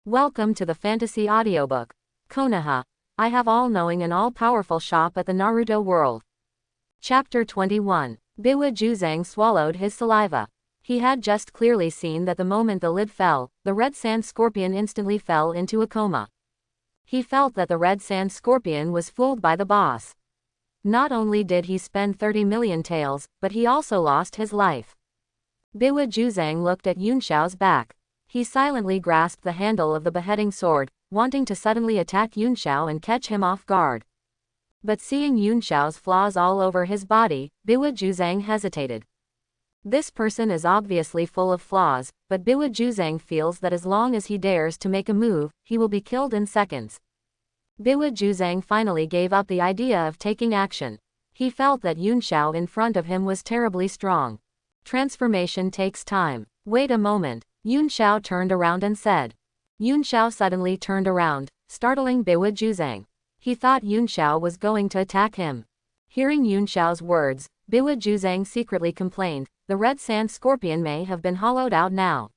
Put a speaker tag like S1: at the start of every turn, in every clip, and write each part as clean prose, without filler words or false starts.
S1: Welcome to the fantasy audiobook. Konoha. I have all-knowing and all-powerful shop at the Naruto world. Chapter 21. Biwa Juzang swallowed his saliva. He had just clearly seen that the moment the lid fell, the red sand scorpion instantly fell into a coma. He felt that the red sand scorpion was fooled by the boss. Not only did he spend 30 million taels, but he also lost his life. Biwa Juzang looked at Yunshao's back. He silently grasped the handle of the beheading sword, wanting to suddenly attack Yunshao and catch him off guard. But seeing Yunshao's flaws all over his body, Biwa Juzang hesitated. This person is obviously full of flaws, but Biwa Juzang feels that as long as he dares to make a move, he will be killed in seconds. Biwa Juzang finally gave up the idea of taking action. He felt that Yunshao in front of him was terribly strong. Transformation takes time. Wait a moment. Yunshao turned around and said. Yunshao suddenly turned around, startling Biwa Juzang. He thought Yunshao was going to attack him. Hearing Yunshao's words, Biwa Juzang secretly complained, the red sand scorpion may have been hollowed out now.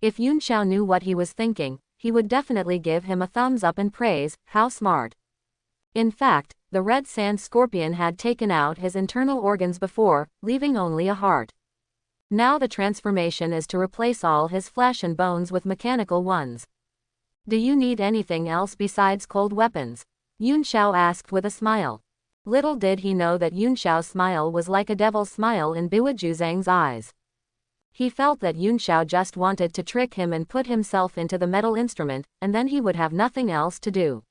S1: If Yunshao knew what he was thinking, he would definitely give him a thumbs up and praise, how smart. In fact, the red sand scorpion had taken out his internal organs before, leaving only a heart. Now the transformation is to replace all his flesh and bones with mechanical ones. Do you need anything else besides cold weapons? Yunshao asked with a smile. Little did he know that Yunshao's smile was like a devil's smile in Biwa Juzang's eyes. He felt that Yunshao just wanted to trick him and put himself into the metal instrument, and then he would have nothing else to do.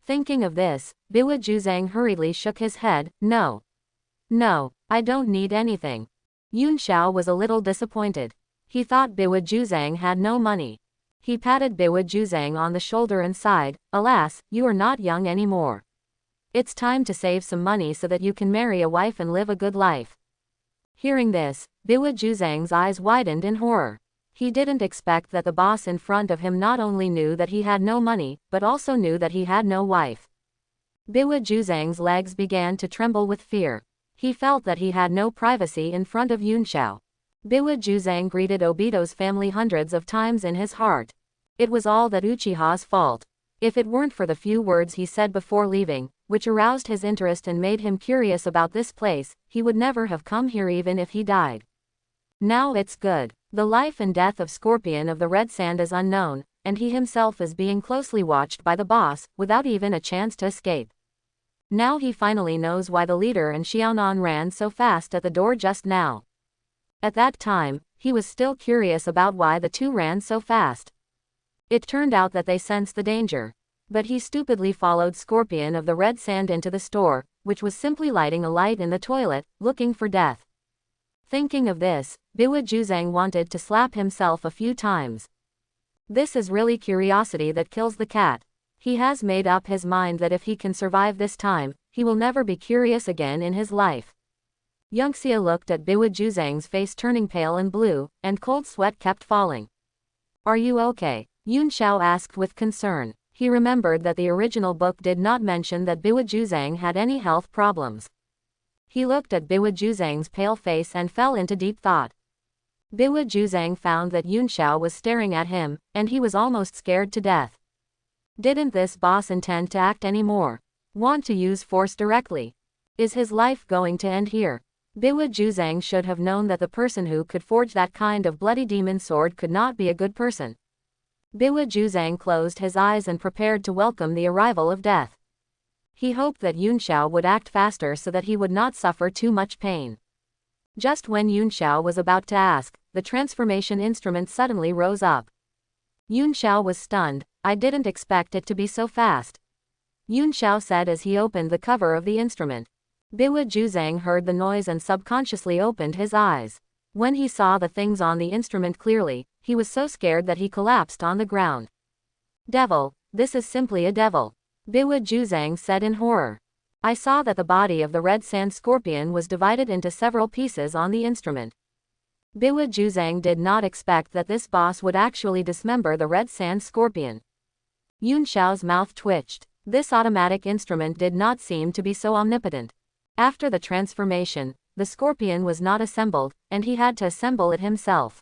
S1: Thinking of this, Biwa Juzang hurriedly shook his head, No, I don't need anything. Yunshao was a little disappointed. He thought Biwa Juzang had no money. He patted Biwa Juzang on the shoulder and sighed, Alas, you are not young anymore. It's time to save some money so that you can marry a wife and live a good life. Hearing this, Biwa Juzang's eyes widened in horror. He didn't expect that the boss in front of him not only knew that he had no money, but also knew that he had no wife. Biwa Juzang's legs began to tremble with fear. He felt that he had no privacy in front of Yunshao. Biwa Juzang greeted Obito's family hundreds of times in his heart. It was all that Uchiha's fault. If it weren't for the few words he said before leaving, which aroused his interest and made him curious about this place, he would never have come here even if he died. Now it's good. The life and death of Scorpion of the Red Sand is unknown, and he himself is being closely watched by the boss, without even a chance to escape. Now he finally knows why the leader and Xiaonan ran so fast at the door just now. At that time, he was still curious about why the two ran so fast. It turned out that they sensed the danger. But he stupidly followed Scorpion of the Red Sand into the store, which was simply lighting a light in the toilet, looking for death. Thinking of this, Biwa Juzang wanted to slap himself a few times. This is really curiosity that kills the cat. He has made up his mind that if he can survive this time, he will never be curious again in his life. Yunxia looked at Biwa Juzang's face turning pale and blue, and cold sweat kept falling. Are you okay? Yunshao asked with concern. He remembered that the original book did not mention that Biwa Juzang had any health problems. He looked at Biwa Juzang's pale face and fell into deep thought. Biwa Juzang found that Yunshao was staring at him, and he was almost scared to death. Didn't this boss intend to act anymore? Want to use force directly? Is his life going to end here? Biwa Juzang should have known that the person who could forge that kind of bloody demon sword could not be a good person. Biwa Juzang closed his eyes and prepared to welcome the arrival of death. He hoped that Yunshao would act faster so that he would not suffer too much pain. Just when Yunshao was about to ask, the transformation instrument suddenly rose up. Yunshao was stunned. I didn't expect it to be so fast. Yunshao said as he opened the cover of the instrument. Biwa Juzang heard the noise and subconsciously opened his eyes. When he saw the things on the instrument clearly, he was so scared that he collapsed on the ground. Devil, this is simply a devil. Biwa Juzang said in horror. I saw that the body of the red sand scorpion was divided into several pieces on the instrument. Biwa Juzang did not expect that this boss would actually dismember the red sand scorpion. Yunshao's mouth twitched. This automatic instrument did not seem to be so omnipotent. After the transformation, the scorpion was not assembled, and he had to assemble it himself.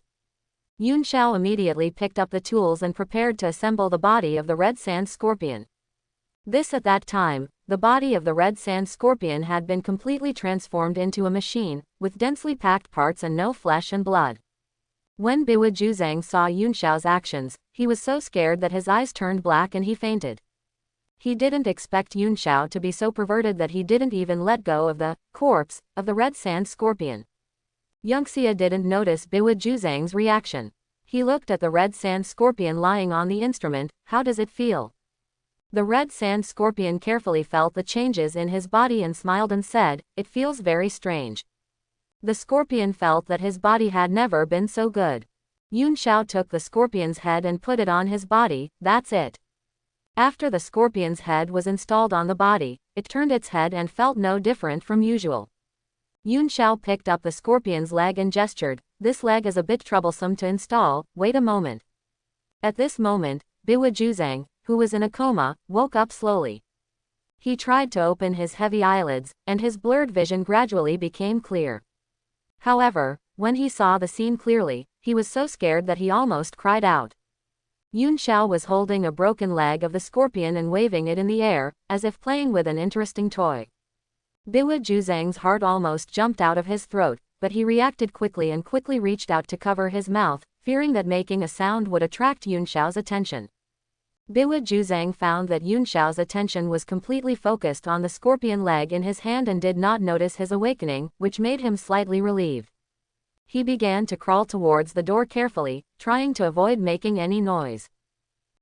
S1: Yun Xiao immediately picked up the tools and prepared to assemble the body of the red sand scorpion. At that time, the body of the red sand scorpion had been completely transformed into a machine, with densely packed parts and no flesh and blood. When Biwa Juzang saw Yun Xiao's actions, he was so scared that his eyes turned black and he fainted. He didn't expect Yun Xiao to be so perverted that he didn't even let go of the corpse of the red sand scorpion. Yunxia didn't notice Biwa Juzang's reaction. He looked at the red sand scorpion lying on the instrument. How does it feel? The red sand scorpion carefully felt the changes in his body and smiled and said, "It feels very strange." The scorpion felt that his body had never been so good. Yun Xiao took the scorpion's head and put it on his body. That's it. After the scorpion's head was installed on the body, it turned its head and felt no different from usual. Yun Xiao picked up the scorpion's leg and gestured, "This leg is a bit troublesome to install, wait a moment." At this moment, Biwa Juzang, who was in a coma, woke up slowly. He tried to open his heavy eyelids, and his blurred vision gradually became clear. However, when he saw the scene clearly, he was so scared that he almost cried out. Yun Xiao was holding a broken leg of the scorpion and waving it in the air, as if playing with an interesting toy. Biwa Juzang's heart almost jumped out of his throat, but he reacted quickly and quickly reached out to cover his mouth, fearing that making a sound would attract Yun Xiao's attention. Biwa Juzang found that Yun Xiao's attention was completely focused on the scorpion leg in his hand and did not notice his awakening, which made him slightly relieved. He began to crawl towards the door carefully, trying to avoid making any noise.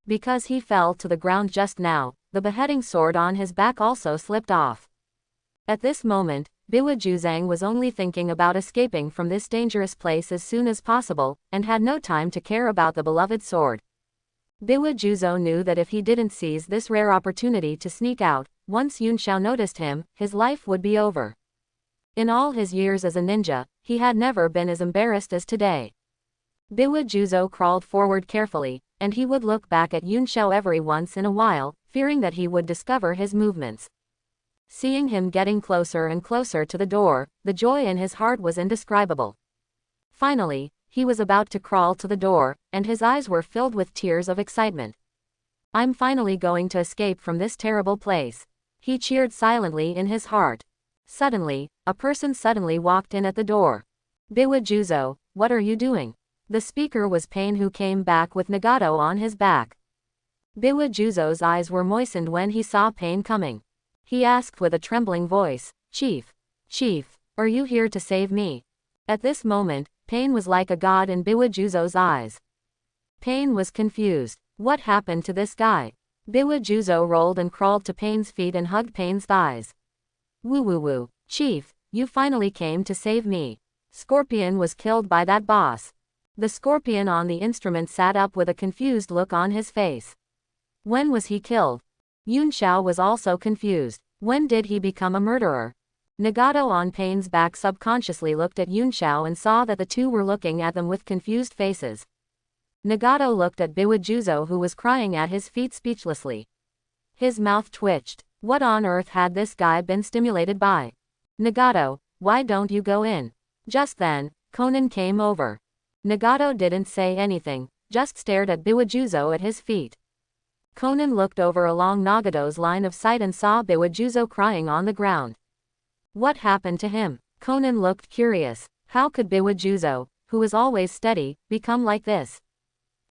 S1: Because he fell to the ground just now, the beheading sword on his back also slipped off. At this moment, Biwa Juzang was only thinking about escaping from this dangerous place as soon as possible, and had no time to care about the beloved sword. Biwa Juzou knew that if he didn't seize this rare opportunity to sneak out, once Yun Xiao noticed him, his life would be over. In all his years as a ninja, he had never been as embarrassed as today. Biwa Juzou crawled forward carefully, and he would look back at Yun Xiao every once in a while, fearing that he would discover his movements. Seeing him getting closer and closer to the door, the joy in his heart was indescribable. Finally, he was about to crawl to the door, and his eyes were filled with tears of excitement. "I'm finally going to escape from this terrible place," he cheered silently in his heart. Suddenly, a person suddenly walked in at the door. "Biwa Juzou, what are you doing?" The speaker was Pain, who came back with Nagato on his back. Biwa Juzou's eyes were moistened when he saw Pain coming. He asked with a trembling voice, Chief, are you here to save me?" At this moment, Pain was like a god in Biwa Juzou's eyes. Pain was confused. What happened to this guy? Biwa Juzou rolled and crawled to Pain's feet and hugged Pain's thighs. Woo, Chief, you finally came to save me. Scorpion was killed by that boss." The scorpion on the instrument sat up with a confused look on his face. When was he killed? Yun Xiao was also confused. When did he become a murderer? Nagato on Pain's back subconsciously looked at Yun Xiao and saw that the two were looking at them with confused faces. Nagato looked at Biwa Juzou, who was crying at his feet speechlessly. His mouth twitched. What on earth had this guy been stimulated by? "Nagato, why don't you go in?" Just then, Conan came over. Nagato didn't say anything, just stared at Biwa Juzou at his feet. Conan looked over along Nagato's line of sight and saw Biwa Juzou crying on the ground. What happened to him? Conan looked curious. How could Biwa Juzou, who was always steady, become like this?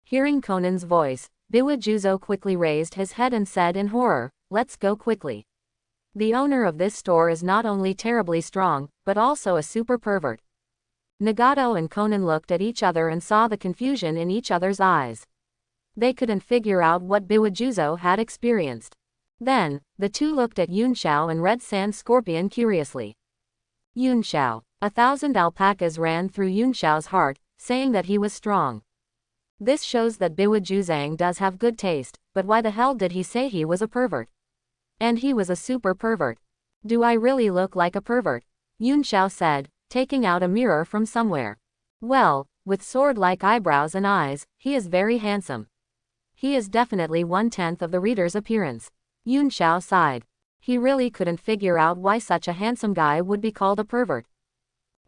S1: Hearing Conan's voice, Biwa Juzou quickly raised his head and said in horror, "Let's go quickly. The owner of this store is not only terribly strong, but also a super pervert." Nagato and Conan looked at each other and saw the confusion in each other's eyes. They couldn't figure out what Biwa Juzou had experienced. Then, the two looked at Yun Xiao and Red Sand Scorpion curiously. Yun Xiao. 1,000 alpacas ran through Yun Xiao's heart, saying that he was strong. This shows that Biwa Juzang does have good taste, but why the hell did he say he was a pervert? And he was a super pervert. "Do I really look like a pervert?" Yun Xiao said, taking out a mirror from somewhere. "Well, with sword-like eyebrows and eyes, he is very handsome. He is definitely 1/10 of the reader's appearance." Yun Xiao sighed. He really couldn't figure out why such a handsome guy would be called a pervert.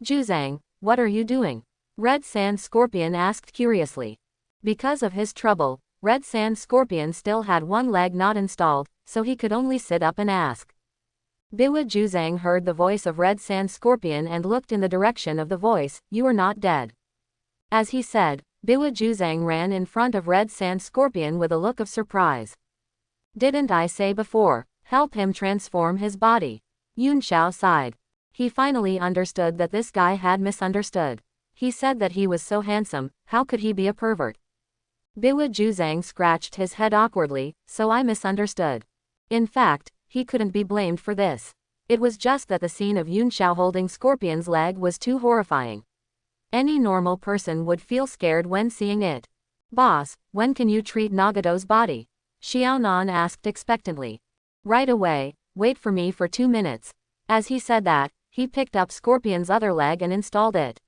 S1: "Juzang, what are you doing?" Red Sand Scorpion asked curiously. Because of his trouble, Red Sand Scorpion still had one leg not installed, so he could only sit up and ask. Biwa Juzang heard the voice of Red Sand Scorpion and looked in the direction of the voice. You are not dead. As he said, Biwa Juzang ran in front of Red Sand Scorpion with a look of surprise. Didn't I say before, help him transform his body? Yun Xiao sighed. He finally understood that this guy had misunderstood. He said that he was so handsome, how could he be a pervert? Biwa Juzang scratched his head awkwardly, so I misunderstood. In fact, he couldn't be blamed for this. It was just that the scene of Yun Xiao holding Scorpion's leg was too horrifying. Any normal person would feel scared when seeing it. Boss, when can you treat Nagato's body? Xiaonan asked expectantly. Right away, wait for me for 2 minutes. As he said that, he picked up Scorpion's other leg and installed it.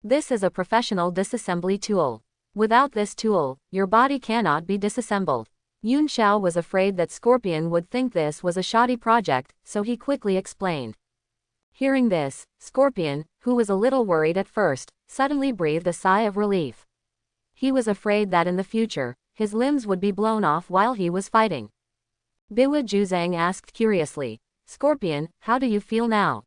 S1: This is a professional disassembly tool. Without this tool, your body cannot be disassembled. Yun Xiao was afraid that Scorpion would think this was a shoddy project, so he quickly explained. Hearing this, Scorpion, who was a little worried at first, suddenly breathed a sigh of relief. He was afraid that in the future, his limbs would be blown off while he was fighting. Biwa Juzang asked curiously. Scorpion, how do you feel now?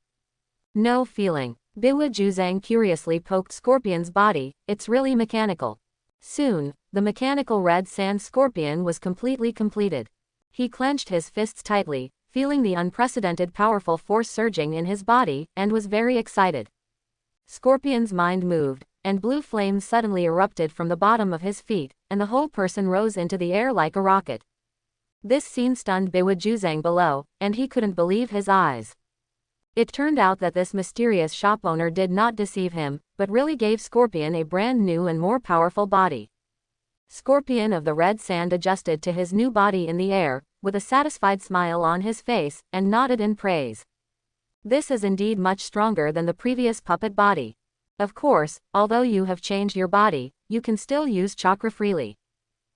S1: No feeling. Biwa Juzang curiously poked Scorpion's body. It's really mechanical. Soon, the mechanical Red Sand Scorpion was completely completed. He clenched his fists tightly, feeling the unprecedented powerful force surging in his body, and was very excited. Scorpion's mind moved, and blue flames suddenly erupted from the bottom of his feet, and the whole person rose into the air like a rocket. This scene stunned Biwa Juzang below, and he couldn't believe his eyes. It turned out that this mysterious shop owner did not deceive him, but really gave Scorpion a brand new and more powerful body. Scorpion of the Red Sand adjusted to his new body in the air, with a satisfied smile on his face, and nodded in praise. This is indeed much stronger than the previous puppet body. Of course, although you have changed your body, you can still use chakra freely.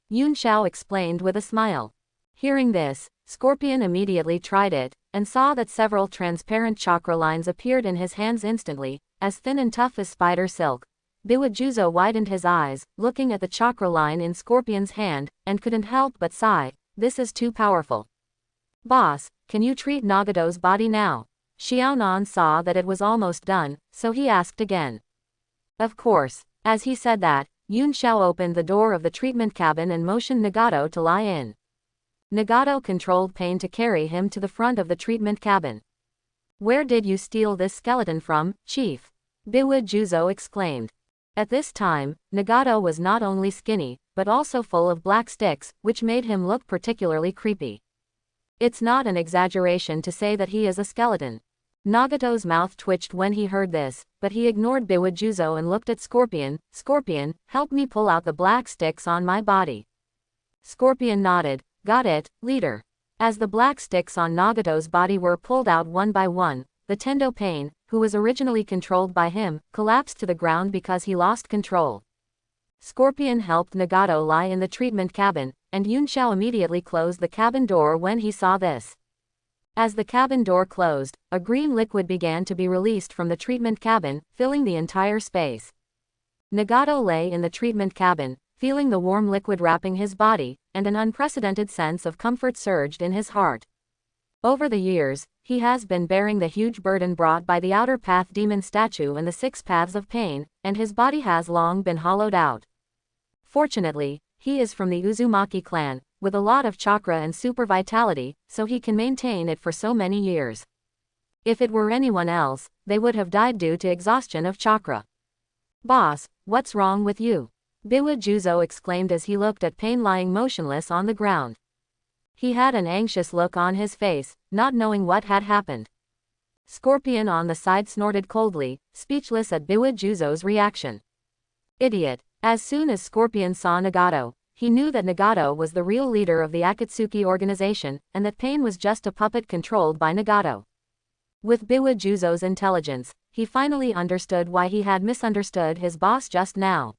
S1: Yun Xiao explained with a smile. Hearing this, Scorpion immediately tried it, and saw that several transparent chakra lines appeared in his hands instantly, as thin and tough as spider silk. Biwa Juzang widened his eyes, looking at the chakra line in Scorpion's hand, and couldn't help but sigh. This is too powerful. Boss, can you treat Nagato's body now? Xiaonan saw that it was almost done, so he asked again. Of course. As he said that, Yun Xiao opened the door of the treatment cabin and motioned Nagato to lie in. Nagato controlled pain to carry him to the front of the treatment cabin. Where did you steal this skeleton from, Chief? Biwa Juzang exclaimed. At this time, Nagato was not only skinny, but also full of black sticks, which made him look particularly creepy. It's not an exaggeration to say that he is a skeleton. Nagato's mouth twitched when he heard this, but he ignored Biwa Juzang and looked at Scorpion. Scorpion, help me pull out the black sticks on my body. Scorpion nodded. Got it, leader. As the black sticks on Nagato's body were pulled out one by one, the Tendo Pain, who was originally controlled by him, collapsed to the ground because he lost control. Scorpion helped Nagato lie in the treatment cabin, and Yun Xiao immediately closed the cabin door when he saw this. As the cabin door closed, a green liquid began to be released from the treatment cabin, filling the entire space. Nagato lay in the treatment cabin, feeling the warm liquid wrapping his body, and an unprecedented sense of comfort surged in his heart. Over the years, he has been bearing the huge burden brought by the Outer Path Demon statue and the 6 paths of pain, and his body has long been hollowed out. Fortunately, he is from the Uzumaki clan, with a lot of chakra and super vitality, so he can maintain it for so many years. If it were anyone else, they would have died due to exhaustion of chakra. Boss, what's wrong with you? Biwa Juzang exclaimed as he looked at Pain lying motionless on the ground. He had an anxious look on his face, not knowing what had happened. Scorpion on the side snorted coldly, speechless at Biwa Juzang's reaction. Idiot. As soon as Scorpion saw Nagato, he knew that Nagato was the real leader of the Akatsuki organization, and that Pain was just a puppet controlled by Nagato. With Biwa Juzang's intelligence, he finally understood why he had misunderstood his boss just now.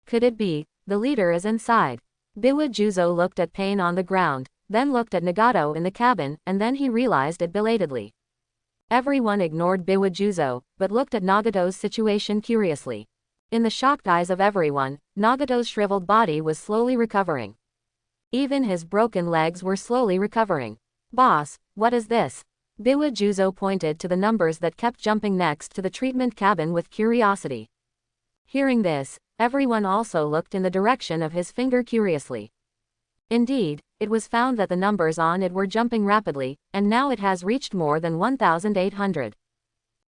S1: Could it be, the leader is inside? Biwa Juzang looked at Pain on the ground, then looked at Nagato in the cabin, and then he realized it belatedly. Everyone ignored Biwa Juzang, but looked at Nagato's situation curiously. In the shocked eyes of everyone, Nagato's shriveled body was slowly recovering. Even his broken legs were slowly recovering. Boss, what is this? Biwa Juzo pointed to the numbers that kept jumping next to the treatment cabin with curiosity. Hearing this, everyone also looked in the direction of his finger curiously. Indeed, it was found that the numbers on it were jumping rapidly, and now it has reached more than 1,800.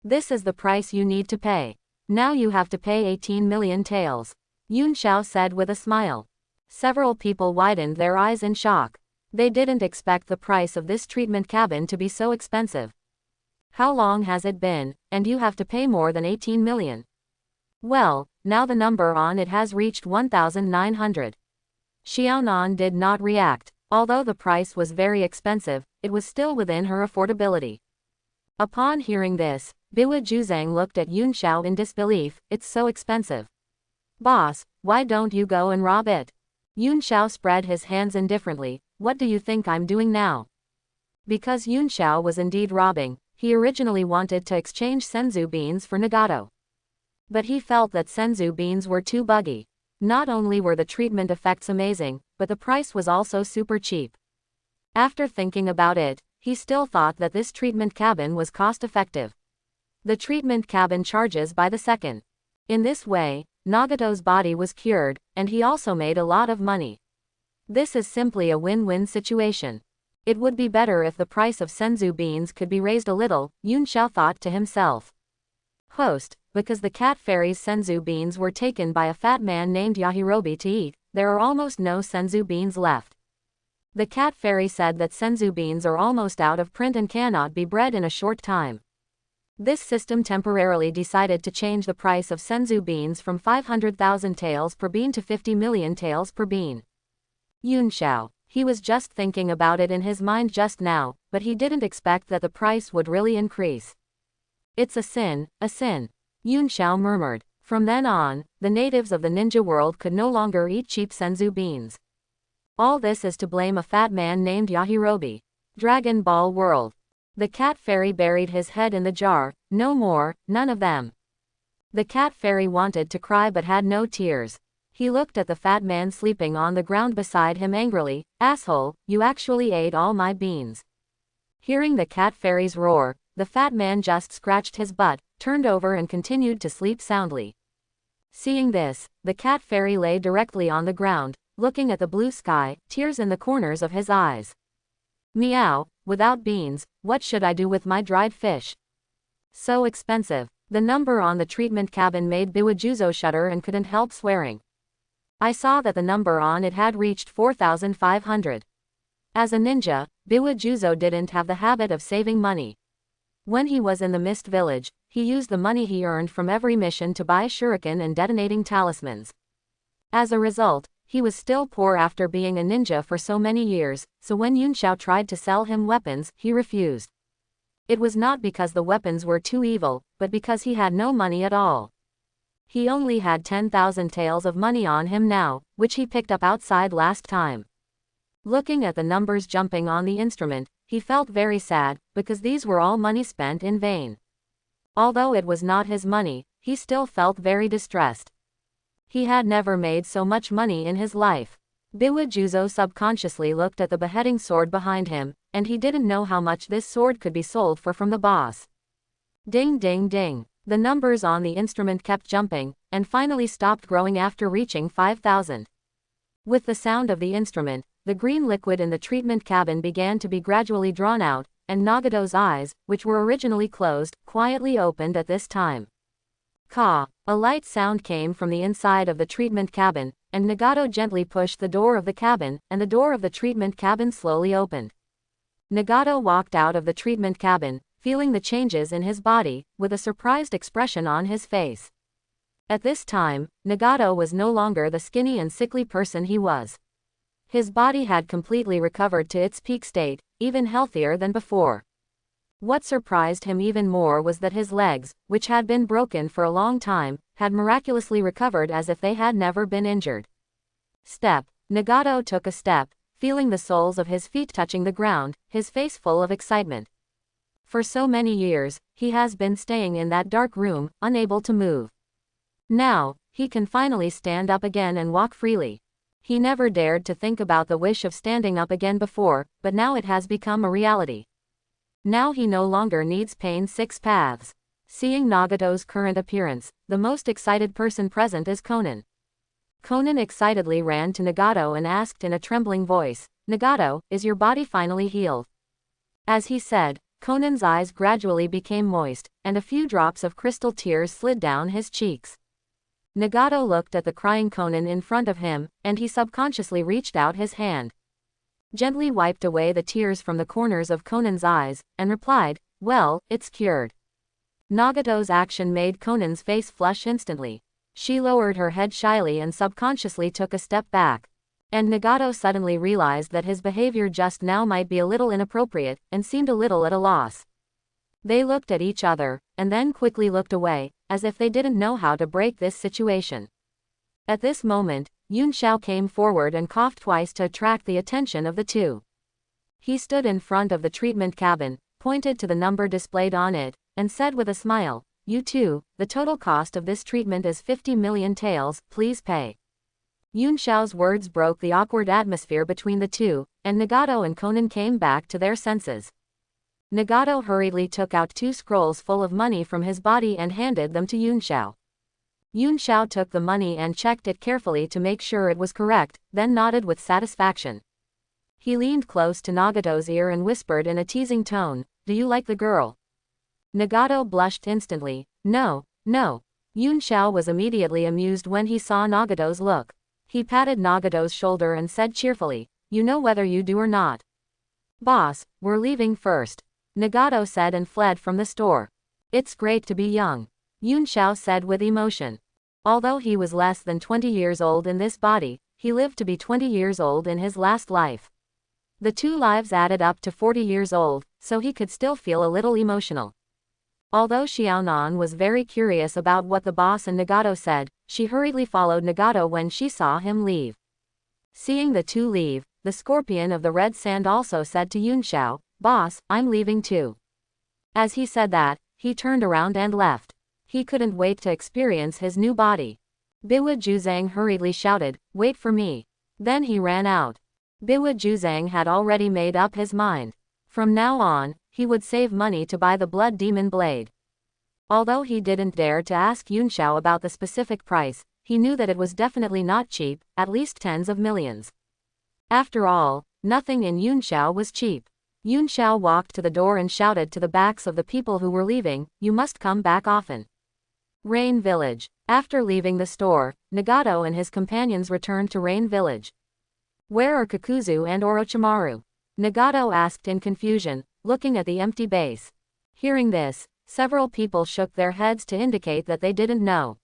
S1: This is the price you need to pay. Now you have to pay 18 million taels. Yun Xiao said with a smile. Several people widened their eyes in shock. They didn't expect the price of this treatment cabin to be so expensive. How long has it been, and you have to pay more than 18 million? Well, now the number on it has reached 1,900. Xiaonan did not react. Although the price was very expensive, it was still within her affordability. Upon hearing this, Biwa Juzang looked at Yun Xiao in disbelief. It's so expensive. Boss, why don't you go and rob it? Yun Xiao spread his hands indifferently. What do you think I'm doing now? Because Yun Xiao was indeed robbing, he originally wanted to exchange senzu beans for Nagato. But he felt that senzu beans were too buggy. Not only were the treatment effects amazing, but the price was also super cheap. After thinking about it, he still thought that this treatment cabin was cost-effective. The treatment cabin charges by the second. In this way, Nagato's body was cured, and he also made a lot of money. This is simply a win-win situation. It would be better if the price of senzu beans could be raised a little, Yun Xiao thought to himself. Host, because the cat fairy's senzu beans were taken by a fat man named Yahirobi to eat, there are almost no senzu beans left. The cat fairy said that senzu beans are almost out of print and cannot be bred in a short time. This system temporarily decided to change the price of senzu beans from 500,000 taels per bean to 50 million taels per bean. Yun Xiao, he was just thinking about it in his mind just now, but he didn't expect that the price would really increase. It's a sin, Yun Xiao murmured. From then on, the natives of the ninja world could no longer eat cheap senzu beans. All this is to blame a fat man named Yahirobi. Dragon Ball World. The cat fairy buried his head in the jar. No more, none of them. The cat fairy wanted to cry but had no tears. He looked at the fat man sleeping on the ground beside him angrily. Asshole, you actually ate all my beans. Hearing the cat fairy's roar, the fat man just scratched his butt, turned over and continued to sleep soundly. Seeing this, the cat fairy lay directly on the ground, looking at the blue sky, tears in the corners of his eyes. Meow, without beans, what should I do with my dried fish? So expensive. The number on the treatment cabin made Biwa Juzo shudder and couldn't help swearing. I saw that the number on it had reached 4,500. As a ninja, Biwa Juzo didn't have the habit of saving money. When he was in the Mist Village, he used the money he earned from every mission to buy shuriken and detonating talismans. As a result, he was still poor after being a ninja for so many years, so when Yun Xiao tried to sell him weapons, he refused. It was not because the weapons were too evil, but because he had no money at all. He only had 10,000 taels of money on him now, which he picked up outside last time. Looking at the numbers jumping on the instrument, he felt very sad, because these were all money spent in vain. Although it was not his money, he still felt very distressed. He had never made so much money in his life. Biwa Juzo subconsciously looked at the beheading sword behind him, and he didn't know how much this sword could be sold for from the boss. Ding ding ding. The numbers on the instrument kept jumping, and finally stopped growing after reaching 5,000. With the sound of the instrument, the green liquid in the treatment cabin began to be gradually drawn out, and Nagato's eyes, which were originally closed, quietly opened at this time. Caw! A light sound came from the inside of the treatment cabin, and Nagato gently pushed the door of the cabin, and the door of the treatment cabin slowly opened. Nagato walked out of the treatment cabin, feeling the changes in his body, with a surprised expression on his face. At this time, Nagato was no longer the skinny and sickly person he was. His body had completely recovered to its peak state, even healthier than before. What surprised him even more was that his legs, which had been broken for a long time, had miraculously recovered as if they had never been injured. Step. Nagato took a step, feeling the soles of his feet touching the ground, his face full of excitement. For so many years, he has been staying in that dark room, unable to move. Now, he can finally stand up again and walk freely. He never dared to think about the wish of standing up again before, but now it has become a reality. Now he no longer needs pain 6 paths. Seeing Nagato's current appearance, the most excited person present is Conan. Conan excitedly ran to Nagato and asked in a trembling voice, "Nagato, is your body finally healed?" As he said, Conan's eyes gradually became moist, and a few drops of crystal tears slid down his cheeks. Nagato looked at the crying Conan in front of him, and he subconsciously reached out his hand. Gently wiped away the tears from the corners of Conan's eyes, and replied, "Well, it's cured." Nagato's action made Conan's face flush instantly. She lowered her head shyly and subconsciously took a step back. And Nagato suddenly realized that his behavior just now might be a little inappropriate, and seemed a little at a loss. They looked at each other, and then quickly looked away, as if they didn't know how to break this situation. At this moment, Yun Xiao came forward and coughed twice to attract the attention of the two. He stood in front of the treatment cabin, pointed to the number displayed on it, and said with a smile, "You two, the total cost of this treatment is 50 million taels, please pay." Yun Xiao's words broke the awkward atmosphere between the two, and Nagato and Conan came back to their senses. Nagato hurriedly took out 2 scrolls full of money from his body and handed them to Yun Xiao. Yun Xiao took the money and checked it carefully to make sure it was correct, then nodded with satisfaction. He leaned close to Nagato's ear and whispered in a teasing tone, "Do you like the girl?" Nagato blushed instantly. No, no. Yun Xiao was immediately amused when he saw Nagato's look. He patted Nagato's shoulder and said cheerfully, "You know whether you do or not." "Boss, we're leaving first," Nagato said and fled from the store. "It's great to be young," Yun Xiao said with emotion. Although he was less than 20 years old in this body, he lived to be 20 years old in his last life. The 2 lives added up to 40 years old, so he could still feel a little emotional. Although Xiaonan was very curious about what the boss and Nagato said, she hurriedly followed Nagato when she saw him leave. Seeing the two leave, the scorpion of the red sand also said to Yun Xiao, "Boss, I'm leaving too." As he said that, he turned around and left. He couldn't wait to experience his new body. Biwa Juzang hurriedly shouted, "Wait for me." Then he ran out. Biwa Juzang had already made up his mind. From now on, he would save money to buy the Blood Demon Blade. Although he didn't dare to ask Yun Xiao about the specific price, he knew that it was definitely not cheap, at least tens of millions. After all, nothing in Yun Xiao was cheap. Yun Xiao walked to the door and shouted to the backs of the people who were leaving, "You must come back often." Rain Village. After leaving the store, Nagato and his companions returned to Rain Village. "Where are Kakuzu and Orochimaru?" Nagato asked in confusion, looking at the empty base. Hearing this, several people shook their heads to indicate that they didn't know.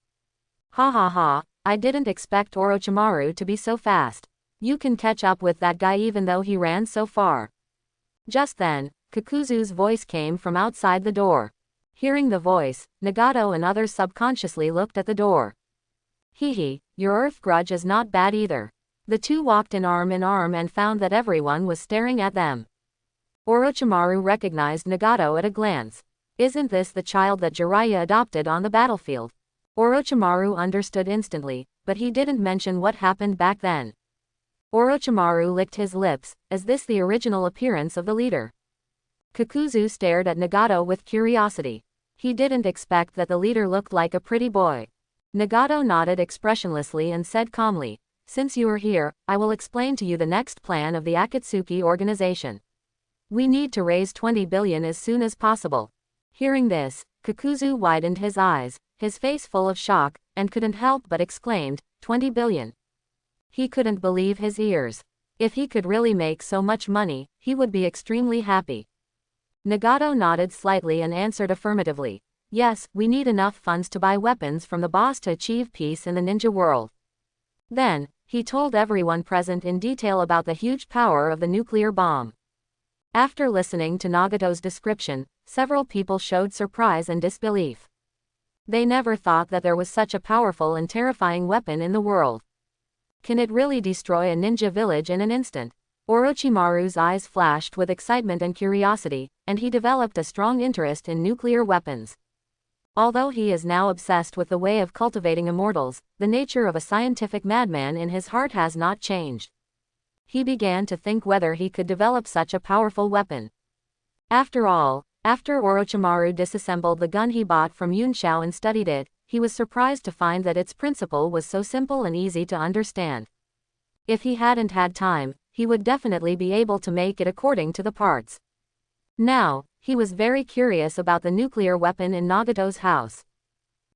S1: "Ha ha ha, I didn't expect Orochimaru to be so fast. You can catch up with that guy even though he ran so far." Just then, Kakuzu's voice came from outside the door. Hearing the voice, Nagato and others subconsciously looked at the door. "Hee, your earth grudge is not bad either." The two walked in arm and found that everyone was staring at them. Orochimaru recognized Nagato at a glance. "Isn't this the child that Jiraiya adopted on the battlefield?" Orochimaru understood instantly, but he didn't mention what happened back then. Orochimaru licked his lips. Is this the original appearance of the leader? Kakuzu stared at Nagato with curiosity. He didn't expect that the leader looked like a pretty boy. Nagato nodded expressionlessly and said calmly, "Since you are here, I will explain to you the next plan of the Akatsuki organization. We need to raise 20 billion as soon as possible." Hearing this, Kakuzu widened his eyes, his face full of shock, and couldn't help but exclaimed, 20 billion. He couldn't believe his ears. If he could really make so much money, he would be extremely happy. Nagato nodded slightly and answered affirmatively. "Yes, we need enough funds to buy weapons from the boss to achieve peace in the ninja world." Then, he told everyone present in detail about the huge power of the nuclear bomb. After listening to Nagato's description, several people showed surprise and disbelief. They never thought that there was such a powerful and terrifying weapon in the world. Can it really destroy a ninja village in an instant? Orochimaru's eyes flashed with excitement and curiosity, and he developed a strong interest in nuclear weapons. Although he is now obsessed with the way of cultivating immortals, the nature of a scientific madman in his heart has not changed. He began to think whether he could develop such a powerful weapon. After all, after Orochimaru disassembled the gun he bought from Yunxiao and studied it, he was surprised to find that its principle was so simple and easy to understand. If he hadn't had time, he would definitely be able to make it according to the parts. Now, he was very curious about the nuclear weapon in Nagato's house.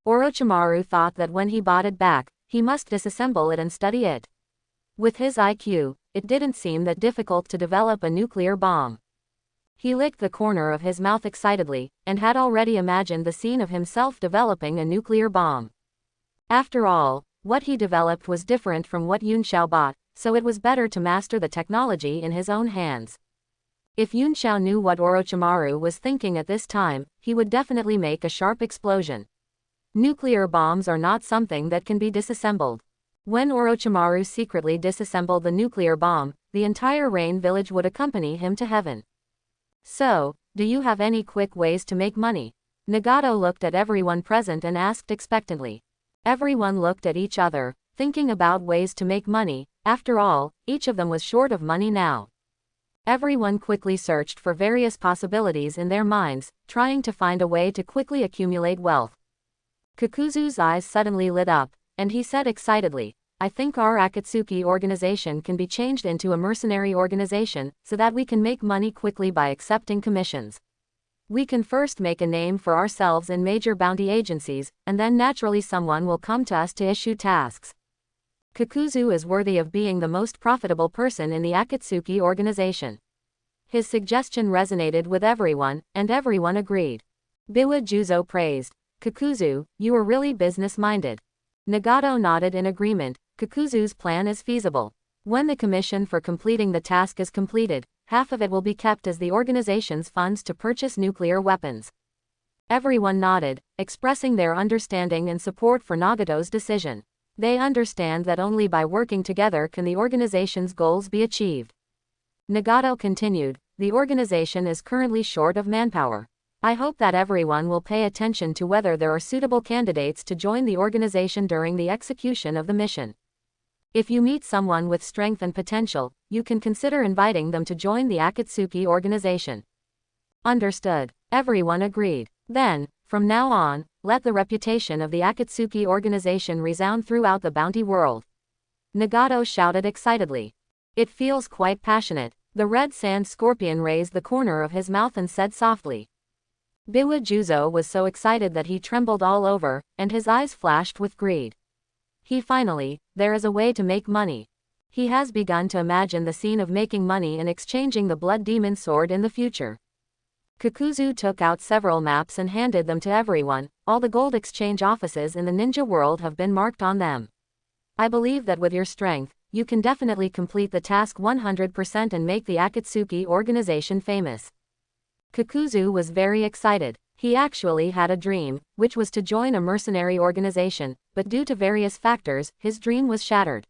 S1: Orochimaru thought that when he bought it back, he must disassemble it and study it. With his IQ, it didn't seem that difficult to develop a nuclear bomb. He licked the corner of his mouth excitedly, and had already imagined the scene of himself developing a nuclear bomb. After all, what he developed was different from what Yunxiao bought, so it was better to master the technology in his own hands. If Yunxiao knew what Orochimaru was thinking at this time, he would definitely make a sharp explosion. Nuclear bombs are not something that can be disassembled. When Orochimaru secretly disassembled the nuclear bomb, the entire Rain village would accompany him to heaven. So, do you have any quick ways to make money? Nagato looked at everyone present and asked expectantly. Everyone looked at each other, thinking about ways to make money. After all, each of them was short of money now. Everyone quickly searched for various possibilities in their minds, trying to find a way to quickly accumulate wealth. Kakuzu's eyes suddenly lit up, and he said excitedly, I think our Akatsuki organization can be changed into a mercenary organization, so that we can make money quickly by accepting commissions. We can first make a name for ourselves in major bounty agencies, and then naturally someone will come to us to issue tasks. Kakuzu is worthy of being the most profitable person in the Akatsuki organization. His suggestion resonated with everyone, and everyone agreed. Biwa Juzo praised, Kakuzu, you are really business-minded. Nagato nodded in agreement. Kakuzu's plan is feasible. When the commission for completing the task is completed, half of it will be kept as the organization's funds to purchase nuclear weapons. Everyone nodded, expressing their understanding and support for Nagato's decision. They understand that only by working together can the organization's goals be achieved. Nagato continued, the organization is currently short of manpower. I hope that everyone will pay attention to whether there are suitable candidates to join the organization during the execution of the mission. If you meet someone with strength and potential, you can consider inviting them to join the Akatsuki organization. Understood. Everyone agreed. Then, from now on, let the reputation of the Akatsuki organization resound throughout the bounty world. Nagato shouted excitedly. It feels quite passionate. The red sand scorpion raised the corner of his mouth and said softly. Biwa Juzo was so excited that he trembled all over, and his eyes flashed with greed. There is a way to make money. He has begun to imagine the scene of making money and exchanging the blood demon sword in the future. Kakuzu took out several maps and handed them to everyone. All the gold exchange offices in the ninja world have been marked on them. I believe that with your strength, you can definitely complete the task 100% and make the Akatsuki organization famous. Kakuzu was very excited. He actually had a dream, which was to join a mercenary organization, but due to various factors, his dream was shattered.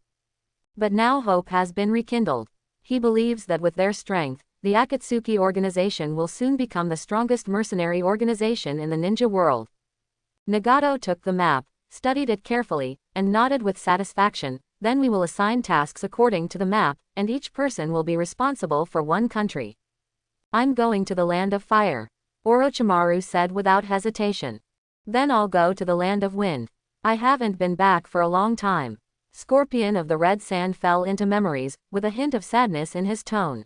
S1: But now hope has been rekindled. He believes that with their strength, the Akatsuki organization will soon become the strongest mercenary organization in the ninja world. Nagato took the map, studied it carefully, and nodded with satisfaction. Then we will assign tasks according to the map, and each person will be responsible for one country. I'm going to the land of fire, Orochimaru said without hesitation. Then I'll go to the land of wind. I haven't been back for a long time. Scorpion of the red sand fell into memories, with a hint of sadness in his tone.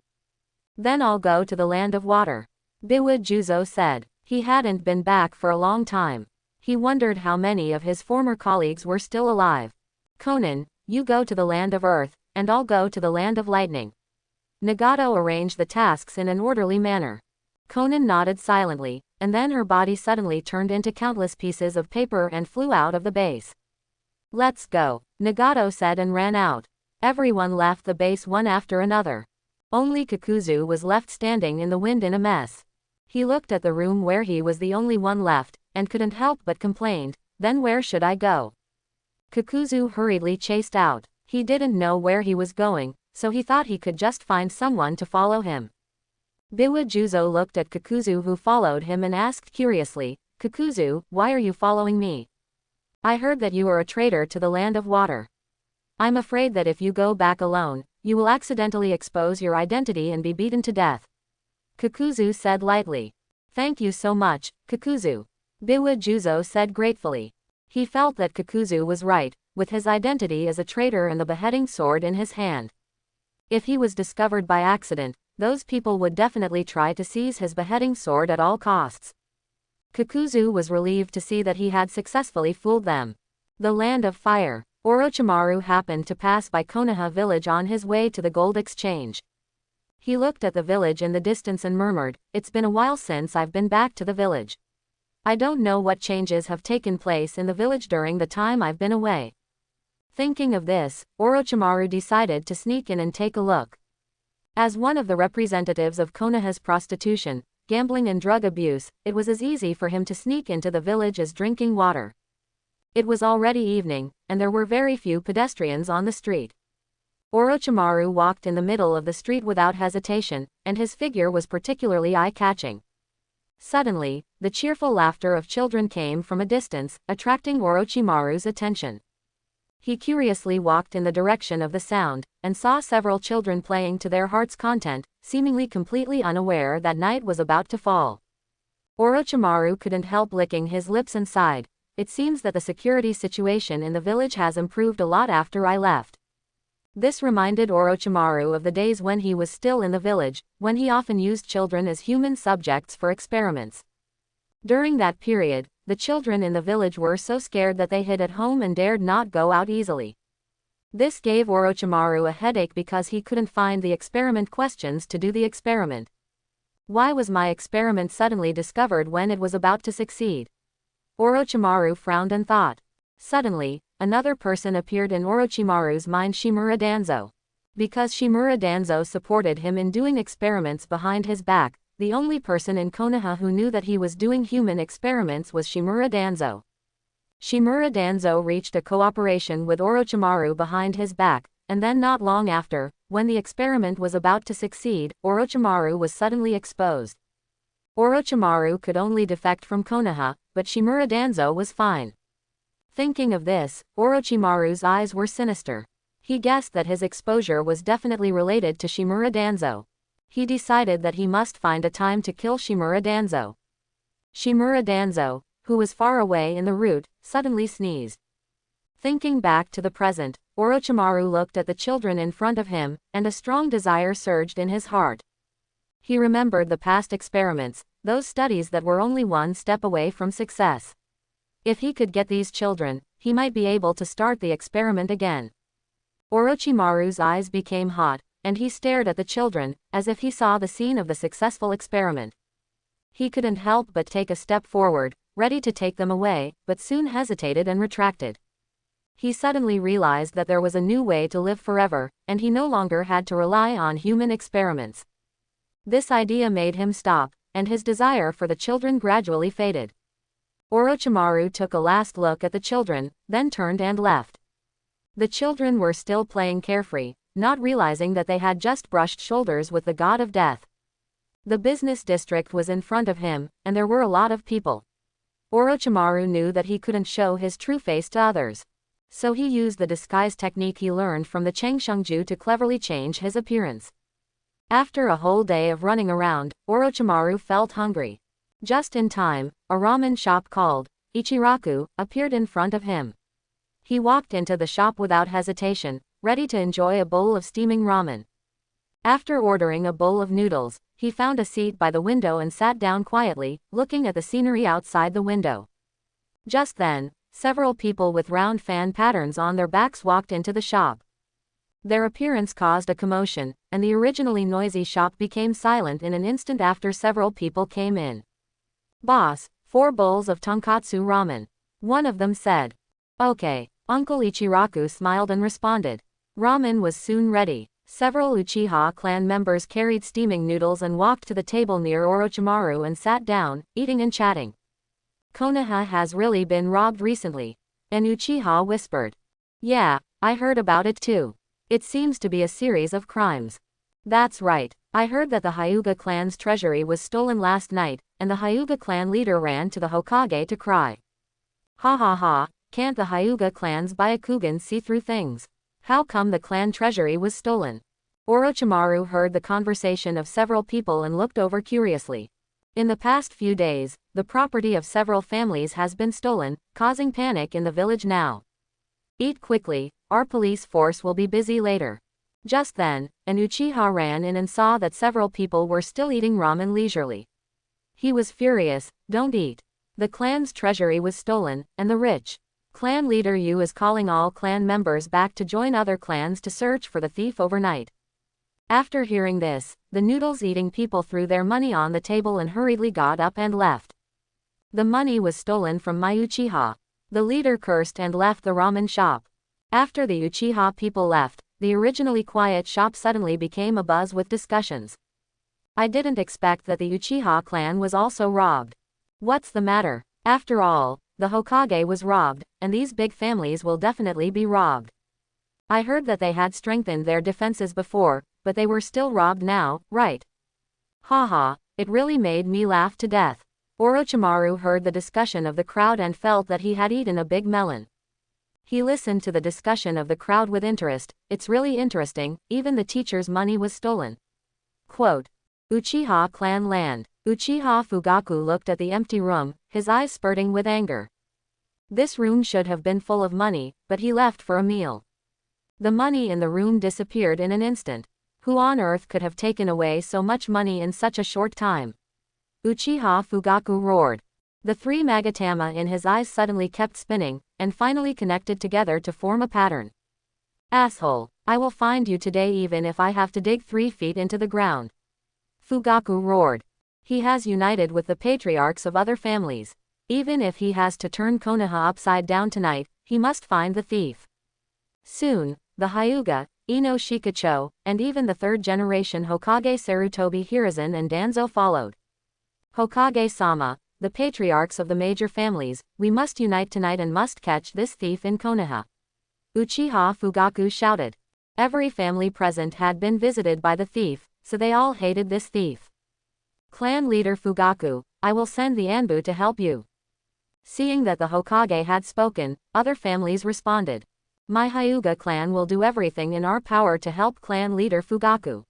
S1: Then I'll go to the land of water, Biwa Juzo said. He hadn't been back for a long time. He wondered how many of his former colleagues were still alive. Conan, you go to the land of earth, and I'll go to the land of lightning. Nagato arranged the tasks in an orderly manner. Conan nodded silently, and then her body suddenly turned into countless pieces of paper and flew out of the base. Let's go, Nagato said and ran out. Everyone left the base one after another. Only Kakuzu was left standing in the wind in a mess. He looked at the room where he was the only one left, and couldn't help but complained, then where should I go? Kakuzu hurriedly chased out. He didn't know where he was going, so he thought he could just find someone to follow him. Biwa Juzo looked at Kakuzu who followed him and asked curiously, Kakuzu, why are you following me? I heard that you are a traitor to the land of water. I'm afraid that if you go back alone, you will accidentally expose your identity and be beaten to death. Kakuzu said lightly. Thank you so much, Kakuzu. Biwa Juzo said gratefully. He felt that Kakuzu was right, with his identity as a traitor and the beheading sword in his hand. If he was discovered by accident, those people would definitely try to seize his beheading sword at all costs. Kakuzu was relieved to see that he had successfully fooled them. The land of fire. Orochimaru happened to pass by Konoha village on his way to the gold exchange. He looked at the village in the distance and murmured, "It's been a while since I've been back to the village. I don't know what changes have taken place in the village during the time I've been away." Thinking of this, Orochimaru decided to sneak in and take a look. As one of the representatives of Konoha's prostitution, gambling and drug abuse, it was as easy for him to sneak into the village as drinking water. It was already evening, and there were very few pedestrians on the street. Orochimaru walked in the middle of the street without hesitation, and his figure was particularly eye-catching. Suddenly, the cheerful laughter of children came from a distance, attracting Orochimaru's attention. He curiously walked in the direction of the sound, and saw several children playing to their heart's content, seemingly completely unaware that night was about to fall. Orochimaru couldn't help licking his lips and sighed. It seems that the security situation in the village has improved a lot after I left. This reminded Orochimaru of the days when he was still in the village, when he often used children as human subjects for experiments. During that period, the children in the village were so scared that they hid at home and dared not go out easily. This gave Orochimaru a headache because he couldn't find the experiment questions to do the experiment. Why was my experiment suddenly discovered when it was about to succeed? Orochimaru frowned and thought. Suddenly, another person appeared in Orochimaru's mind, Shimura Danzo. Because Shimura Danzo supported him in doing experiments behind his back, the only person in Konoha who knew that he was doing human experiments was Shimura Danzo. Shimura Danzo reached a cooperation with Orochimaru behind his back, and then not long after, when the experiment was about to succeed, Orochimaru was suddenly exposed. Orochimaru could only defect from Konoha, but Shimura Danzo was fine. Thinking of this, Orochimaru's eyes were sinister. He guessed that his exposure was definitely related to Shimura Danzo. He decided that he must find a time to kill Shimura Danzo. Shimura Danzo, who was far away in the route, suddenly sneezed. Thinking back to the present, Orochimaru looked at the children in front of him, and a strong desire surged in his heart. He remembered the past experiments, those studies that were only one step away from success. If he could get these children, he might be able to start the experiment again. Orochimaru's eyes became hot, and he stared at the children, as if he saw the scene of the successful experiment. He couldn't help but take a step forward, ready to take them away, but soon hesitated and retracted. He suddenly realized that there was a new way to live forever, and he no longer had to rely on human experiments. This idea made him stop, and his desire for the children gradually faded. Orochimaru took a last look at the children, then turned and left. The children were still playing carefree, not realizing that they had just brushed shoulders with the god of death. The business district was in front of him, and there were a lot of people. Orochimaru knew that he couldn't show his true face to others. So he used the disguise technique he learned from the Changshengju to cleverly change his appearance. After a whole day of running around, Orochimaru felt hungry. Just in time, a ramen shop called Ichiraku appeared in front of him. He walked into the shop without hesitation, ready to enjoy a bowl of steaming ramen. After ordering a bowl of noodles, he found a seat by the window and sat down quietly, looking at the scenery outside the window. Just then, several people with round fan patterns on their backs walked into the shop. Their appearance caused a commotion, and the originally noisy shop became silent in an instant after several people came in. "Boss, 4 bowls of tonkatsu ramen," one of them said. "Okay." Uncle Ichiraku smiled and responded. Ramen was soon ready. Several Uchiha clan members carried steaming noodles and walked to the table near Orochimaru and sat down, eating and chatting. "Konoha has really been robbed recently," an Uchiha whispered. "Yeah, I heard about it too. It seems to be a series of crimes." "That's right. I heard that the Hyuga clan's treasury was stolen last night, and the Hyuga clan leader ran to the Hokage to cry. Ha ha ha, can't the Hyuga clan's Byakugan see through things? How come the clan treasury was stolen? Orochimaru heard the conversation of several people and looked over curiously. In the past few days, the property of several families has been stolen, causing panic in the village now. Eat quickly, our police force will be busy later. Just then, an Uchiha ran in and saw that several people were still eating ramen leisurely. He was furious. Don't eat. The clan's treasury was stolen, and the rich clan leader Yu is calling all clan members back to join other clans to search for the thief overnight. After hearing this, the noodles-eating people threw their money on the table and hurriedly got up and left. The money was stolen from my Uchiha. The leader cursed and left the ramen shop. After the Uchiha people left, the originally quiet shop suddenly became abuzz with discussions. I didn't expect that the Uchiha clan was also robbed. What's the matter? After all, the Hokage was robbed, and these big families will definitely be robbed. I heard that they had strengthened their defenses before, but they were still robbed now, right? Haha, it really made me laugh to death. Orochimaru heard the discussion of the crowd and felt that he had eaten a big melon. He listened to the discussion of the crowd with interest. It's really interesting, even the teacher's money was stolen. Quote. Uchiha clan land. Uchiha Fugaku looked at the empty room, his eyes spurting with anger. This room should have been full of money, but he left for a meal. The money in the room disappeared in an instant. Who on earth could have taken away so much money in such a short time? Uchiha Fugaku roared. The three magatama in his eyes suddenly kept spinning, and finally connected together to form a pattern. Asshole, I will find you today even if I have to dig 3 feet into the ground. Fugaku roared. He has united with the patriarchs of other families. Even if he has to turn Konoha upside down tonight, he must find the thief. Soon, the Hyuga, Ino Shikacho, and even the third-generation Hokage Sarutobi Hiruzen and Danzo followed. Hokage-sama, the patriarchs of the major families, we must unite tonight and must catch this thief in Konoha. Uchiha Fugaku shouted. Every family present had been visited by the thief, so they all hated this thief. Clan leader Fugaku, I will send the Anbu to help you. Seeing that the Hokage had spoken, other families responded. My Hyuga clan will do everything in our power to help clan leader Fugaku.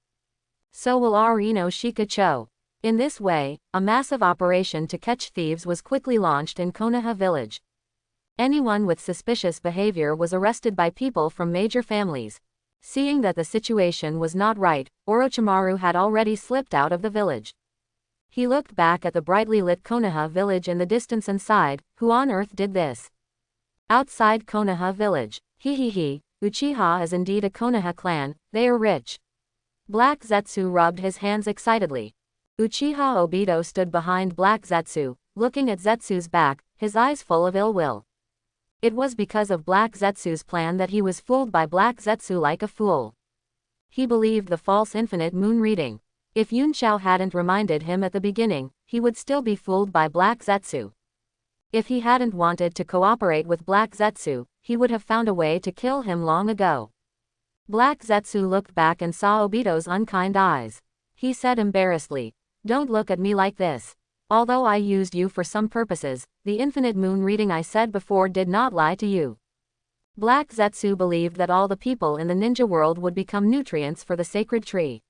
S1: So will our Ino Shikacho. In this way, a massive operation to catch thieves was quickly launched in Konoha village. Anyone with suspicious behavior was arrested by people from major families. Seeing that the situation was not right, Orochimaru had already slipped out of the village. He looked back at the brightly lit Konoha village in the distance and sighed, who on earth did this? Outside Konoha village. He, Uchiha is indeed a Konoha clan, they are rich. Black Zetsu rubbed his hands excitedly. Uchiha Obito stood behind Black Zetsu, looking at Zetsu's back, his eyes full of ill will. It was because of Black Zetsu's plan that he was fooled by Black Zetsu like a fool. He believed the false infinite moon reading. If Yunchao hadn't reminded him at the beginning, he would still be fooled by Black Zetsu. If he hadn't wanted to cooperate with Black Zetsu, he would have found a way to kill him long ago. Black Zetsu looked back and saw Obito's unkind eyes. He said embarrassedly, "Don't look at me like this. Although I used you for some purposes, the infinite moon reading I said before did not lie to you." Black Zetsu believed that all the people in the ninja world would become nutrients for the sacred tree.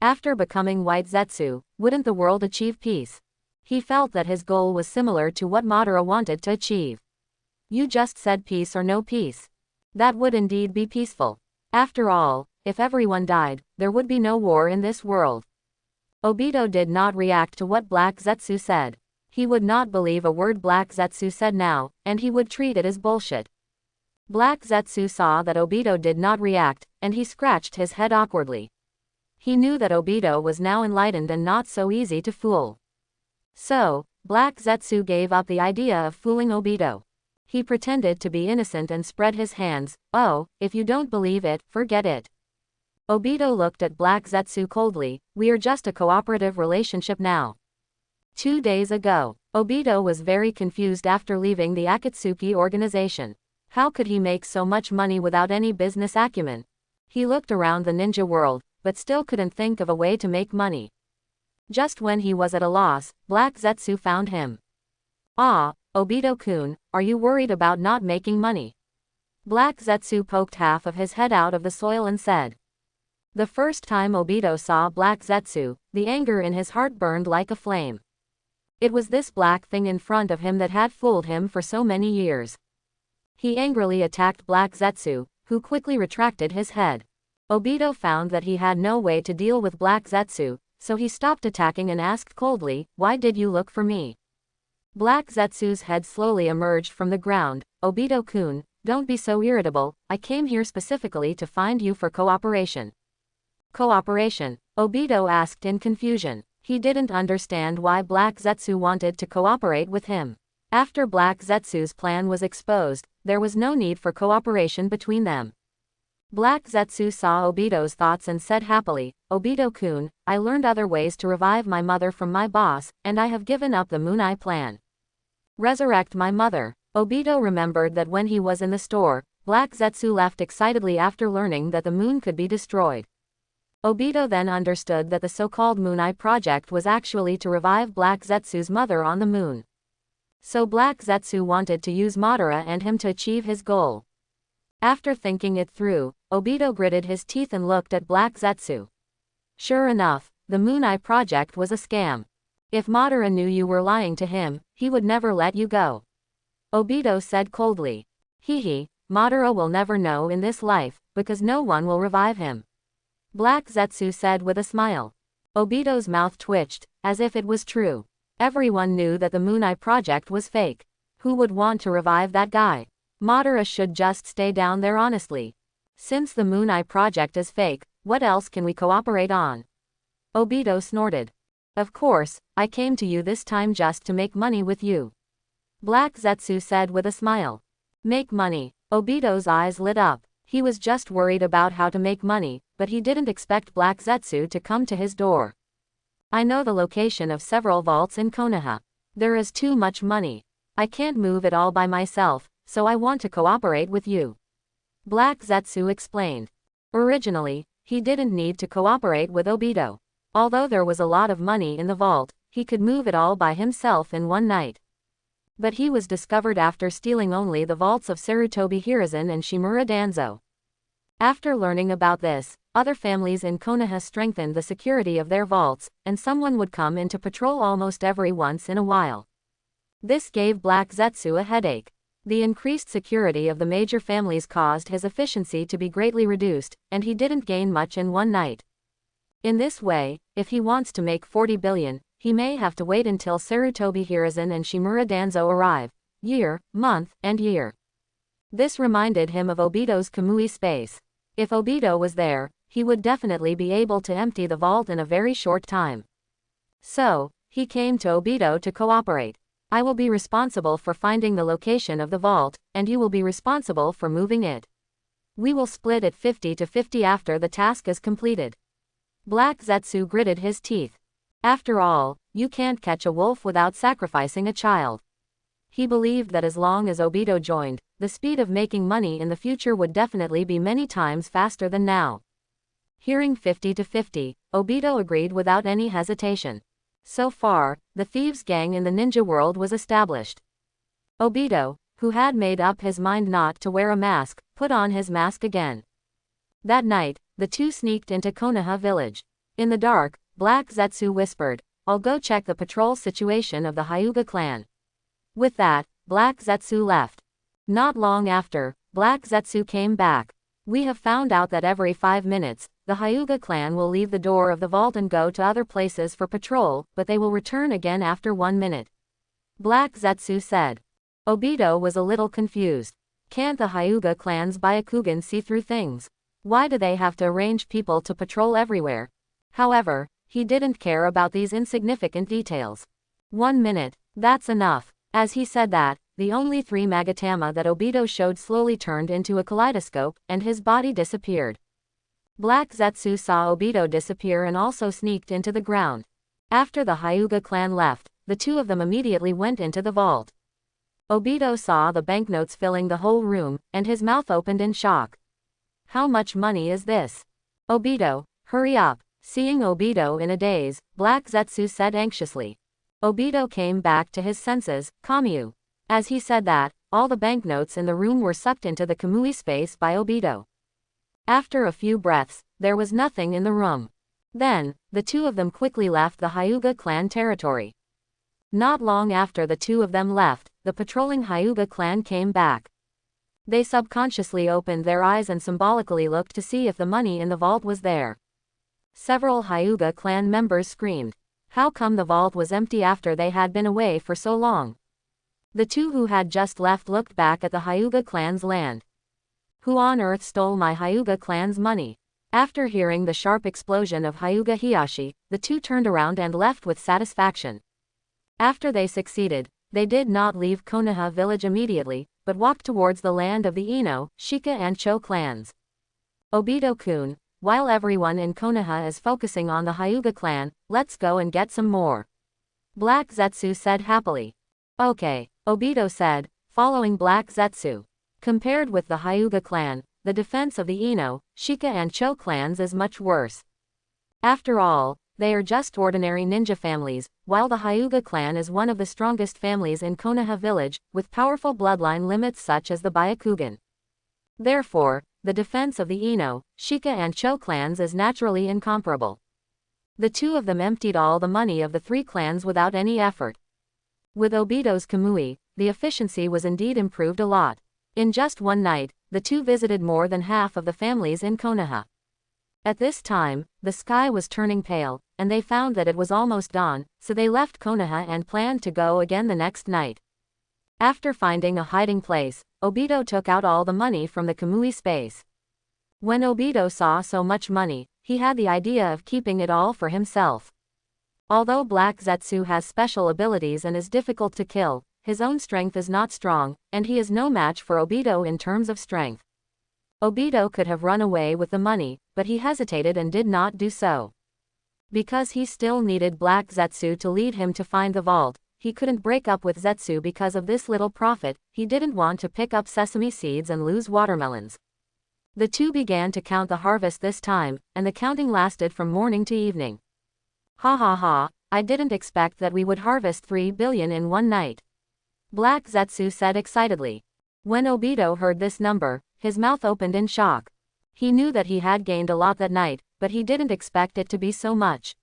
S1: After becoming White Zetsu, wouldn't the world achieve peace? He felt that his goal was similar to what Madara wanted to achieve. You just said peace or no peace. That would indeed be peaceful. After all, if everyone died, there would be no war in this world. Obito did not react to what Black Zetsu said. He would not believe a word Black Zetsu said now, and he would treat it as bullshit. Black Zetsu saw that Obito did not react, and he scratched his head awkwardly. He knew that Obito was now enlightened and not so easy to fool. So, Black Zetsu gave up the idea of fooling Obito. He pretended to be innocent and spread his hands. Oh, if you don't believe it, forget it. Obito looked at Black Zetsu coldly. We are just a cooperative relationship now. 2 days ago, Obito was very confused after leaving the Akatsuki organization. How could he make so much money without any business acumen? He looked around the ninja world, but still couldn't think of a way to make money. Just when he was at a loss, Black Zetsu found him. "Ah, Obito-kun, are you worried about not making money?" Black Zetsu poked half of his head out of the soil and said. The first time Obito saw Black Zetsu, the anger in his heart burned like a flame. It was this black thing in front of him that had fooled him for so many years. He angrily attacked Black Zetsu, who quickly retracted his head. Obito found that he had no way to deal with Black Zetsu, so he stopped attacking and asked coldly, "Why did you look for me?" Black Zetsu's head slowly emerged from the ground. "Obito-kun, don't be so irritable, I came here specifically to find you for cooperation." Cooperation? Obito asked in confusion. He didn't understand why Black Zetsu wanted to cooperate with him. After Black Zetsu's plan was exposed, there was no need for cooperation between them. Black Zetsu saw Obito's thoughts and said happily, "Obito-kun, I learned other ways to revive my mother from my boss, and I have given up the Moon Eye plan. Resurrect my mother." Obito remembered that when he was in the store, Black Zetsu left excitedly after learning that the moon could be destroyed. Obito then understood that the so-called Moon Eye project was actually to revive Black Zetsu's mother on the moon. So Black Zetsu wanted to use Madara and him to achieve his goal. After thinking it through, Obito gritted his teeth and looked at Black Zetsu. Sure enough, the Moon Eye project was a scam. If Madara knew you were lying to him, he would never let you go. Obito said coldly. Hehe, Madara will never know in this life, because no one will revive him. Black Zetsu said with a smile. Obito's mouth twitched, as if it was true. Everyone knew that the Moon Eye project was fake. Who would want to revive that guy? Madara should just stay down there honestly. Since the Moon Eye project is fake, what else can we cooperate on? Obito snorted. Of course, I came to you this time just to make money with you. Black Zetsu said with a smile. Make money. Obito's eyes lit up. He was just worried about how to make money, but he didn't expect Black Zetsu to come to his door. I know the location of several vaults in Konoha. There is too much money. I can't move it all by myself, so I want to cooperate with you. Black Zetsu explained. Originally, he didn't need to cooperate with Obito. Although there was a lot of money in the vault, he could move it all by himself in one night. But he was discovered after stealing only the vaults of Sarutobi Hiruzen and Shimura Danzo. After learning about this, other families in Konoha strengthened the security of their vaults, and someone would come into patrol almost every once in a while. This gave Black Zetsu a headache. The increased security of the major families caused his efficiency to be greatly reduced, and he didn't gain much in one night. In this way, if he wants to make 40 billion, he may have to wait until Sarutobi Hiruzen and Shimura Danzo arrive, year, month, and year. This reminded him of Obito's Kamui space. If Obito was there, he would definitely be able to empty the vault in a very short time. So, he came to Obito to cooperate. I will be responsible for finding the location of the vault, and you will be responsible for moving it. We will split it 50-50 after the task is completed. Black Zetsu gritted his teeth. After all, you can't catch a wolf without sacrificing a child. He believed that as long as Obito joined, the speed of making money in the future would definitely be many times faster than now. Hearing 50-50, Obito agreed without any hesitation. So far, the thieves' gang in the ninja world was established. Obito, who had made up his mind not to wear a mask, put on his mask again. That night, the two sneaked into Konoha village. In the dark, Black Zetsu whispered, I'll go check the patrol situation of the Hyuga clan. With that, Black Zetsu left. Not long after, Black Zetsu came back. We have found out that every 5 minutes, the Hyuga clan will leave the door of the vault and go to other places for patrol, but they will return again after 1 minute. Black Zetsu said. Obito was a little confused. Can't the Hyuga clan's Byakugan see through things? Why do they have to arrange people to patrol everywhere? However, he didn't care about these insignificant details. 1 minute, that's enough. As he said that, the only 3 Magatama that Obito showed slowly turned into a kaleidoscope, and his body disappeared. Black Zetsu saw Obito disappear and also sneaked into the ground. After the Hyuga clan left, the two of them immediately went into the vault. Obito saw the banknotes filling the whole room, and his mouth opened in shock. How much money is this? Obito, hurry up, Seeing Obito in a daze, Black Zetsu said anxiously. Obito came back to his senses. Kamyu. As he said that, all the banknotes in the room were sucked into the Kamui space by Obito. After a few breaths, there was nothing in the room. Then, the two of them quickly left the Hyuga clan territory. Not long after the two of them left, the patrolling Hyuga clan came back. They subconsciously opened their eyes and symbolically looked to see if the money in the vault was there. Several Hyuga clan members screamed. How come the vault was empty after they had been away for so long? The two who had just left looked back at the Hyuga clan's land. Who on earth stole my Hyuga clan's money? After hearing the sharp explosion of Hyuga Hiyashi, the two turned around and left with satisfaction. After they succeeded, they did not leave Konoha village immediately, but walked towards the land of the Ino, Shika and Cho clans. Obito-kun, while everyone in Konoha is focusing on the Hyuga clan, let's go and get some more. Black Zetsu said happily. Okay, Obito said, following Black Zetsu. Compared with the Hyuga clan, the defense of the Ino, Shika and Cho clans is much worse. After all, they are just ordinary ninja families, while the Hyuga clan is one of the strongest families in Konoha village, with powerful bloodline limits such as the Byakugan. Therefore, the defense of the Ino, Shika and Cho clans is naturally incomparable. The two of them emptied all the money of the three clans without any effort. With Obito's Kamui, the efficiency was indeed improved a lot. In just one night, the two visited more than half of the families in Konoha. At this time, the sky was turning pale, and they found that it was almost dawn, so they left Konoha and planned to go again the next night. After finding a hiding place, Obito took out all the money from the Kamui space. When Obito saw so much money, he had the idea of keeping it all for himself. Although Black Zetsu has special abilities and is difficult to kill, his own strength is not strong, and he is no match for Obito in terms of strength. Obito could have run away with the money, but he hesitated and did not do so. Because he still needed Black Zetsu to lead him to find the vault, he couldn't break up with Zetsu because of this little profit. He didn't want to pick up sesame seeds and lose watermelons. The two began to count the harvest this time, and the counting lasted from morning to evening. Ha ha ha, I didn't expect that we would harvest 3 billion in one night. Black Zetsu said excitedly. When Obito heard this number, his mouth opened in shock. He knew that he had gained a lot that night, but he didn't expect it to be so much.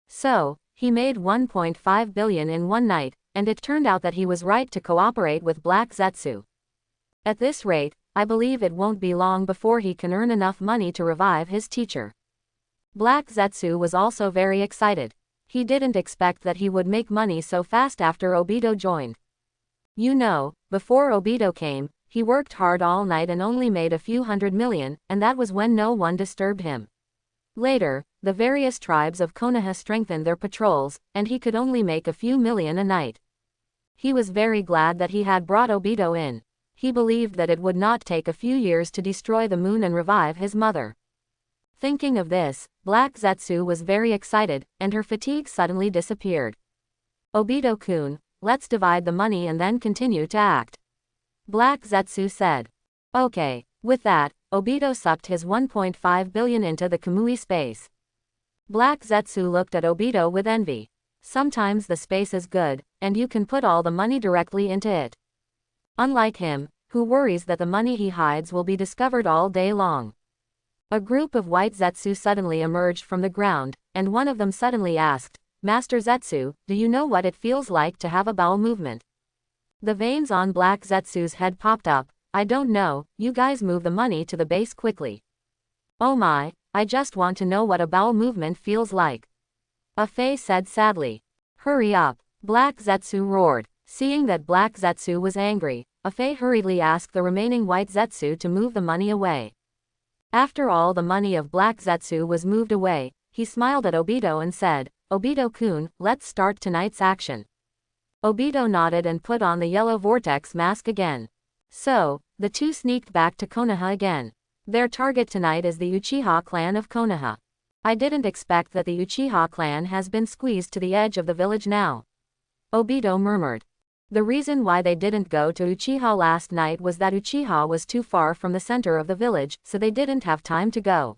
S1: So, he made 1.5 billion in one night, and it turned out that he was right to cooperate with Black Zetsu. At this rate, I believe it won't be long before he can earn enough money to revive his teacher. Black Zetsu was also very excited. He didn't expect that he would make money so fast after Obito joined. You know, before Obito came, he worked hard all night and only made a few 100 million, and that was when no one disturbed him. Later, the various tribes of Konoha strengthened their patrols, and he could only make a few million a night. He was very glad that he had brought Obito in. He believed that it would not take a few years to destroy the moon and revive his mother. Thinking of this, Black Zetsu was very excited, and her fatigue suddenly disappeared. Obito-kun, let's divide the money and then continue to act. Black Zetsu said. Okay. With that, Obito sucked his 1.5 billion into the Kamui space. Black Zetsu looked at Obito with envy. Sometimes the space is good, and you can put all the money directly into it. Unlike him, who worries that the money he hides will be discovered all day long. A group of white Zetsu suddenly emerged from the ground, and one of them suddenly asked, Master Zetsu, do you know what it feels like to have a bowel movement? The veins on Black Zetsu's head popped up. I don't know, you guys move the money to the base quickly. Oh my, I just want to know what a bowel movement feels like. Afei said sadly. Hurry up, Black Zetsu roared. Seeing that Black Zetsu was angry, Afei hurriedly asked the remaining white Zetsu to move the money away. After all the money of Black Zetsu was moved away, he smiled at Obito and said, Obito-kun, let's start tonight's action. Obito nodded and put on the yellow vortex mask again. So, the two sneaked back to Konoha again. Their target tonight is the Uchiha clan of Konoha. I didn't expect that the Uchiha clan has been squeezed to the edge of the village now. Obito murmured. The reason why they didn't go to Uchiha last night was that Uchiha was too far from the center of the village, so they didn't have time to go.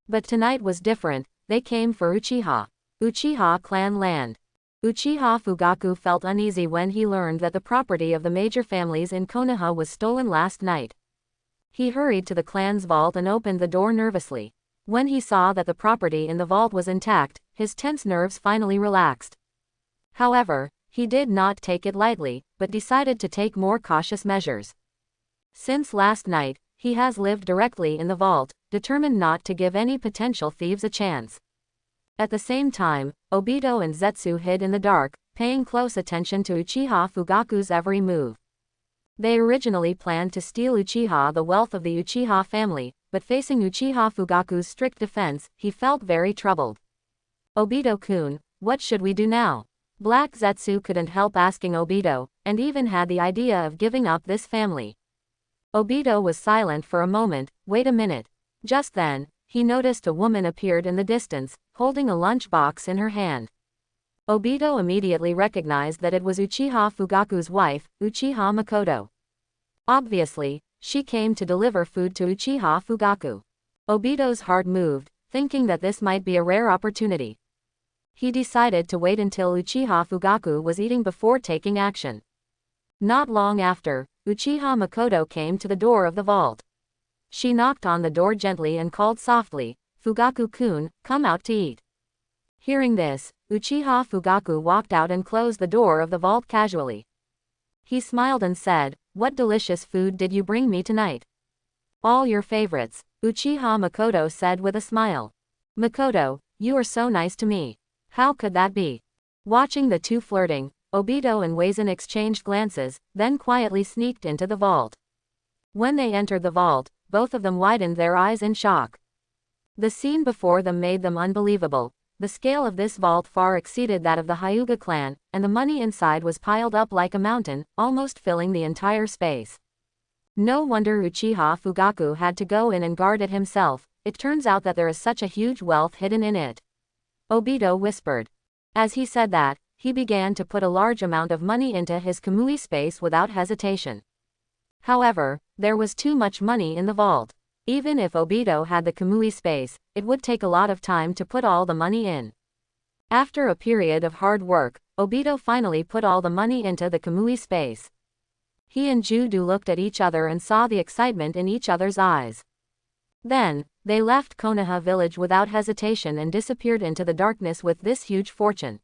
S1: But tonight was different. they came for Uchiha. Uchiha clan land. Uchiha Fugaku felt uneasy when he learned that the property of the major families in Konoha was stolen last night. He hurried to the clan's vault and opened the door nervously. When he saw that the property in the vault was intact, his tense nerves finally relaxed. However, he did not take it lightly, but decided to take more cautious measures. Since last night, he has lived directly in the vault, determined not to give any potential thieves a chance. At the same time, Obito and Zetsu hid in the dark, paying close attention to Uchiha Fugaku's every move. They originally planned to steal Uchiha, the wealth of the Uchiha family, but facing Uchiha Fugaku's strict defense, he felt very troubled. Obito-kun, what should we do now? Black Zetsu couldn't help asking Obito, and even had the idea of giving up this family. Obito was silent for a moment. Wait a minute. Just then, he noticed a woman appeared in the distance, holding a lunchbox in her hand. Obito immediately recognized that it was Uchiha Fugaku's wife, Uchiha Makoto. Obviously, she came to deliver food to Uchiha Fugaku. Obito's heart moved, thinking that this might be a rare opportunity. He decided to wait until Uchiha Fugaku was eating before taking action. Not long after, Uchiha Makoto came to the door of the vault. She knocked on the door gently and called softly, "Fugaku-kun, come out to eat." Hearing this, Uchiha Fugaku walked out and closed the door of the vault casually. He smiled and said, "What delicious food did you bring me tonight?" "All your favorites," Uchiha Makoto said with a smile. "Makoto, you are so nice to me. How could that be?" Watching the two flirting, Obito and Waizen exchanged glances, then quietly sneaked into the vault. When they entered the vault, both of them widened their eyes in shock. The scene before them made them unbelievable. The scale of this vault far exceeded that of the Hyuga clan, and the money inside was piled up like a mountain, almost filling the entire space. No wonder Uchiha Fugaku had to go in and guard it himself. It turns out that there is such a huge wealth hidden in it. Obito whispered. As he said that, he began to put a large amount of money into his Kamui space without hesitation. However, there was too much money in the vault. Even if Obito had the Kamui space, it would take a lot of time to put all the money in. After a period of hard work, Obito finally put all the money into the Kamui space. He and Judo looked at each other and saw the excitement in each other's eyes. Then, they left Konoha village without hesitation and disappeared into the darkness with this huge fortune.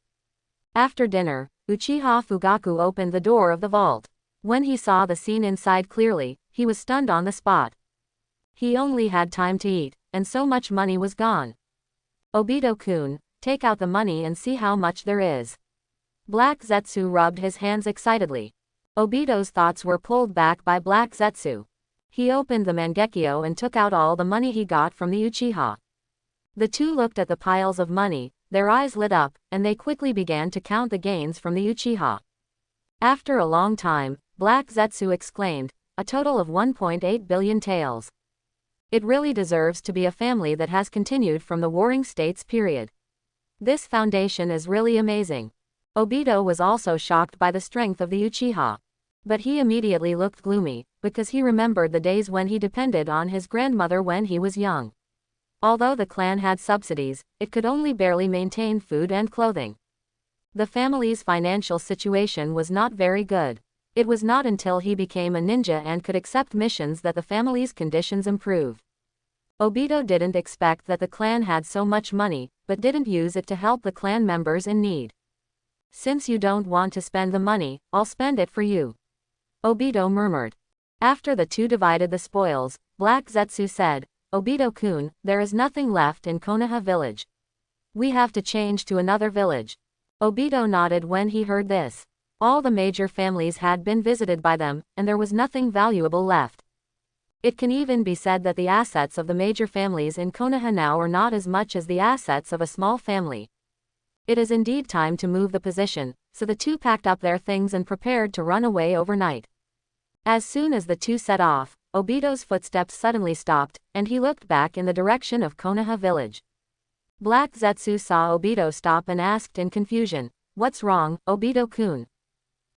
S1: After dinner, Uchiha Fugaku opened the door of the vault. When he saw the scene inside clearly, he was stunned on the spot. He only had time to eat, and so much money was gone. "Obito-kun, take out the money and see how much there is." Black Zetsu rubbed his hands excitedly. Obito's thoughts were pulled back by Black Zetsu. He opened the Mangekyo and took out all the money he got from the Uchiha. The two looked at the piles of money, their eyes lit up, and they quickly began to count the gains from the Uchiha. After a long time, Black Zetsu exclaimed, "A total of 1.8 billion taels. It really deserves to be a family that has continued from the Warring States period. This foundation is really amazing." Obito was also shocked by the strength of the Uchiha. But he immediately looked gloomy, because he remembered the days when he depended on his grandmother when he was young. Although the clan had subsidies, it could only barely maintain food and clothing. The family's financial situation was not very good. It was not until he became a ninja and could accept missions that the family's conditions improved. Obito didn't expect that the clan had so much money, but didn't use it to help the clan members in need. "Since you don't want to spend the money, I'll spend it for you," Obito murmured. After the two divided the spoils, Black Zetsu said, "Obito-kun, there is nothing left in Konoha village. We have to change to another village." Obito nodded when he heard this. All the major families had been visited by them, and there was nothing valuable left. It can even be said that the assets of the major families in Konoha now are not as much as the assets of a small family. It is indeed time to move the position, so the two packed up their things and prepared to run away overnight. As soon as the two set off, Obito's footsteps suddenly stopped, and he looked back in the direction of Konoha village. Black Zetsu saw Obito stop and asked in confusion, "What's wrong, Obito-kun?"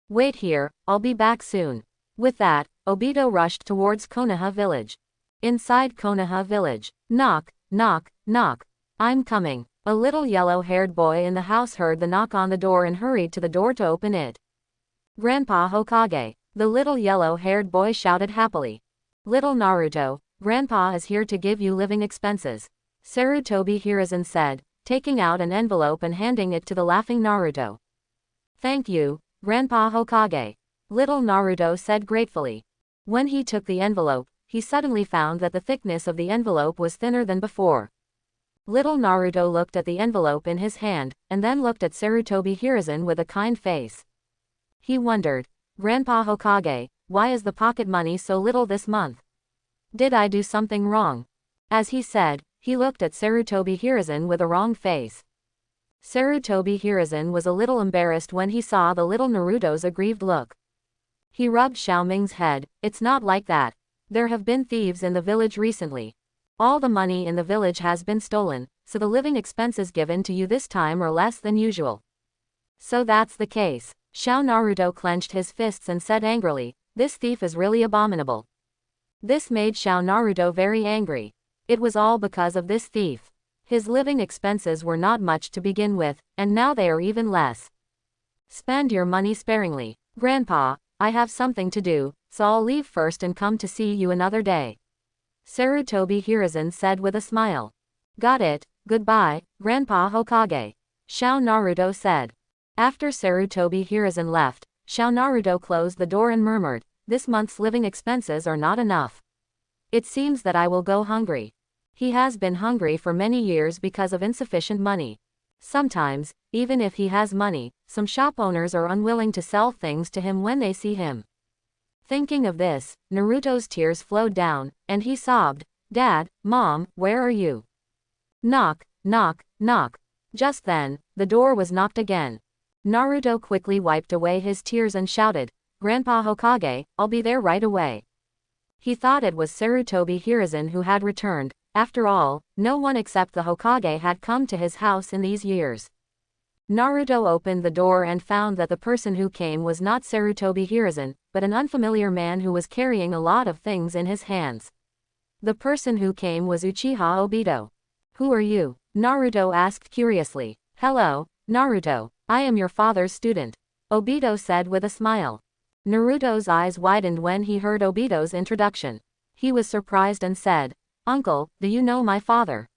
S1: "Wait here, I'll be back soon." With that, Obito rushed towards Konoha village. Inside Konoha village. "Knock, knock, knock. I'm coming." A little yellow-haired boy in the house heard the knock on the door and hurried to the door to open it. Grandpa Hokage. The little yellow-haired boy shouted happily. Little Naruto, Grandpa is here to give you living expenses, Sarutobi Hiruzen said, taking out an envelope and handing it to the laughing Naruto. Thank you, Grandpa Hokage. Little Naruto said gratefully. When he took the envelope, he suddenly found that the thickness of the envelope was thinner than before. Little Naruto looked at the envelope in his hand, and then looked at Sarutobi Hiruzen with a kind face. He wondered, Grandpa Hokage, why is the pocket money so little this month? Did I do something wrong? As he said, he looked at Sarutobi Hiruzen with a wrong face. Sarutobi Hiruzen was a little embarrassed when he saw the little Naruto's aggrieved look. He rubbed Xiaoming's head. It's not like that. There have been thieves in the village recently. All the money in the village has been stolen, so the living expenses given to you this time are less than usual. So that's the case. Xiao Naruto clenched his fists and said angrily, this thief is really abominable. This made Xiao Naruto very angry. It was all because of this thief. His living expenses were not much to begin with, and now they are even less. Spend your money sparingly. Grandpa, I have something to do, so I'll leave first and come to see you another day, Sarutobi Hiruzen said with a smile. Got it, goodbye, Grandpa Hokage, Xiao Naruto said. After Sarutobi Hiruzen left, Xiao Naruto closed the door and murmured, this month's living expenses are not enough. It seems that I will go hungry. He has been hungry for many years because of insufficient money. Sometimes, even if he has money, some shop owners are unwilling to sell things to him when they see him. Thinking of this, Naruto's tears flowed down, and he sobbed, Dad, Mom, where are you? Knock, knock, knock. Just then, the door was knocked again. Naruto quickly wiped away his tears and shouted, Grandpa Hokage, I'll be there right away. He thought it was Sarutobi Hiruzen who had returned. After all, no one except the Hokage had come to his house in these years. Naruto opened the door and found that the person who came was not Sarutobi Hiruzen, but an unfamiliar man who was carrying a lot of things in his hands. The person who came was Uchiha Obito. Who are you? Naruto asked curiously. Hello, Naruto, I am your father's student, Obito said with a smile. Naruto's eyes widened when he heard Obito's introduction. He was surprised and said, Uncle, do you know my father?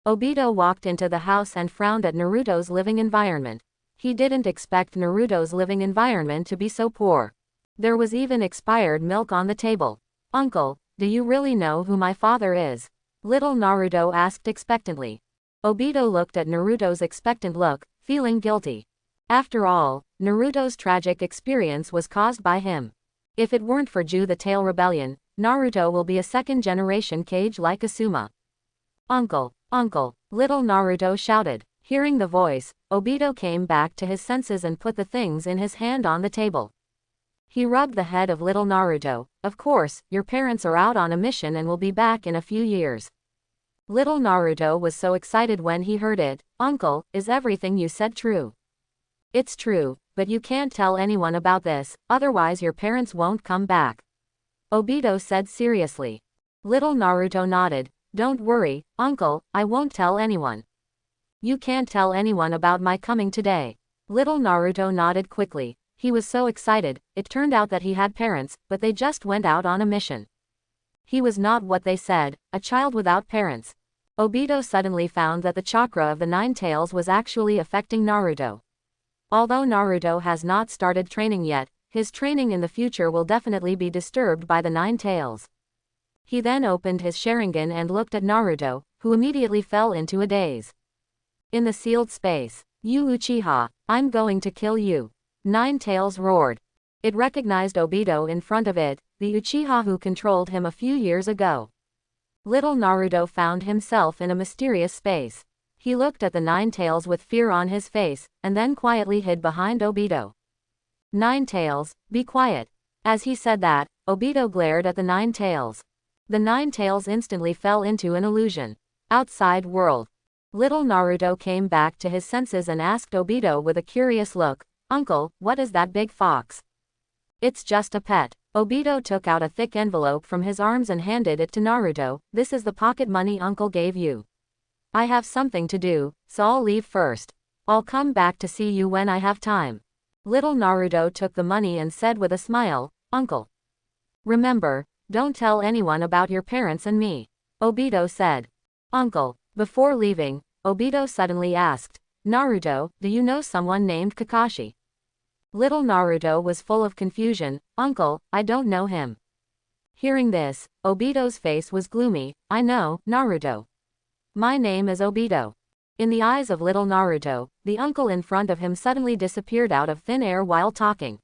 S1: Obito walked into the house and frowned at Naruto's living environment. He didn't expect Naruto's living environment to be so poor. There was even expired milk on the table. Uncle, do you really know who my father is? Little Naruto asked expectantly. Obito looked at Naruto's expectant look, feeling guilty. After all, Naruto's tragic experience was caused by him. If it weren't for Ju the Tail Rebellion, Naruto will be a second-generation Kage like Asuma. Uncle, Uncle, little Naruto shouted. Hearing the voice, Obito came back to his senses and put the things in his hand on the table. He rubbed the head of little Naruto. Of course, your parents are out on a mission and will be back in a few years. Little Naruto was so excited when he heard it. Uncle, is everything you said true? It's true, but you can't tell anyone about this, otherwise your parents won't come back, Obito said seriously. Little Naruto nodded. Don't worry, Uncle, I won't tell anyone. You can't tell anyone about my coming today. Little Naruto nodded quickly. He was so excited. It turned out that he had parents, but they just went out on a mission. He was not what they said, a child without parents. Obito suddenly found that the chakra of the Nine Tails was actually affecting Naruto. Although Naruto has not started training yet, his training in the future will definitely be disturbed by the Nine Tails. He then opened his Sharingan and looked at Naruto, who immediately fell into a daze. In the sealed space, you Uchiha, I'm going to kill you, Nine Tails roared. It recognized Obito in front of it, the Uchiha who controlled him a few years ago. Little Naruto found himself in a mysterious space. He looked at the Nine Tails with fear on his face, and then quietly hid behind Obito. Nine Tails, be quiet. As he said that, Obito glared at the Nine Tails. The Nine Tails instantly fell into an illusion. Outside world. Little Naruto came back to his senses and asked Obito with a curious look, Uncle, what is that big fox? It's just a pet. Obito took out a thick envelope from his arms and handed it to Naruto. This is the pocket money Uncle gave you. I have something to do, so I'll leave first. I'll come back to see you when I have time. Little Naruto took the money and said with a smile, Uncle. Remember, don't tell anyone about your parents and me. Obito said. Uncle. Before leaving, Obito suddenly asked, Naruto, do you know someone named Kakashi? Little Naruto was full of confusion. Uncle, I don't know him. Hearing this, Obito's face was gloomy. I know, Naruto. My name is Obito. In the eyes of little Naruto, the uncle in front of him suddenly disappeared out of thin air while talking.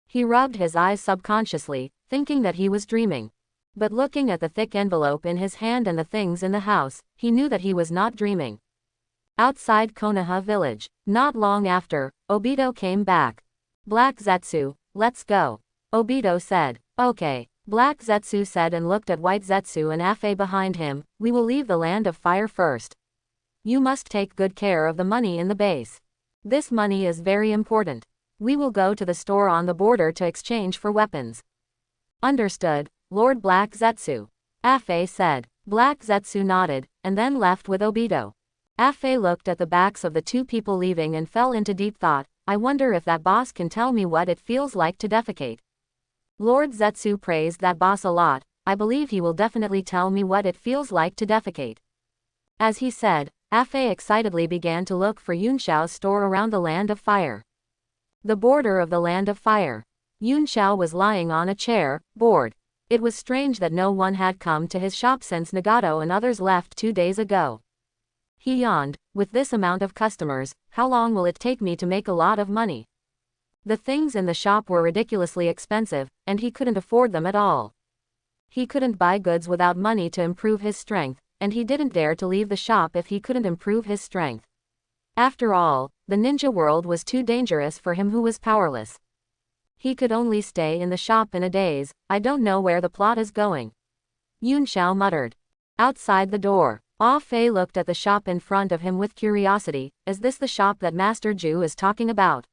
S1: He rubbed his eyes subconsciously, thinking that he was dreaming. But looking at the thick envelope in his hand and the things in the house, he knew that he was not dreaming. Outside Konoha village, not long after, Obito came back. Black Zetsu, let's go. Obito said. Okay. Black Zetsu said and looked at White Zetsu and Afe behind him. We will leave the land of fire first. You must take good care of the money in the base. This money is very important. We will go to the store on the border to exchange for weapons. Understood, Lord Black Zetsu. Afe said. Black Zetsu nodded, and then left with Obito. Afe looked at the backs of the two people leaving and fell into deep thought. I wonder if that boss can tell me what it feels like to defecate. Lord Zetsu praised that boss a lot. I believe he will definitely tell me what it feels like to defecate. As he said, Afe excitedly began to look for Yunxiao's store around the land of fire. The border of the land of fire. Yunxiao was lying on a chair, bored. It was strange that no one had come to his shop since Nagato and others left 2 days ago. He yawned. With this amount of customers, how long will it take me to make a lot of money? The things in the shop were ridiculously expensive, and he couldn't afford them at all. He couldn't buy goods without money to improve his strength, and he didn't dare to leave the shop if he couldn't improve his strength. After all, the ninja world was too dangerous for him who was powerless. He could only stay in the shop in a daze. I don't know where the plot is going. Yunxiao muttered. Outside the door, Ah Fei looked at the shop in front of him with curiosity. Is this the shop that Master Ju is talking about?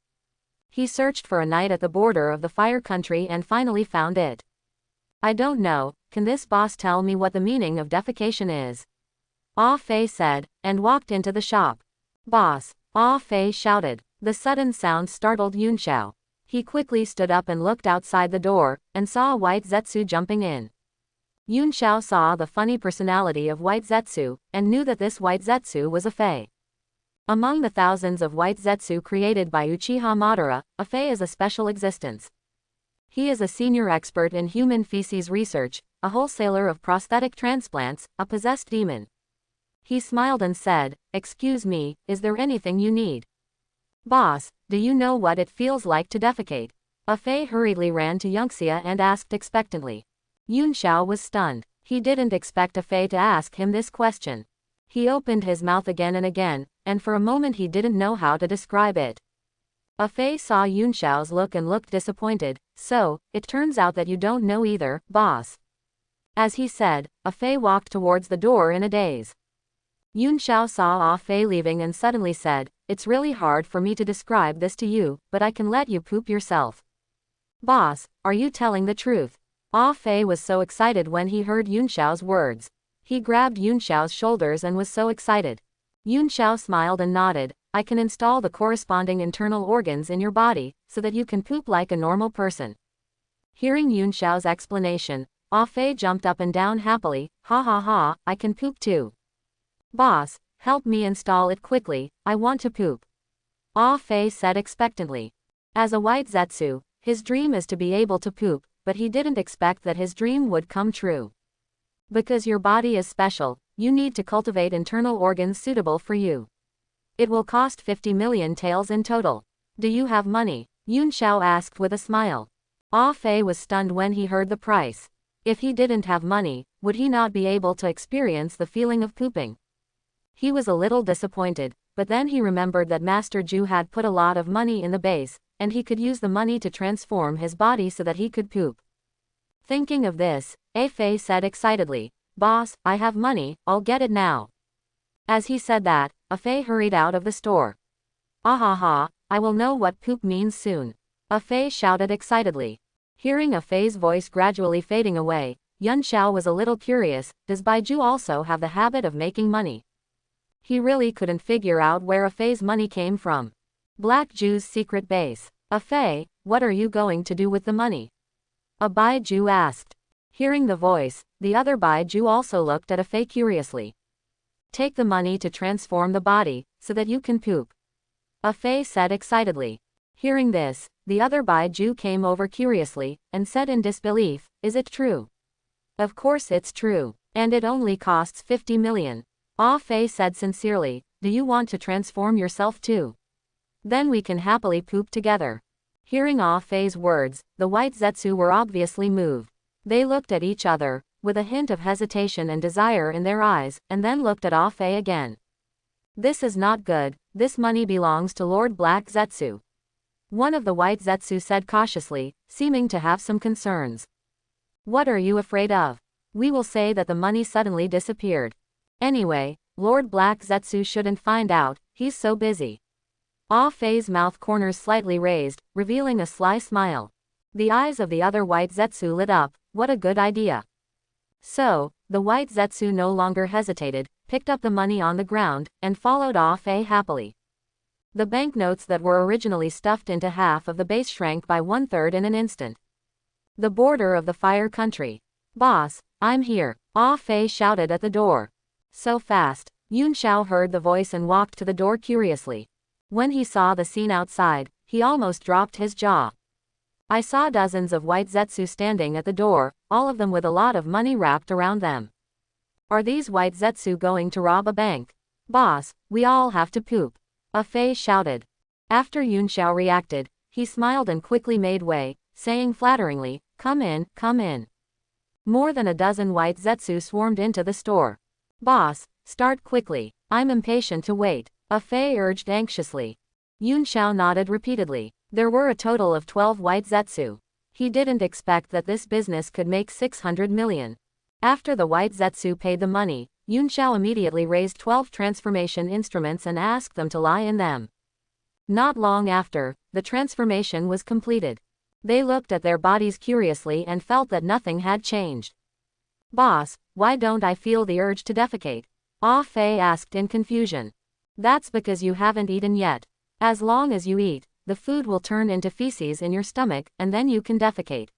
S1: He searched for a night at the border of the fire country and finally found it. I don't know, can this boss tell me what the meaning of defecation is? Ah Fei said, and walked into the shop. Boss! Ah Fei shouted. The sudden sound startled Yunxiao. He quickly stood up and looked outside the door, and saw a White Zetsu jumping in. Yunxiao saw the funny personality of White Zetsu, and knew that this White Zetsu was a Fei. Among the thousands of White Zetsu created by Uchiha Madara, a Fei is a special existence. He is a senior expert in human feces research, a wholesaler of prosthetic transplants, a possessed demon. He smiled and said, Excuse me, is there anything you need? Boss, do you know what it feels like to defecate? A Fei hurriedly ran to Yunxia and asked expectantly. Yunxiao was stunned. He didn't expect a Fei to ask him this question. He opened his mouth again and again, and for a moment he didn't know how to describe it. A Fei saw Yunxiao's look and looked disappointed. So, it turns out that you don't know either, boss. As he said, a Fei walked towards the door in a daze. Yunxiao saw Ah Fei leaving and suddenly said, It's really hard for me to describe this to you, but I can let you poop yourself. Boss, are you telling the truth? Ah Fei was so excited when he heard Yunxiao's words. He grabbed Yunxiao's shoulders and was so excited. Yunxiao smiled and nodded. I can install the corresponding internal organs in your body, so that you can poop like a normal person. Hearing Yunxiao's explanation, Ah Fei jumped up and down happily. Ha ha ha, I can poop too. Boss, help me install it quickly, I want to poop. Ah Fei said expectantly. As a White Zetsu, his dream is to be able to poop, but he didn't expect that his dream would come true. Because your body is special, you need to cultivate internal organs suitable for you. It will cost 50 million taels in total. Do you have money? Yunxiao asked with a smile. Ah Fei was stunned when he heard the price. If he didn't have money, would he not be able to experience the feeling of pooping? He was a little disappointed, but then he remembered that Master Ju had put a lot of money in the base, and he could use the money to transform his body so that he could poop. Thinking of this, A Fei said excitedly, Boss, I have money, I'll get it now. As he said that, A Fei hurried out of the store. Ah ha ha, I will know what poop means soon. A Fei shouted excitedly. Hearing A Fei's voice gradually fading away, Yunxiao was a little curious. Does Baiju also have the habit of making money? He really couldn't figure out where Afei's money came from. Black Jew's secret base. Afei, what are you going to do with the money? A Baiju asked. Hearing the voice, the other Baiju also looked at Afei curiously. Take the money to transform the body, so that you can poop. Afei said excitedly. Hearing this, the other Baiju came over curiously, and said in disbelief, is it true? Of course it's true. And it only costs 50 million. Afei said sincerely, do you want to transform yourself too? Then we can happily poop together. Hearing Afei's words, the white Zetsu were obviously moved. They looked at each other, with a hint of hesitation and desire in their eyes, and then looked at Afei again. This is not good, this money belongs to Lord Black Zetsu. One of the white Zetsu said cautiously, seeming to have some concerns. What are you afraid of? We will say that the money suddenly disappeared. Anyway, Lord Black Zetsu shouldn't find out, he's so busy. Afei's mouth corners slightly raised, revealing a sly smile. The eyes of the other white Zetsu lit up, what a good idea. So, the white Zetsu no longer hesitated, picked up the money on the ground, and followed Afei happily. The banknotes that were originally stuffed into half of the base shrank by 1/3 in an instant. The border of the fire country. Boss, I'm here, Afei shouted at the door. So fast. Yunxiao heard the voice and walked to the door curiously. When he saw the scene outside, he almost dropped his jaw. I saw dozens of white Zetsu standing at the door, all of them with a lot of money wrapped around them. Are these white Zetsu going to rob a bank? Boss, we all have to poop. Afei shouted. After Yunxiao reacted, he smiled and quickly made way, saying flatteringly, come in, come in. More than a dozen white Zetsu swarmed into the store. Boss, start quickly, I'm impatient to wait, Afei urged anxiously. Yunxiao nodded repeatedly. There were a total of 12 white Zetsu. He didn't expect that this business could make 600 million. After the white Zetsu paid the money, Yunxiao immediately raised 12 transformation instruments and asked them to lie in them. Not long after, the transformation was completed. They looked at their bodies curiously and felt that nothing had changed. Boss, why don't I feel the urge to defecate? Afei asked in confusion. That's because you haven't eaten yet. As long as you eat, the food will turn into feces in your stomach, and then you can defecate.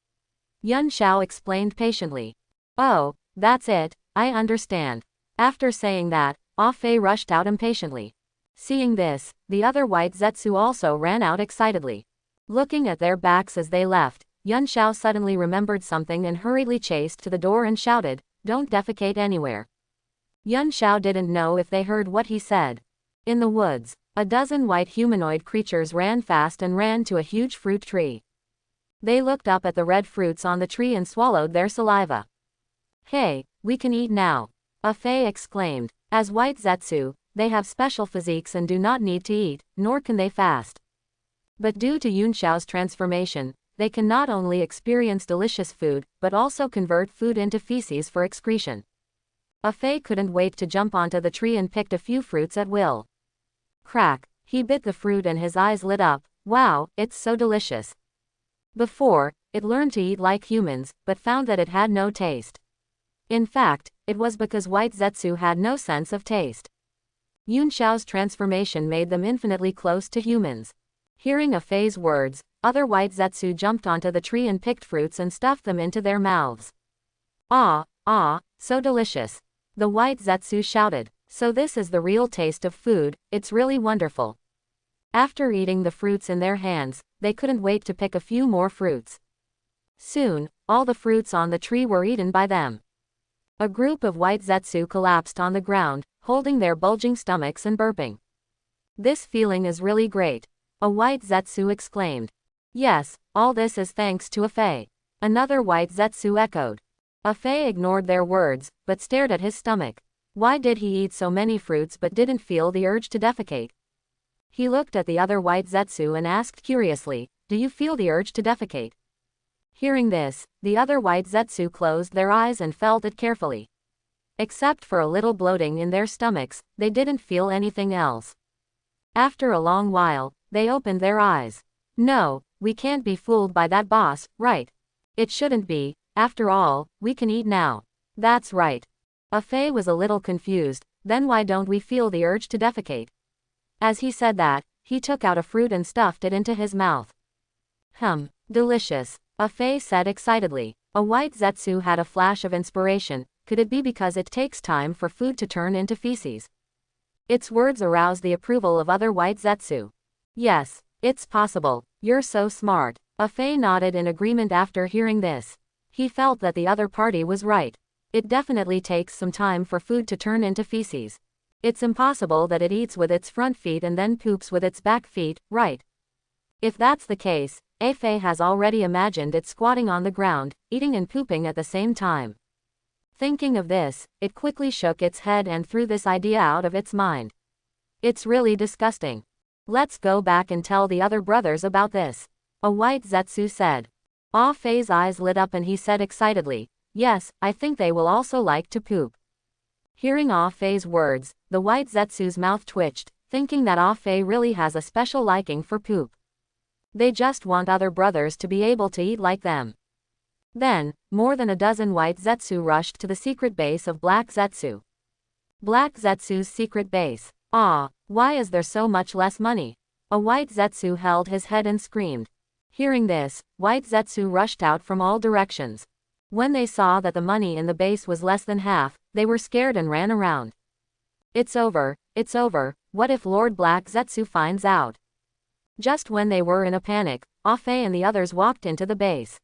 S1: Yunxiao explained patiently. Oh, that's it, I understand. After saying that, Afei rushed out impatiently. Seeing this, the other white Zetsu also ran out excitedly. Looking at their backs as they left, Yunxiao suddenly remembered something and hurriedly chased to the door and shouted, don't defecate anywhere. Yunxiao didn't know if they heard what he said. In the woods, a dozen white humanoid creatures ran fast and ran to a huge fruit tree. They looked up at the red fruits on the tree and swallowed their saliva. Hey, we can eat now, Afei exclaimed. As white Zetsu, they have special physiques and do not need to eat, nor can they fast. But due to Yunxiao's transformation, they can not only experience delicious food, but also convert food into feces for excretion. Afei couldn't wait to jump onto the tree and picked a few fruits at will. Crack, he bit the fruit and his eyes lit up, wow, it's so delicious. Before, it learned to eat like humans, but found that it had no taste. In fact, it was because white Zetsu had no sense of taste. Yunxiao's transformation made them infinitely close to humans. Hearing Afei's words, other white Zetsu jumped onto the tree and picked fruits and stuffed them into their mouths. Ah, so delicious. The white Zetsu shouted. So this is the real taste of food, it's really wonderful. After eating the fruits in their hands, they couldn't wait to pick a few more fruits. Soon, all the fruits on the tree were eaten by them. A group of white Zetsu collapsed on the ground, holding their bulging stomachs and burping. This feeling is really great, a white Zetsu exclaimed. Yes, all this is thanks to Afei. Another white Zetsu echoed. Afei ignored their words, but stared at his stomach. Why did he eat so many fruits but didn't feel the urge to defecate? He looked at the other white Zetsu and asked curiously, do you feel the urge to defecate? Hearing this, the other white Zetsu closed their eyes and felt it carefully. Except for a little bloating in their stomachs, they didn't feel anything else. After a long while, they opened their eyes. No, we can't be fooled by that boss, right? It shouldn't be, after all, we can eat now. That's right. Afei was a little confused, then why don't we feel the urge to defecate? As he said that, he took out a fruit and stuffed it into his mouth. Delicious, Afei said excitedly. A white zetsu had a flash of inspiration. Could it be because it takes time for food to turn into feces? Its words aroused the approval of other white zetsu. Yes, it's possible. You're so smart. Afei nodded in agreement after hearing this. He felt that the other party was right. It definitely takes some time for food to turn into feces. It's impossible that it eats with its front feet and then poops with its back feet, right? If that's the case, Afei has already imagined it squatting on the ground, eating and pooping at the same time. Thinking of this, it quickly shook its head and threw this idea out of its mind. It's really disgusting. Let's go back and tell the other brothers about this, a white zetsu said. Afei's eyes lit up and he said excitedly, yes, I think they will also like to poop. Hearing Afei's words, the white zetsu's mouth twitched, thinking that Afei really has a special liking for poop. They just want other brothers to be able to eat like them. Then, more than a dozen white zetsu rushed to the secret base of Black Zetsu. Black Zetsu's secret base. Why is there so much less money? A white zetsu held his head and screamed. Hearing this, white zetsu rushed out from all directions. When they saw that the money in the base was less than half, they were scared and ran around. It's over, what if Lord Black Zetsu finds out? Just when they were in a panic, Afei and the others walked into the base.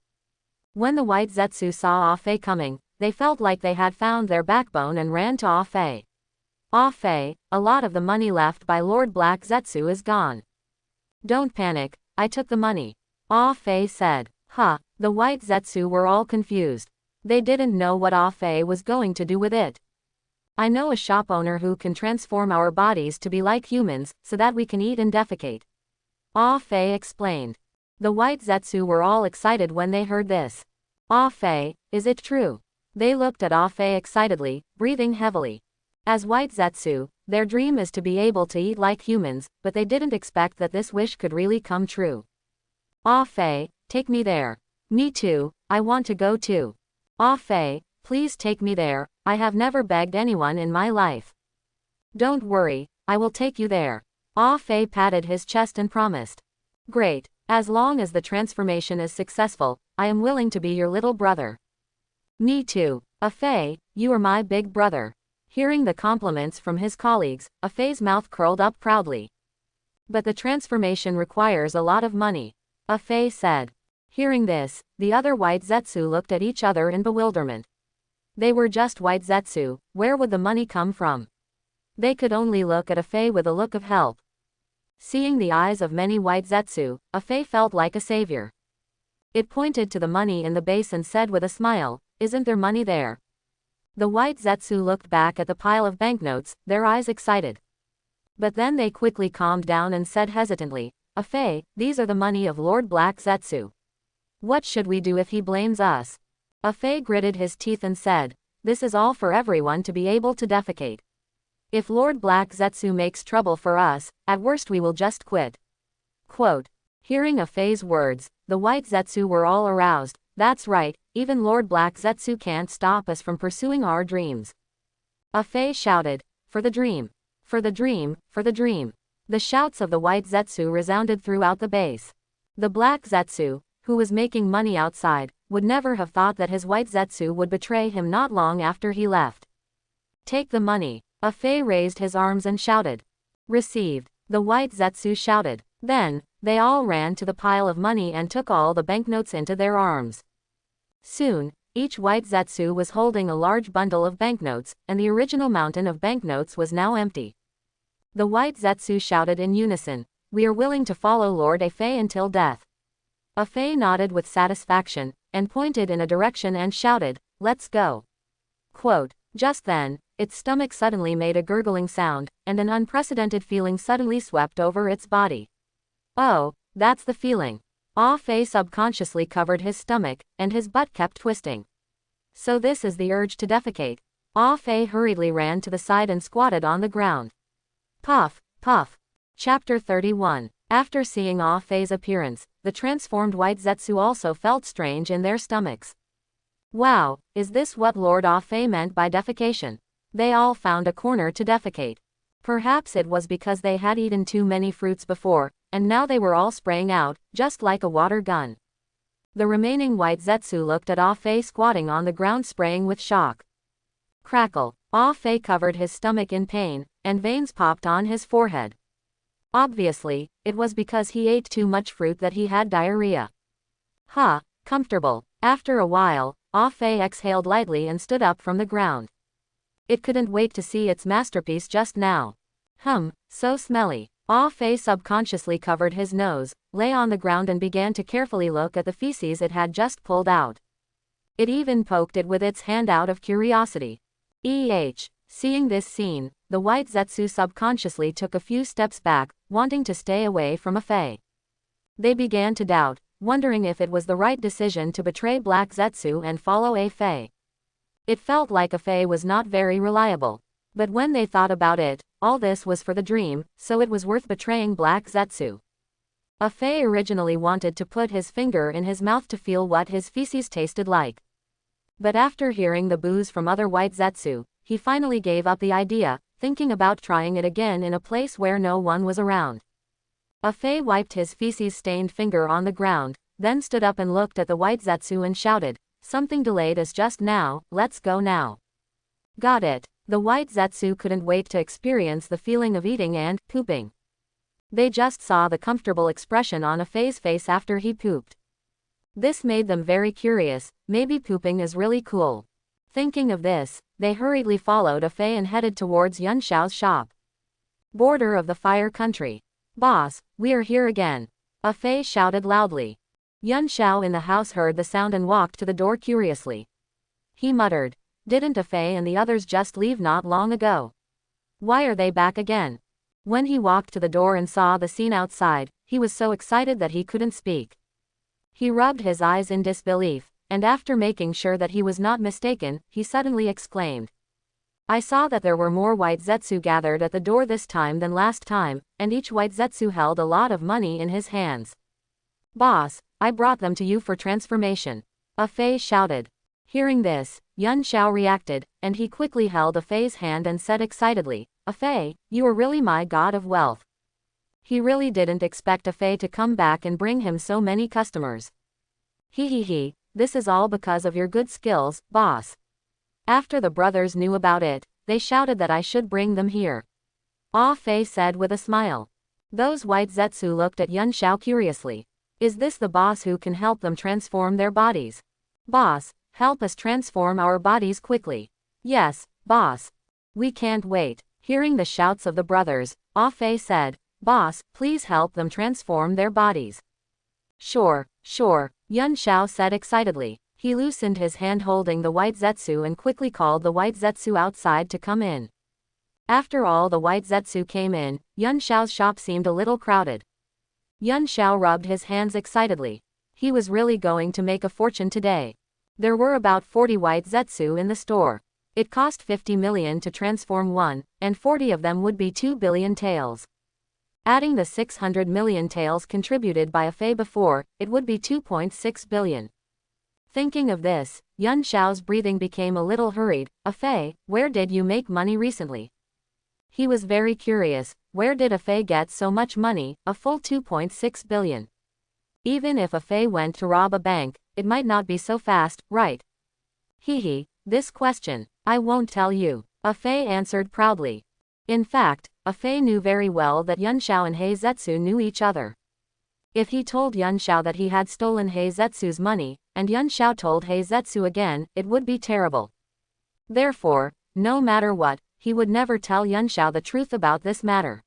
S1: When the white zetsu saw Afei coming, they felt like they had found their backbone and ran to Afei. Afei, a lot of the money left by Lord Black Zetsu is gone. Don't panic, I took the money, Afei said. The white zetsu were all confused. They didn't know what Afei was going to do with it. I know a shop owner who can transform our bodies to be like humans, so that we can eat and defecate, Afei explained. The white zetsu were all excited when they heard this. Afei, is it true? They looked at Afei excitedly, breathing heavily. As white zetsu, their dream is to be able to eat like humans, but they didn't expect that this wish could really come true. Afei, take me there. Me too, I want to go too. Afei, please take me there, I have never begged anyone in my life. Don't worry, I will take you there. Afei patted his chest and promised. Great, as long as the transformation is successful, I am willing to be your little brother. Me too, Afei, you are my big brother. Hearing the compliments from his colleagues, Afei's mouth curled up proudly. But the transformation requires a lot of money, Afei said. Hearing this, the other white zetsu looked at each other in bewilderment. They were just white zetsu, where would the money come from? They could only look at Afei with a look of help. Seeing the eyes of many white zetsu, Afei felt like a savior. It pointed to the money in the base and said with a smile, isn't there money there? The white zetsu looked back at the pile of banknotes, their eyes excited. But then they quickly calmed down and said hesitantly, Afei, these are the money of Lord Black Zetsu. What should we do if he blames us? Afei gritted his teeth and said, this is all for everyone to be able to defecate. If Lord Black Zetsu makes trouble for us, at worst we will just quit. Quote. Hearing Afei's words, the white zetsu were all aroused. That's right, even Lord Black Zetsu can't stop us from pursuing our dreams. Afei shouted, for the dream. For the dream, for the dream. The shouts of the white zetsu resounded throughout the base. The black zetsu, who was making money outside, would never have thought that his white zetsu would betray him not long after he left. Take the money. Afei raised his arms and shouted. Received. The white zetsu shouted. Then, they all ran to the pile of money and took all the banknotes into their arms. Soon, each white zetsu was holding a large bundle of banknotes, and the original mountain of banknotes was now empty. The white zetsu shouted in unison, we are willing to follow Lord Afei until death. Afei nodded with satisfaction, and pointed in a direction and shouted, let's go. Quote. Just then, its stomach suddenly made a gurgling sound, and an unprecedented feeling suddenly swept over its body. Oh, that's the feeling. Afei subconsciously covered his stomach, and his butt kept twisting. So this is the urge to defecate. Afei hurriedly ran to the side and squatted on the ground. Puff, puff. Chapter 31. After seeing Afei's appearance, the transformed white zetsu also felt strange in their stomachs. Wow, is this what Lord Afei meant by defecation? They all found a corner to defecate. Perhaps it was because they had eaten too many fruits before, and now they were all spraying out, just like a water gun. The remaining white Zetsu looked at Ah Fei squatting on the ground spraying with shock. Crackle. Ah Fei covered his stomach in pain, and veins popped on his forehead. Obviously, it was because he ate too much fruit that he had diarrhea. Ha, comfortable. After a while, Ah Fei exhaled lightly and stood up from the ground. It couldn't wait to see its masterpiece just now. So smelly. Ah Fei subconsciously covered his nose, lay on the ground and began to carefully look at the feces it had just pulled out. It even poked it with its hand out of curiosity. Seeing this scene, the white Zetsu subconsciously took a few steps back, wanting to stay away from Ah Fei. They began to doubt, wondering if it was the right decision to betray Black Zetsu and follow Ah Fei. It felt like Ah Fei was not very reliable. But when they thought about it, all this was for the dream, so it was worth betraying Black Zetsu. Ah Fei originally wanted to put his finger in his mouth to feel what his feces tasted like. But after hearing the boos from other white Zetsu, he finally gave up the idea, thinking about trying it again in a place where no one was around. Ah Fei wiped his feces-stained finger on the ground, then stood up and looked at the white Zetsu and shouted, "Something delayed as just now, let's go now." Got it. The white Zetsu couldn't wait to experience the feeling of eating and pooping. They just saw the comfortable expression on Ah Fei's face after he pooped. This made them very curious, maybe pooping is really cool. Thinking of this, they hurriedly followed Ah Fei and headed towards Yun Xiao's shop. Border of the Fire Country. "Boss, we are here again." Ah Fei shouted loudly. Yun Xiao in the house heard the sound and walked to the door curiously. He muttered, "Didn't Ah Fei and the others just leave not long ago? Why are they back again?" When he walked to the door and saw the scene outside, he was so excited that he couldn't speak. He rubbed his eyes in disbelief, and after making sure that he was not mistaken, he suddenly exclaimed, "I saw that there were more white Zetsu gathered at the door this time than last time, and each white Zetsu held a lot of money in his hands. Boss, I brought them to you for transformation." Ah Fei shouted. Hearing this, Yun Xiao reacted, and he quickly held Ah Fei's hand and said excitedly, "Ah Fei, you are really my god of wealth." He really didn't expect Ah Fei to come back and bring him so many customers. He, this is all because of your good skills, boss." After the brothers knew about it, they shouted that I should bring them here. Ah Fei said with a smile. Those white Zetsu looked at Yun Xiao curiously. Is this the boss who can help them transform their bodies? Boss, help us transform our bodies quickly. Yes, boss. We can't wait. Hearing the shouts of the brothers, Ah Fei said, "Boss, please help them transform their bodies." Sure, Yun Xiao said excitedly. He loosened his hand holding the white Zetsu and quickly called the white Zetsu outside to come in. After all the white Zetsu came in, Yun Xiao's shop seemed a little crowded. Yun Xiao rubbed his hands excitedly. He was really going to make a fortune today. There were about 40 white Zetsu in the store. It cost 50 million to transform one, and 40 of them would be 2 billion taels. Adding the 600 million taels contributed by Ah Fei before, it would be 2.6 billion. Thinking of this, Yun Xiao's breathing became a little hurried. "Ah Fei, where did you make money recently?" He was very curious, where did Ah Fei get so much money, a full 2.6 billion? Even if Ah Fei went to rob a bank, it might not be so fast, right? This question, I won't tell you, Ah Fei answered proudly. In fact, Ah Fei knew very well that Yun Xiao and Hei Zetsu knew each other. If he told Yun Xiao that he had stolen Hei Zetsu's money, and Yun Xiao told Hei Zetsu again, it would be terrible. Therefore, no matter what, he would never tell Yun Xiao the truth about this matter.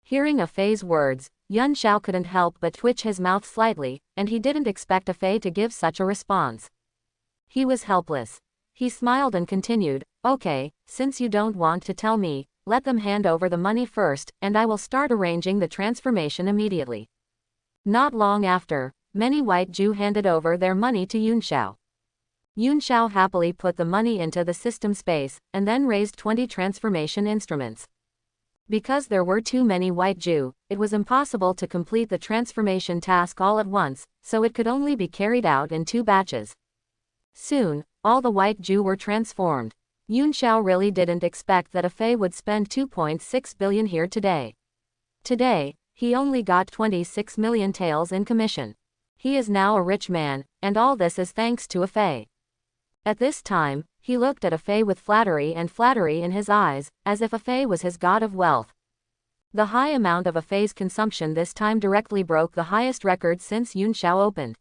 S1: Hearing Ah Fei's words, Yun Xiao couldn't help but twitch his mouth slightly, and he didn't expect Ah Fei to give such a response. He was helpless. He smiled and continued, "Okay, since you don't want to tell me, let them hand over the money first, and I will start arranging the transformation immediately." Not long after, many white Jew handed over their money to Yun Xiao. Yun Xiao happily put the money into the system space, and then raised 20 transformation instruments. Because there were too many white Jew, it was impossible to complete the transformation task all at once, so it could only be carried out in 2 batches. Soon, all the white Jew were transformed. Yun Xiao really didn't expect that a Fei would spend 2.6 billion here today. Today, he only got 26 million taels in commission. He is now a rich man, and all this is thanks to a Fei. At this time, he looked at a Fei with flattery in his eyes, as if a Fei was his god of wealth. The high amount of a Fei's consumption this time directly broke the highest record since Yun Xiao opened.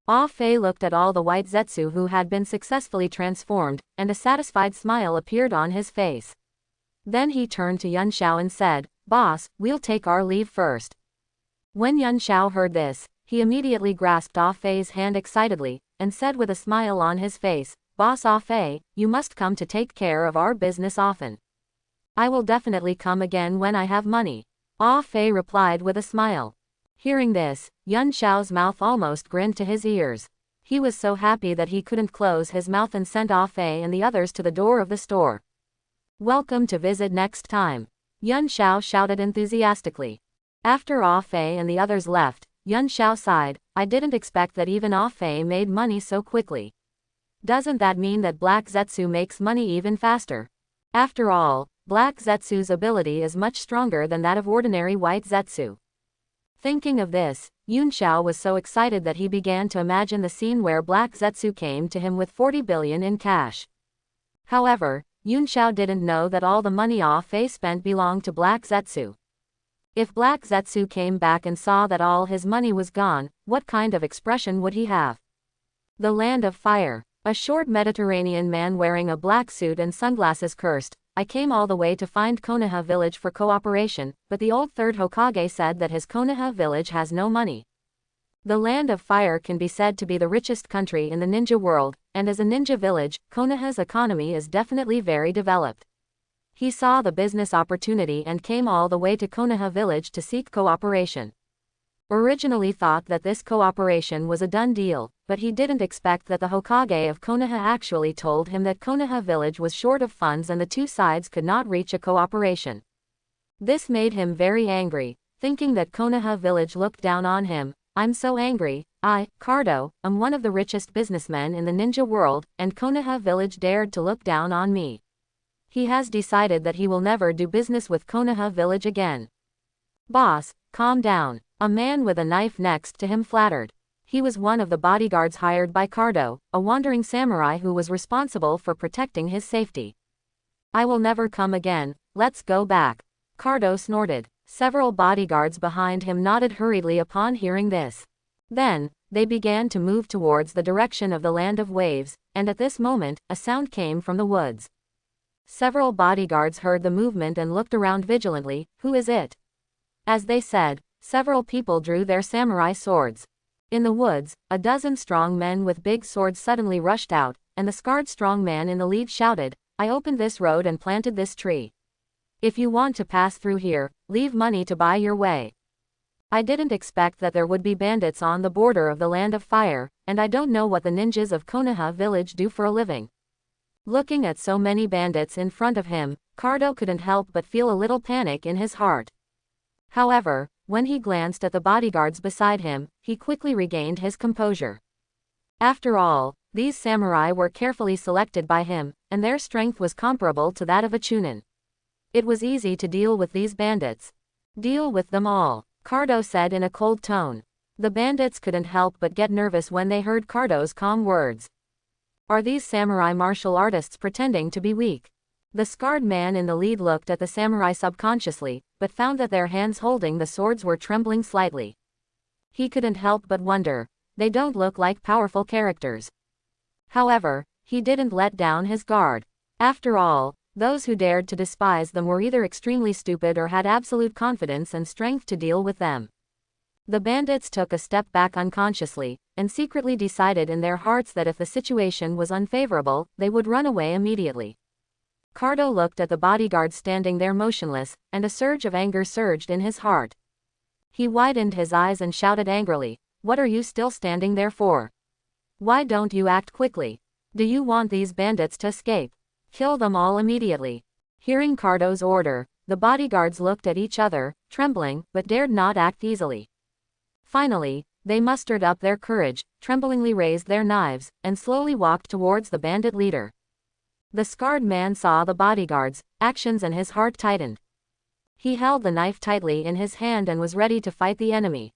S1: Ah Fei looked at all the white Zetsu who had been successfully transformed, and a satisfied smile appeared on his face. Then he turned to Yun Xiao and said, "Boss, we'll take our leave first." When Yun Xiao heard this, he immediately grasped Ah Fei's hand excitedly, and said with a smile on his face, "Boss Ah Fei, you must come to take care of our business often." "I will definitely come again when I have money," Ah Fei replied with a smile. Hearing this, Yun Xiao's mouth almost grinned to his ears. He was so happy that he couldn't close his mouth and sent Ah Fei and the others to the door of the store. "Welcome to visit next time," Yun Xiao shouted enthusiastically. After Ah Fei and the others left, Yun Xiao sighed, "I didn't expect that even Ah Fei made money so quickly. Doesn't that mean that Black Zetsu makes money even faster? After all, Black Zetsu's ability is much stronger than that of ordinary white Zetsu." Thinking of this, Yun Xiao was so excited that he began to imagine the scene where Black Zetsu came to him with 40 billion in cash. However, Yun Xiao didn't know that all the money Ah Fei spent belonged to Black Zetsu. If Black Zetsu came back and saw that all his money was gone, what kind of expression would he have? The Land of Fire. A short Mediterranean man wearing a black suit and sunglasses cursed, "I came all the way to find Konoha village for cooperation, but the old third Hokage said that his Konoha village has no money." The Land of Fire can be said to be the richest country in the ninja world, and as a ninja village, Konoha's economy is definitely very developed. He saw the business opportunity and came all the way to Konoha village to seek cooperation. Originally thought that this cooperation was a done deal, but he didn't expect that the Hokage of Konoha actually told him that Konoha village was short of funds and the two sides could not reach a cooperation. This made him very angry, thinking that Konoha village looked down on him. "I'm so angry, Cardo, am one of the richest businessmen in the ninja world, and Konoha village dared to look down on me. He has decided that he will never do business with Konoha village again." "Boss, calm down," a man with a knife next to him flattered. He was one of the bodyguards hired by Cardo, a wandering samurai who was responsible for protecting his safety. "I will never come again, let's go back," Cardo snorted. Several bodyguards behind him nodded hurriedly upon hearing this. Then, they began to move towards the direction of the Land of Waves, and at this moment, a sound came from the woods. Several bodyguards heard the movement and looked around vigilantly. "Who is it?" As they said, several people drew their samurai swords. In the woods, a dozen strong men with big swords suddenly rushed out, and the scarred strong man in the lead shouted, "I opened this road and planted this tree. If you want to pass through here, leave money to buy your way. I didn't expect that there would be bandits on the border of the Land of Fire, and I don't know what the ninjas of Konoha village do for a living." Looking at so many bandits in front of him, Cardo couldn't help but feel a little panic in his heart. However, when he glanced at the bodyguards beside him, he quickly regained his composure. After all, these samurai were carefully selected by him, and their strength was comparable to that of a Chunin. It was easy to deal with these bandits. "Deal with them all," Cardo said in a cold tone. The bandits couldn't help but get nervous when they heard Cardo's calm words. Are these samurai martial artists pretending to be weak? The scarred man in the lead looked at the samurai subconsciously, but found that their hands holding the swords were trembling slightly. He couldn't help but wonder, they don't look like powerful characters. However, he didn't let down his guard. After all, those who dared to despise them were either extremely stupid or had absolute confidence and strength to deal with them. The bandits took a step back unconsciously, and secretly decided in their hearts that if the situation was unfavorable, they would run away immediately. Cardo looked at the bodyguard standing there motionless, and a surge of anger surged in his heart. He widened his eyes and shouted angrily, "What are you still standing there for? Why don't you act quickly? Do you want these bandits to escape? Kill them all immediately." Hearing Cardo's order, the bodyguards looked at each other, trembling, but dared not act easily. Finally, they mustered up their courage, tremblingly raised their knives, and slowly walked towards the bandit leader. The scarred man saw the bodyguard's actions and his heart tightened. He held the knife tightly in his hand and was ready to fight the enemy.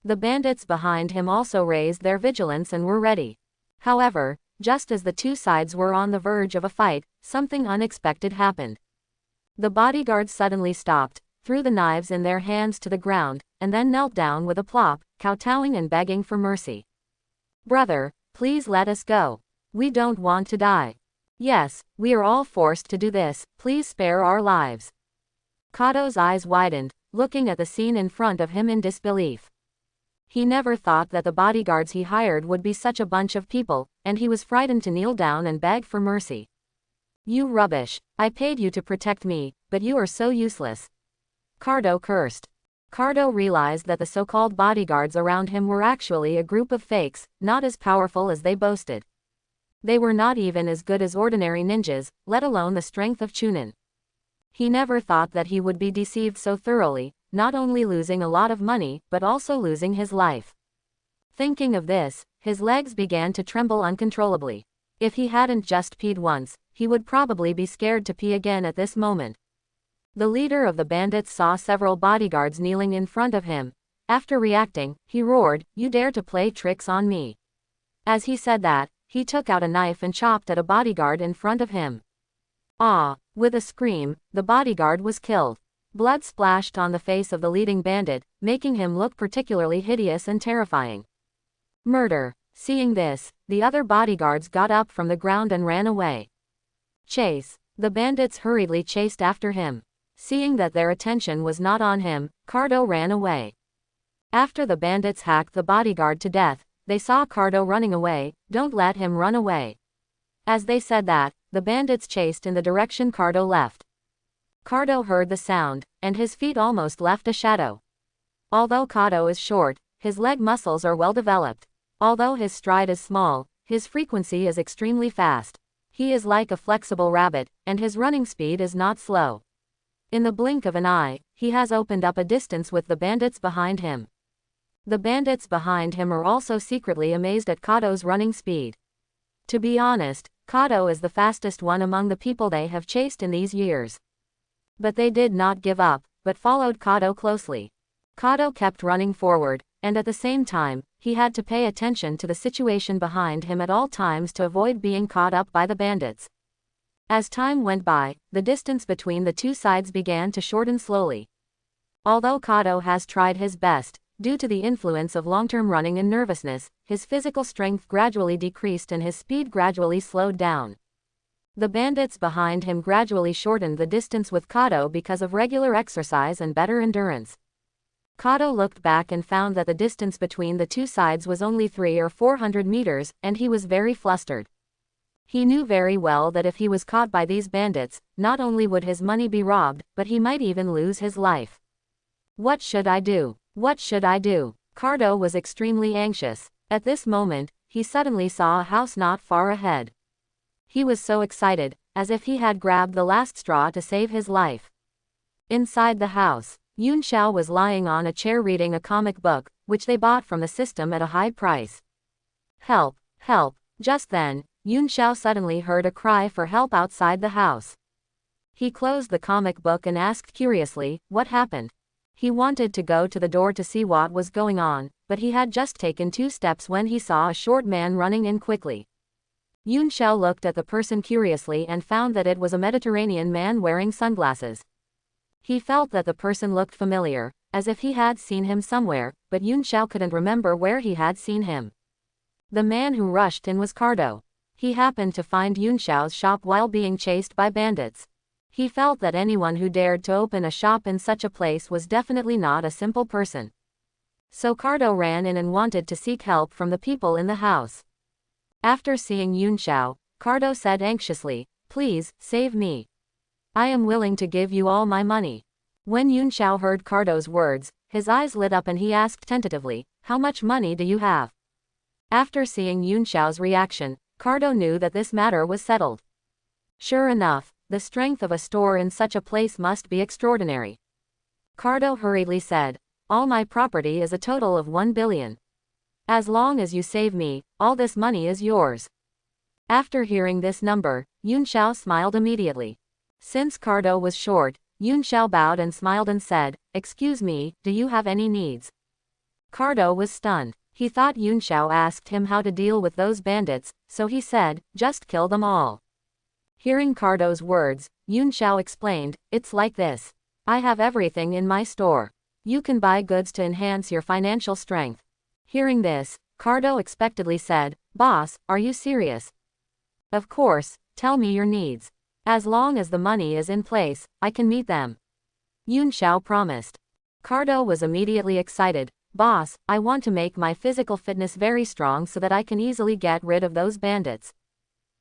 S1: The bandits behind him also raised their vigilance and were ready. However, just as the two sides were on the verge of a fight, something unexpected happened. The bodyguards suddenly stopped, threw the knives in their hands to the ground, and then knelt down with a plop, kowtowing and begging for mercy. "Brother, please let us go. We don't want to die. Yes, we are all forced to do this, please spare our lives." Kato's eyes widened, looking at the scene in front of him in disbelief. He never thought that the bodyguards he hired would be such a bunch of people, and he was frightened to kneel down and beg for mercy. "You rubbish, I paid you to protect me, but you are so useless." Kato cursed. Kato realized that the so-called bodyguards around him were actually a group of fakes, not as powerful as they boasted. They were not even as good as ordinary ninjas, let alone the strength of Chunin. He never thought that he would be deceived so thoroughly, not only losing a lot of money, but also losing his life. Thinking of this, his legs began to tremble uncontrollably. If he hadn't just peed once, he would probably be scared to pee again at this moment. The leader of the bandits saw several bodyguards kneeling in front of him. After reacting, he roared, "You dare to play tricks on me." As he said that, he took out a knife and chopped at a bodyguard in front of him. Ah! With a scream, the bodyguard was killed. Blood splashed on the face of the leading bandit, making him look particularly hideous and terrifying. Murder. Seeing this, the other bodyguards got up from the ground and ran away. Chase. The bandits hurriedly chased after him. Seeing that their attention was not on him, Kato ran away. After the bandits hacked the bodyguard to death, they saw Kato running away. "Don't let him run away." As they said that, the bandits chased in the direction Kato left. Kato heard the sound, and his feet almost left a shadow. Although Kato is short, his leg muscles are well developed. Although his stride is small, his frequency is extremely fast. He is like a flexible rabbit, and his running speed is not slow. In the blink of an eye, he has opened up a distance with the bandits behind him. The bandits behind him are also secretly amazed at Kato's running speed. To be honest, Kato is the fastest one among the people they have chased in these years. But they did not give up, but followed Kato closely. Kato kept running forward, and at the same time, he had to pay attention to the situation behind him at all times to avoid being caught up by the bandits. As time went by, the distance between the two sides began to shorten slowly. Although Kato has tried his best, due to the influence of long-term running and nervousness, his physical strength gradually decreased and his speed gradually slowed down. The bandits behind him gradually shortened the distance with Kato because of regular exercise and better endurance. Kato looked back and found that the distance between the two sides was only 300 or 400 meters, and he was very flustered. He knew very well that if he was caught by these bandits, not only would his money be robbed, but he might even lose his life. What should I do? What should I do? Kato was extremely anxious. At this moment, he suddenly saw a house not far ahead. He was so excited, as if he had grabbed the last straw to save his life. Inside the house, Yun Xiao was lying on a chair reading a comic book, which they bought from the system at a high price. Help! Help! Just then, Yun Xiao suddenly heard a cry for help outside the house. He closed the comic book and asked curiously, what happened? He wanted to go to the door to see what was going on, but he had just taken 2 steps when he saw a short man running in quickly. Yun Xiao looked at the person curiously and found that it was a Mediterranean man wearing sunglasses. He felt that the person looked familiar, as if he had seen him somewhere, but Yun Xiao couldn't remember where he had seen him. The man who rushed in was Kato. He happened to find Yun Xiao's shop while being chased by bandits. He felt that anyone who dared to open a shop in such a place was definitely not a simple person. So Kato ran in and wanted to seek help from the people in the house. After seeing Yun Xiao, Kato said anxiously, "Please, save me. I am willing to give you all my money." When Yun Xiao heard Kato's words, his eyes lit up and he asked tentatively, "How much money do you have?" After seeing Yun Xiao's reaction, Kato knew that this matter was settled. Sure enough, the strength of a store in such a place must be extraordinary. Kato hurriedly said, "All my property is a total of 1 billion. As long as you save me, all this money is yours." After hearing this number, Yun Xiao smiled immediately. Since Cardo was short, Yun Xiao bowed and smiled and said, "Excuse me, do you have any needs?" Cardo was stunned. He thought Yun Xiao asked him how to deal with those bandits, so he said, "Just kill them all." Hearing Cardo's words, Yun Xiao explained, "It's like this. I have everything in my store. You can buy goods to enhance your financial strength." Hearing this, Cardo expectantly said, "Boss, are you serious?" "Of course, tell me your needs. As long as the money is in place, I can meet them," Yun Xiao promised. Cardo was immediately excited. "Boss, I want to make my physical fitness very strong so that I can easily get rid of those bandits."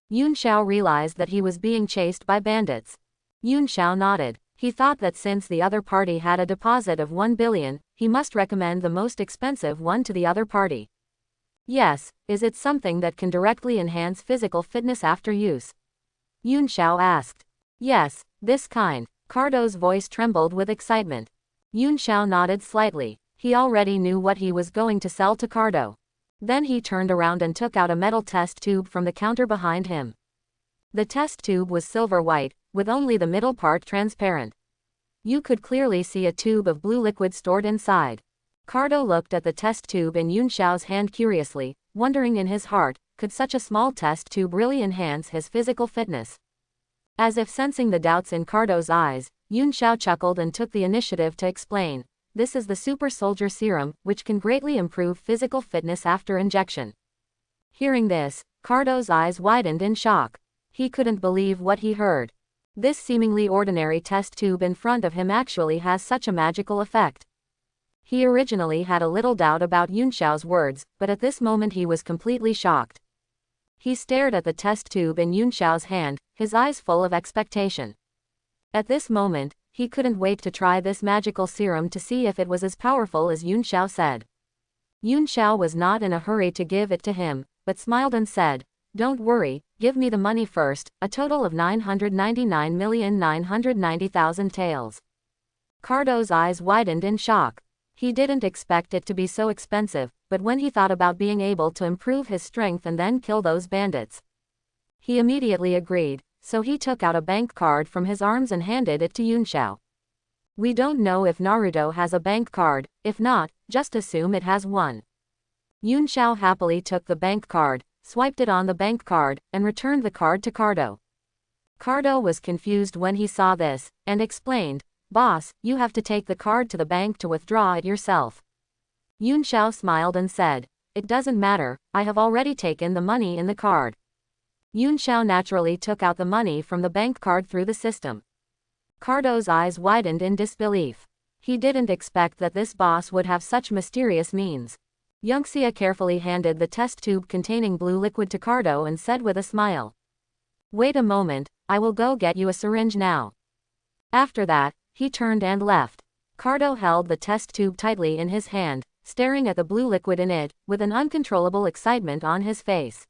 S1: Yun Xiao realized that he was being chased by bandits. Yun Xiao nodded. He thought that since the other party had a deposit of 1 billion, he must recommend the most expensive one to the other party. "Yes, is it something that can directly enhance physical fitness after use?" Yun Xiao asked. "Yes, this kind." Cardo's voice trembled with excitement. Yun Xiao nodded slightly. He already knew what he was going to sell to Cardo. Then he turned around and took out a metal test tube from the counter behind him. The test tube was silver white, with only the middle part transparent. You could clearly see a tube of blue liquid stored inside. Cardo looked at the test tube in Yun Xiao's hand curiously, wondering in his heart, could such a small test tube really enhance his physical fitness? As if sensing the doubts in Cardo's eyes, Yun Xiao chuckled and took the initiative to explain, "This is the Super Soldier Serum, which can greatly improve physical fitness after injection." Hearing this, Cardo's eyes widened in shock. He couldn't believe what he heard. This seemingly ordinary test tube in front of him actually has such a magical effect. He originally had a little doubt about Yun Xiao's words, but at this moment he was completely shocked. He stared at the test tube in Yun Xiao's hand, his eyes full of expectation. At this moment, he couldn't wait to try this magical serum to see if it was as powerful as Yun Xiao said. Yun Xiao was not in a hurry to give it to him, but smiled and said, "Don't worry, give me the money first, a total of 999,990,000 taels." Cardo's eyes widened in shock. He didn't expect it to be so expensive, but when he thought about being able to improve his strength and then kill those bandits, he immediately agreed. So he took out a bank card from his arms and handed it to Yun Xiao. "We don't know if Naruto has a bank card, if not, just assume it has one." Yun Xiao happily took the bank card, swiped it on the bank card, and returned the card to Cardo. Cardo was confused when he saw this, and explained, "Boss, you have to take the card to the bank to withdraw it yourself." Yun Xiao smiled and said, "It doesn't matter, I have already taken the money in the card." Yun Xiao naturally took out the money from the bank card through the system. Cardo's eyes widened in disbelief. He didn't expect that this boss would have such mysterious means. Yunxia carefully handed the test tube containing blue liquid to Cardo and said with a smile, "Wait a moment, I will go get you a syringe now." After that, he turned and left. Cardo held the test tube tightly in his hand, staring at the blue liquid in it, with an uncontrollable excitement on his face.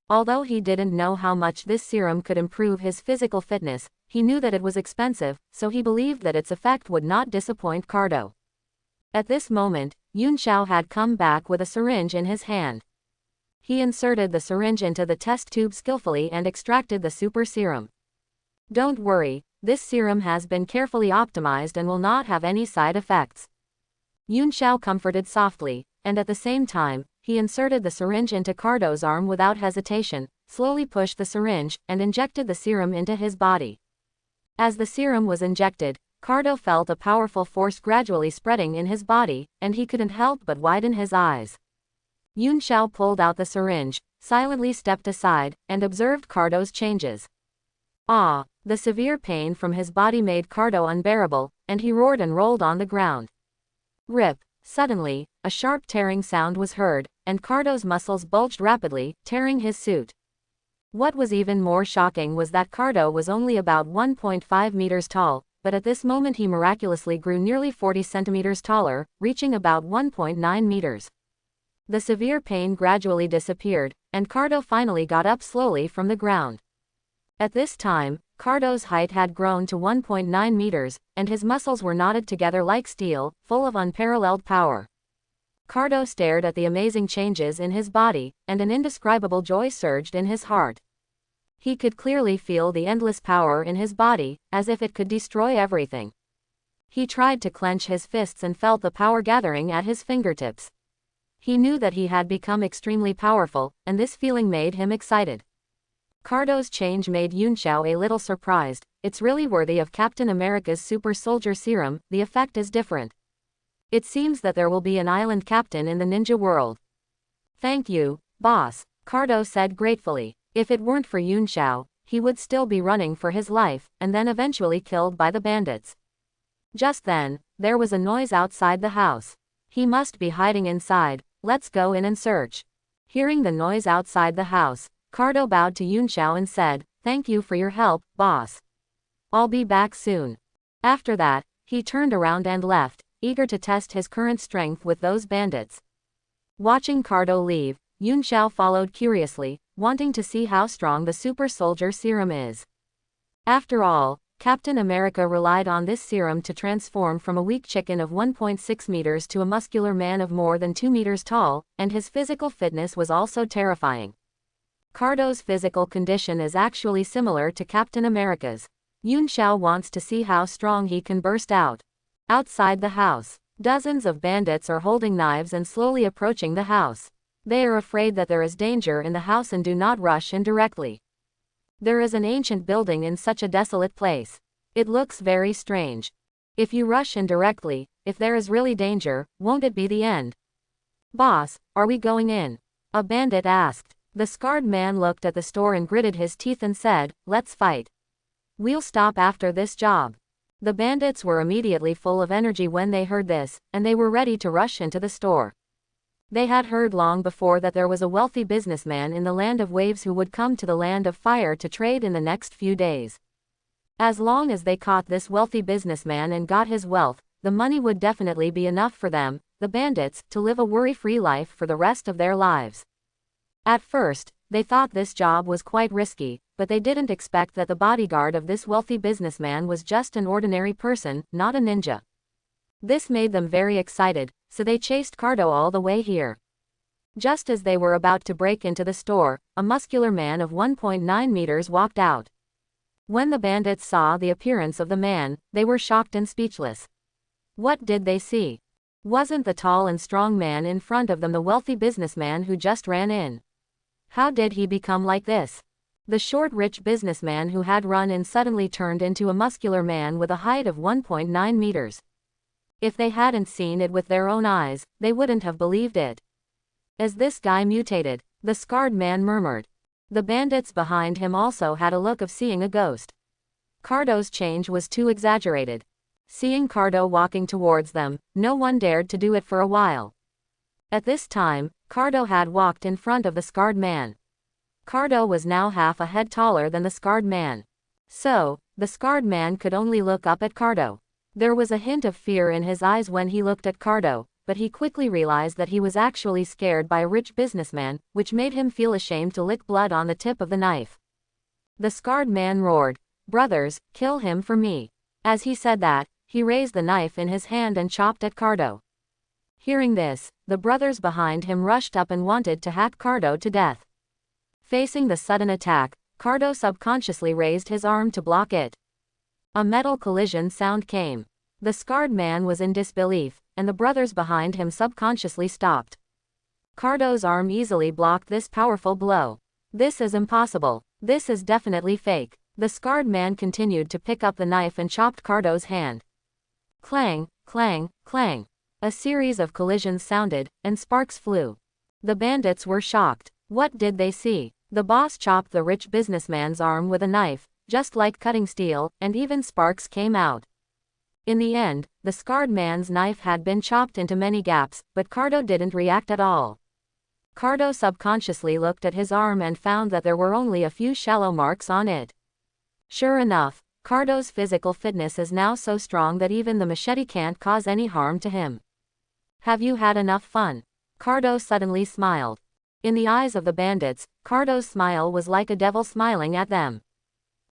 S1: Although he didn't know how much this serum could improve his physical fitness, he knew that it was expensive, so he believed that its effect would not disappoint Cardo. At this moment, Yun Xiao had come back with a syringe in his hand. He inserted the syringe into the test tube skillfully and extracted the super serum. "Don't worry, this serum has been carefully optimized and will not have any side effects," Yun Xiao comforted softly, and at the same time, he inserted the syringe into Cardo's arm without hesitation, slowly pushed the syringe, and injected the serum into his body. As the serum was injected, Cardo felt a powerful force gradually spreading in his body, and he couldn't help but widen his eyes. Yun Xiao pulled out the syringe, silently stepped aside, and observed Cardo's changes. The severe pain from his body made Cardo unbearable, and he roared and rolled on the ground. Rip! Suddenly, a sharp tearing sound was heard, and Cardo's muscles bulged rapidly, tearing his suit. What was even more shocking was that Cardo was only about 1.5 meters tall, but at this moment he miraculously grew nearly 40 centimeters taller, reaching about 1.9 meters. The severe pain gradually disappeared, and Cardo finally got up slowly from the ground. At this time, Cardo's height had grown to 1.9 meters, and his muscles were knotted together like steel, full of unparalleled power. Cardo stared at the amazing changes in his body, and an indescribable joy surged in his heart. He could clearly feel the endless power in his body, as if it could destroy everything. He tried to clench his fists and felt the power gathering at his fingertips. He knew that he had become extremely powerful, and this feeling made him excited. Cardo's change made Yunxiao a little surprised. It's really worthy of Captain America's super soldier serum, the effect is different. It seems that there will be an island captain in the ninja world. Thank you, boss, Cardo said gratefully. If it weren't for Yunxiao, he would still be running for his life, and then eventually killed by the bandits. Just then, there was a noise outside the house. He must be hiding inside, let's go in and search. Hearing the noise outside the house, Cardo bowed to Yunxiao and said, "Thank you for your help, boss. I'll be back soon." After that, he turned around and left, eager to test his current strength with those bandits. Watching Cardo leave, Yunxiao followed curiously, wanting to see how strong the super soldier serum is. After all, Captain America relied on this serum to transform from a weak chicken of 1.6 meters to a muscular man of more than 2 meters tall, and his physical fitness was also terrifying. Cardo's physical condition is actually similar to Captain America's. Yunxiao wants to see how strong he can burst out. Outside the house, dozens of bandits are holding knives and slowly approaching the house. They are afraid that there is danger in the house and do not rush in directly. There is an ancient building in such a desolate place. It looks very strange. If you rush in directly, if there is really danger, won't it be the end? Boss, are we going in? A bandit asked. The scarred man looked at the store and gritted his teeth and said, "Let's fight. We'll stop after this job." The bandits were immediately full of energy when they heard this, and they were ready to rush into the store. They had heard long before that there was a wealthy businessman in the land of waves who would come to the land of fire to trade in the next few days. As long as they caught this wealthy businessman and got his wealth, the money would definitely be enough for them, the bandits, to live a worry-free life for the rest of their lives. At first, they thought this job was quite risky, but they didn't expect that the bodyguard of this wealthy businessman was just an ordinary person, not a ninja. This made them very excited, so they chased Cardo all the way here. Just as they were about to break into the store, a muscular man of 1.9 meters walked out. When the bandits saw the appearance of the man, they were shocked and speechless. What did they see? Wasn't the tall and strong man in front of them the wealthy businessman who just ran in? How did he become like this? The short rich businessman who had run in suddenly turned into a muscular man with a height of 1.9 meters. If they hadn't seen it with their own eyes, they wouldn't have believed it. As this guy mutated, the scarred man murmured. The bandits behind him also had a look of seeing a ghost. Cardo's change was too exaggerated. Seeing Cardo walking towards them, no one dared to do it for a while. At this time, Cardo had walked in front of the scarred man. Cardo was now half a head taller than the scarred man. So, the scarred man could only look up at Cardo. There was a hint of fear in his eyes when he looked at Cardo, but he quickly realized that he was actually scared by a rich businessman, which made him feel ashamed to lick blood on the tip of the knife. The scarred man roared, "Brothers, kill him for me." As he said that, he raised the knife in his hand and chopped at Cardo. Hearing this, the brothers behind him rushed up and wanted to hack Cardo to death. Facing the sudden attack, Cardo subconsciously raised his arm to block it. A metal collision sound came. The scarred man was in disbelief, and the brothers behind him subconsciously stopped. Cardo's arm easily blocked this powerful blow. This is impossible. This is definitely fake. The scarred man continued to pick up the knife and chopped Cardo's hand. Clang, clang, clang. A series of collisions sounded, and sparks flew. The bandits were shocked. What did they see? The boss chopped the rich businessman's arm with a knife, just like cutting steel, and even sparks came out. In the end, the scarred man's knife had been chopped into many gaps, but Cardo didn't react at all. Cardo subconsciously looked at his arm and found that there were only a few shallow marks on it. Sure enough, Cardo's physical fitness is now so strong that even the machete can't cause any harm to him. Have you had enough fun? Cardo suddenly smiled. In the eyes of the bandits, Cardo's smile was like a devil smiling at them.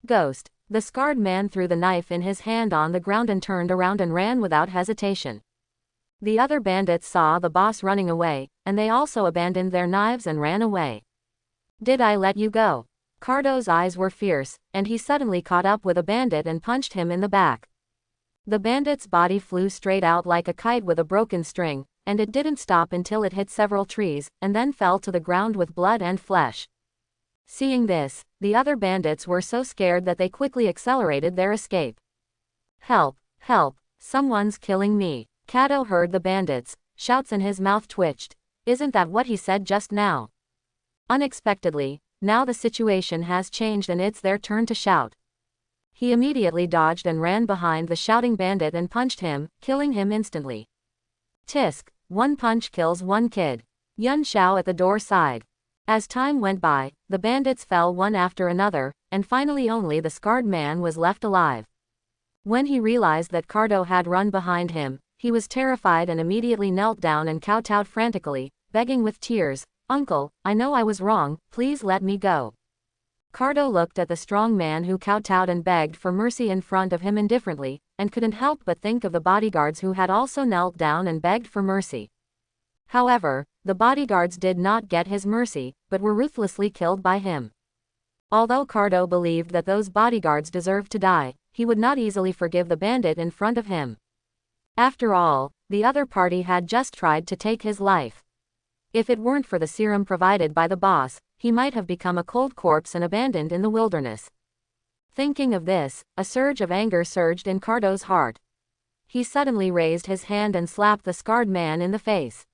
S1: Ghost. The scarred man threw the knife in his hand on the ground and turned around and ran without hesitation. The other bandits saw the boss running away, and they also abandoned their knives and ran away. Did I let you go? Cardo's eyes were fierce, and he suddenly caught up with a bandit and punched him in the back. The bandit's body flew straight out like a kite with a broken string, and it didn't stop until it hit several trees, and then fell to the ground with blood and flesh. Seeing this, the other bandits were so scared that they quickly accelerated their escape. Help! Help! Someone's killing me! Kato heard the bandits' shouts and his mouth twitched. Isn't that what he said just now? Unexpectedly, now the situation has changed and it's their turn to shout. He immediately dodged and ran behind the shouting bandit and punched him, killing him instantly. Tisk! One punch kills one kid. Yun Xiao at the door sighed. As time went by, the bandits fell one after another, and finally only the scarred man was left alive. When he realized that Cardo had run behind him, he was terrified and immediately knelt down and kowtowed frantically, begging with tears, "Uncle, I know I was wrong, please let me go." Cardo looked at the strong man who kowtowed and begged for mercy in front of him indifferently, and couldn't help but think of the bodyguards who had also knelt down and begged for mercy. However, the bodyguards did not get his mercy, but were ruthlessly killed by him. Although Cardo believed that those bodyguards deserved to die, he would not easily forgive the bandit in front of him. After all, the other party had just tried to take his life. If it weren't for the serum provided by the boss, he might have become a cold corpse and abandoned in the wilderness. Thinking of this, a surge of anger surged in Cardo's heart. He suddenly raised his hand and slapped the scarred man in the face.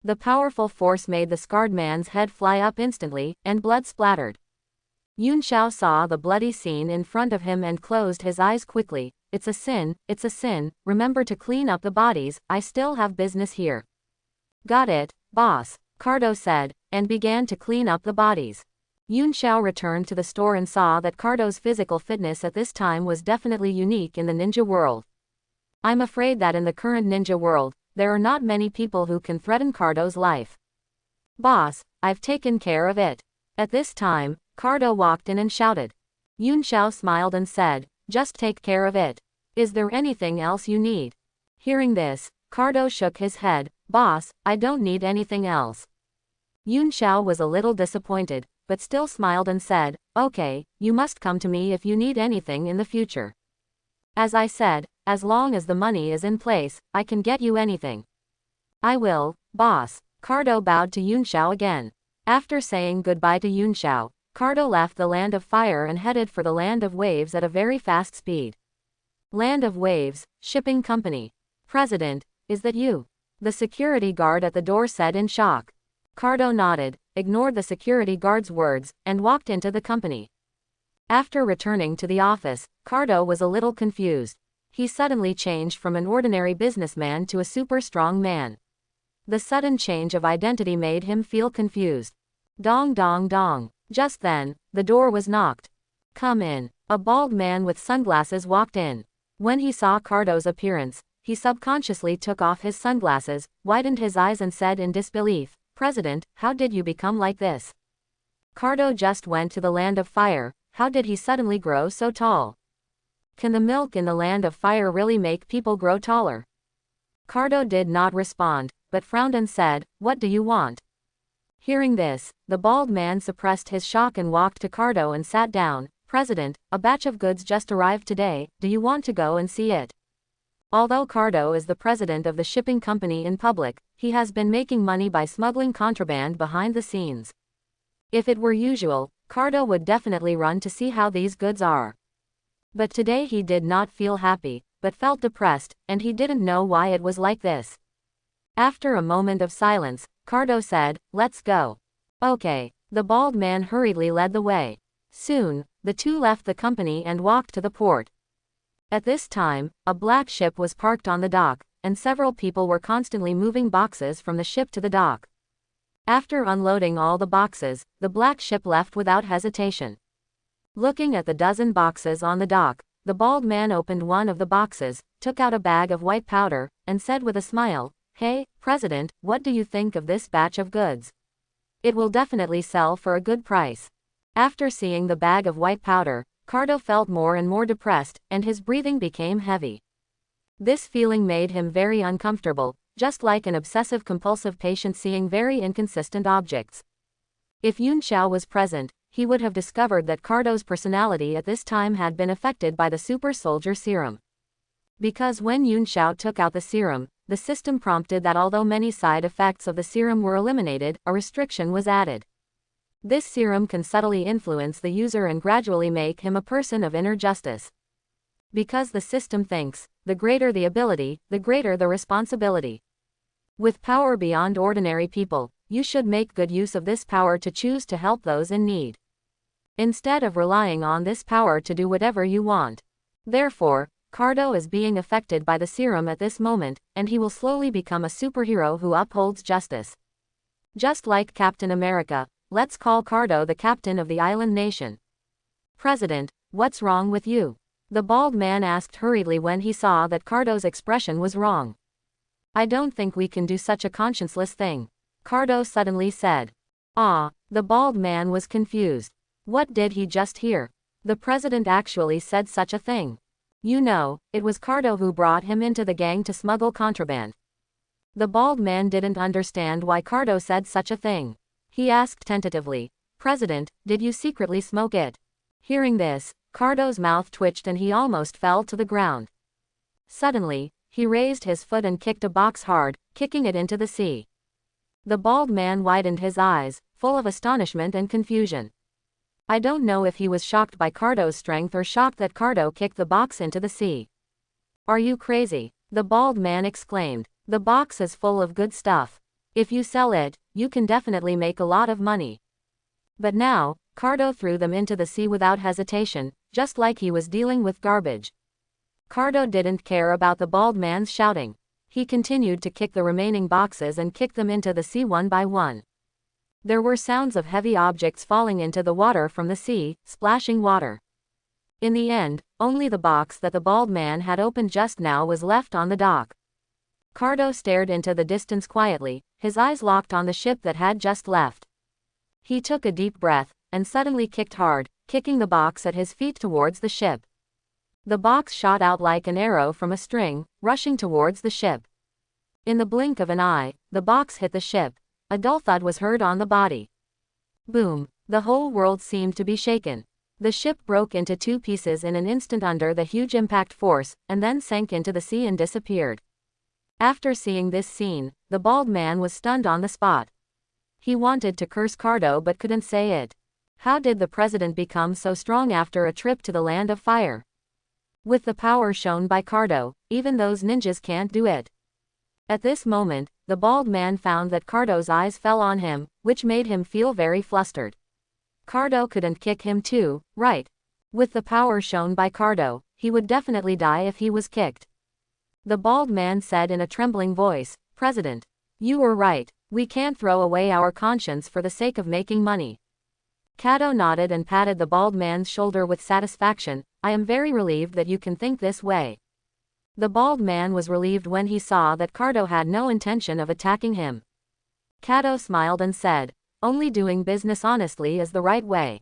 S1: The powerful force made the scarred man's head fly up instantly, and blood splattered. Yun Xiao saw the bloody scene in front of him and closed his eyes quickly. It's a sin, remember to clean up the bodies, I still have business here. Got it, boss, Cardo said, and began to clean up the bodies. Yun Xiao returned to the store and saw that Cardo's physical fitness at this time was definitely unique in the ninja world. I'm afraid that in the current ninja world, there are not many people who can threaten Cardo's life. Boss, I've taken care of it. At this time, Cardo walked in and shouted. Yun Xiao smiled and said, just take care of it. Is there anything else you need? Hearing this, Cardo shook his head. Boss, I don't need anything else. Yun Xiao was a little disappointed, but still smiled and said, okay, you must come to me if you need anything in the future. As I said, as long as the money is in place, I can get you anything. I will, boss. Cardo bowed to Yun Xiao again. After saying goodbye to Yun Xiao, Cardo left the Land of Fire and headed for the Land of Waves at a very fast speed. Land of Waves, Shipping Company. President, is that you? The security guard at the door said in shock. Cardo nodded, ignored the security guard's words, and walked into the company. After returning to the office, Cardo was a little confused. He suddenly changed from an ordinary businessman to a super strong man. The sudden change of identity made him feel confused. Dong dong dong. Just then, the door was knocked. Come in. A bald man with sunglasses walked in. When he saw Cardo's appearance, he subconsciously took off his sunglasses, widened his eyes and said in disbelief, President, how did you become like this? Cardo just went to the Land of Fire, how did he suddenly grow so tall? Can the milk in the Land of Fire really make people grow taller? Cardo did not respond, but frowned and said, what do you want? Hearing this, the bald man suppressed his shock and walked to Cardo and sat down. President, a batch of goods just arrived today, do you want to go and see it? Although Cardo is the president of the shipping company in public, he has been making money by smuggling contraband behind the scenes. If it were usual, Cardo would definitely run to see how these goods are. But today he did not feel happy, but felt depressed, and he didn't know why it was like this. After a moment of silence, Cardo said, let's go. Okay. The bald man hurriedly led the way. Soon, the two left the company and walked to the port. At this time, a black ship was parked on the dock, and several people were constantly moving boxes from the ship to the dock. After unloading all the boxes, the black ship left without hesitation. Looking at the dozen boxes on the dock, the bald man opened one of the boxes, took out a bag of white powder, and said with a smile, Hey, President, what do you think of this batch of goods? It will definitely sell for a good price. After seeing the bag of white powder, Cardo felt more and more depressed, and his breathing became heavy. This feeling made him very uncomfortable. just like an obsessive-compulsive patient seeing very inconsistent objects. If Yun Xiao was present, he would have discovered that Cardo's personality at this time had been affected by the super soldier serum. Because when Yun Xiao took out the serum, the system prompted that although many side effects of the serum were eliminated, a restriction was added. This serum can subtly influence the user and gradually make him a person of inner justice. Because the system thinks, the greater the ability, the greater the responsibility. With power beyond ordinary people, you should make good use of this power to choose to help those in need, instead of relying on this power to do whatever you want. Therefore, Cardo is being affected by the serum at this moment, and he will slowly become a superhero who upholds justice. Just like Captain America, let's call Cardo the captain of the island nation. President, what's wrong with you? The bald man asked hurriedly when he saw that Cardo's expression was wrong. I don't think we can do such a conscienceless thing, Cardo suddenly said. Ah, the bald man was confused. What did he just hear? The president actually said such a thing. You know, it was Cardo who brought him into the gang to smuggle contraband. The bald man didn't understand why Cardo said such a thing. He asked tentatively, President, did you secretly smoke it? Hearing this, Cardo's mouth twitched and he almost fell to the ground. Suddenly, he raised his foot and kicked a box hard, kicking it into the sea. The bald man widened his eyes, full of astonishment and confusion. I don't know if he was shocked by Cardo's strength or shocked that Cardo kicked the box into the sea. Are you crazy? The bald man exclaimed. The box is full of good stuff. If you sell it, you can definitely make a lot of money. But now, Cardo threw them into the sea without hesitation, just like he was dealing with garbage. Cardo didn't care about the bald man's shouting. He continued to kick the remaining boxes and kick them into the sea one by one. There were sounds of heavy objects falling into the water from the sea, splashing water. In the end, only the box that the bald man had opened just now was left on the dock. Cardo stared into the distance quietly, his eyes locked on the ship that had just left. He took a deep breath, and suddenly kicked hard, kicking the box at his feet towards the ship. The box shot out like an arrow from a string, rushing towards the ship. In the blink of an eye, the box hit the ship. A dull thud was heard on the body. Boom! The whole world seemed to be shaken. The ship broke into two pieces in an instant under the huge impact force, and then sank into the sea and disappeared. After seeing this scene, the bald man was stunned on the spot. He wanted to curse Cardo but couldn't say it. How did the president become so strong after a trip to the land of fire? With the power shown by Cardo, even those ninjas can't do it. At this moment, the bald man found that Cardo's eyes fell on him, which made him feel very flustered. Cardo couldn't kick him too, right? With the power shown by Cardo, he would definitely die if he was kicked. The bald man said in a trembling voice, President, you were right, we can't throw away our conscience for the sake of making money. Cato nodded and patted the bald man's shoulder with satisfaction. I am very relieved that you can think this way. The bald man was relieved when he saw that Cardo had no intention of attacking him. Cato smiled and said, only doing business honestly is the right way.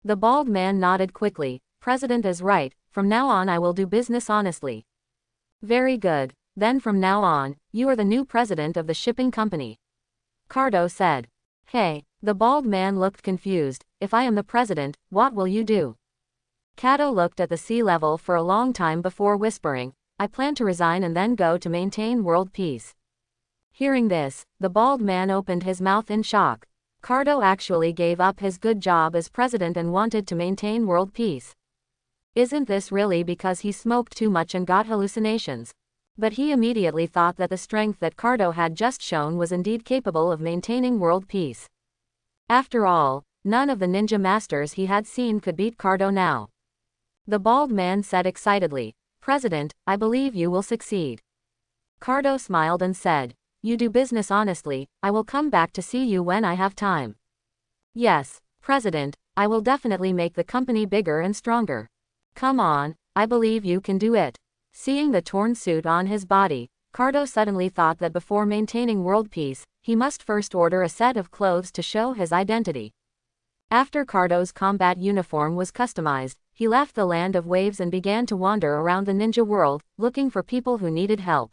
S1: The bald man nodded quickly, President is right, from now on I will do business honestly. Very good, then from now on, you are the new president of the shipping company. Cardo said. Hey, the bald man looked confused, if I am the president, what will you do? Cato looked at the sea level for a long time before whispering, I plan to resign and then go to maintain world peace. Hearing this, the bald man opened his mouth in shock. Cardo actually gave up his good job as president and wanted to maintain world peace. Isn't this really because he smoked too much and got hallucinations? But he immediately thought that the strength that Cardo had just shown was indeed capable of maintaining world peace. After all, none of the ninja masters he had seen could beat Cardo now. The bald man said excitedly, President, I believe you will succeed. Cardo smiled and said, you do business honestly, I will come back to see you when I have time. Yes, President, I will definitely make the company bigger and stronger. Come on, I believe you can do it. Seeing the torn suit on his body, Cardo suddenly thought that before maintaining world peace, he must first order a set of clothes to show his identity. After Cardo's combat uniform was customized, he left the land of waves and began to wander around the ninja world, looking for people who needed help.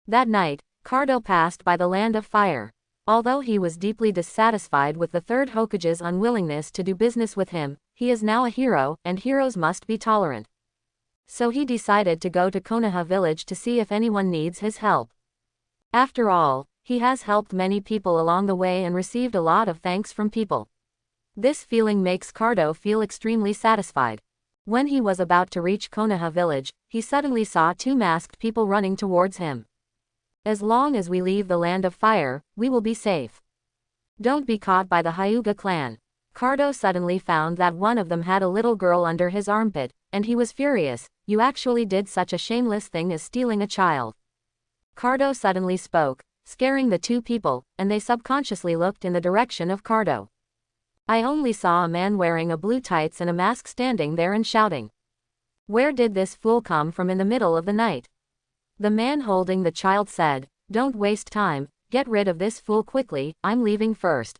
S1: That night, Cardo passed by the land of fire. Although he was deeply dissatisfied with the third Hokage's unwillingness to do business with him, he is now a hero, and heroes must be tolerant. So he decided to go to Konoha village to see if anyone needs his help. After all, he has helped many people along the way and received a lot of thanks from people. This feeling makes Cardo feel extremely satisfied. When he was about to reach Konoha village, he suddenly saw two masked people running towards him. As long as we leave the land of fire, we will be safe. Don't be caught by the Hyuga clan. Cardo suddenly found that one of them had a little girl under his armpit, and he was furious. You actually did such a shameless thing as stealing a child. Cardo suddenly spoke, scaring the two people, and they subconsciously looked in the direction of Cardo. I only saw a man wearing a blue tights and a mask standing there and shouting. Where did this fool come from in the middle of the night? The man holding the child said, Don't waste time, get rid of this fool quickly, I'm leaving first.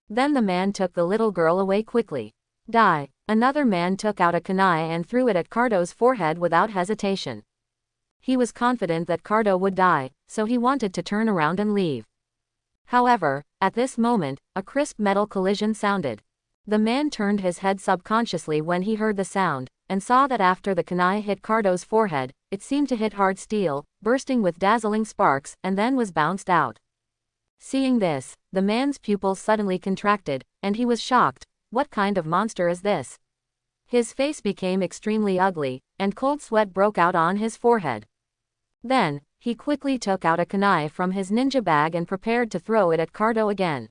S1: Then the man took the little girl away quickly. Die. Another man took out a kunai and threw it at Cardo's forehead without hesitation. He was confident that Cardo would die, so he wanted to turn around and leave. However, at this moment, a crisp metal collision sounded. The man turned his head subconsciously when he heard the sound, and saw that after the kunai hit Cardo's forehead, it seemed to hit hard steel, bursting with dazzling sparks, and then was bounced out. Seeing this, the man's pupils suddenly contracted, and he was shocked. What kind of monster is this? His face became extremely ugly, and cold sweat broke out on his forehead. Then, he quickly took out a kunai from his ninja bag and prepared to throw it at Cardo again.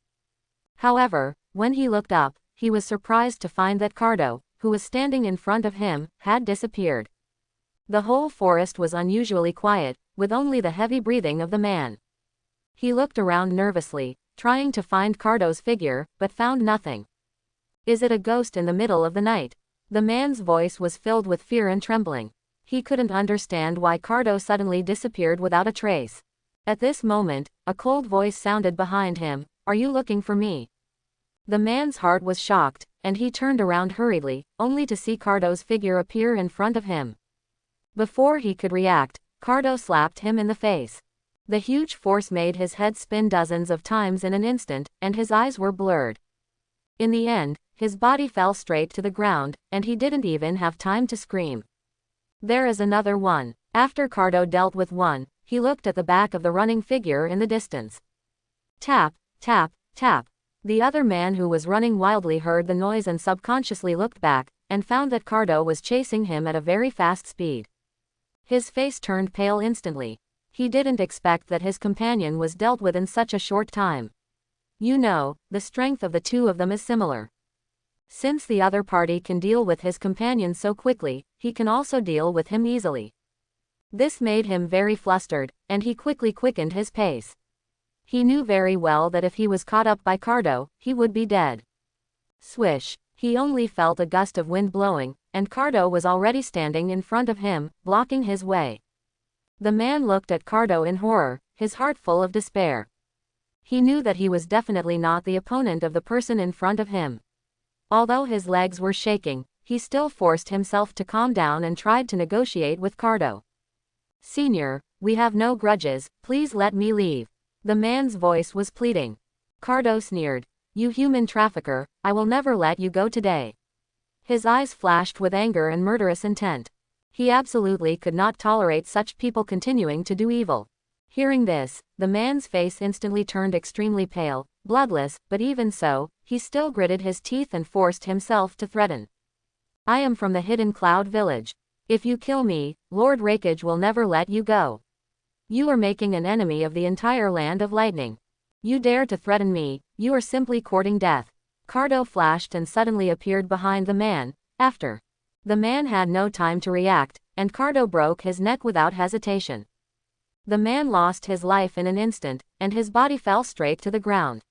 S1: However, when he looked up, he was surprised to find that Cardo, who was standing in front of him, had disappeared. The whole forest was unusually quiet, with only the heavy breathing of the man. He looked around nervously, trying to find Cardo's figure, but found nothing. Is it a ghost in the middle of the night? The man's voice was filled with fear and trembling. He couldn't understand why Cardo suddenly disappeared without a trace. At this moment, a cold voice sounded behind him, Are you looking for me? The man's heart was shocked, and he turned around hurriedly, only to see Cardo's figure appear in front of him. Before he could react, Cardo slapped him in the face. The huge force made his head spin dozens of times in an instant, and his eyes were blurred. In the end, his body fell straight to the ground, and he didn't even have time to scream. There is another one. After Cardo dealt with one, he looked at the back of the running figure in the distance. Tap, tap, tap. The other man who was running wildly heard the noise and subconsciously looked back, and found that Cardo was chasing him at a very fast speed. His face turned pale instantly. He didn't expect that his companion was dealt with in such a short time. You know, the strength of the two of them is similar. Since the other party can deal with his companion so quickly, he can also deal with him easily. This made him very flustered, and he quickly quickened his pace. He knew very well that if he was caught up by Cardo, he would be dead. Swish! He only felt a gust of wind blowing, and Cardo was already standing in front of him, blocking his way. The man looked at Cardo in horror, his heart full of despair. He knew that he was definitely not the opponent of the person in front of him. Although his legs were shaking, he still forced himself to calm down and tried to negotiate with Cardo. Senior, we have no grudges, please let me leave. The man's voice was pleading. Cardo sneered. You human trafficker, I will never let you go today. His eyes flashed with anger and murderous intent. He absolutely could not tolerate such people continuing to do evil. Hearing this, the man's face instantly turned extremely pale, bloodless, but even so, he still gritted his teeth and forced himself to threaten. I am from the Hidden Cloud Village. If you kill me, Lord Rakage will never let you go. You are making an enemy of the entire land of lightning. You dare to threaten me, you are simply courting death. Cardo flashed and suddenly appeared behind the man. After. The man had no time to react, and Cardo broke his neck without hesitation. The man lost his life in an instant, and his body fell straight to the ground.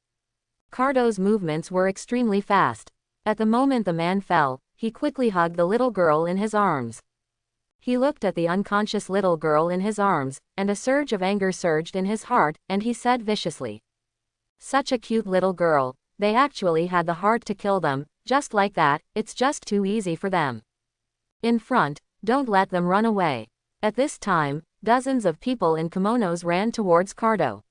S1: Cardo's movements were extremely fast. At the moment the man fell, he quickly hugged the little girl in his arms. He looked at the unconscious little girl in his arms, and a surge of anger surged in his heart, and he said viciously. Such a cute little girl, they actually had the heart to kill them, just like that, it's just too easy for them. In front, don't let them run away. At this time, dozens of people in kimonos ran towards Cardo.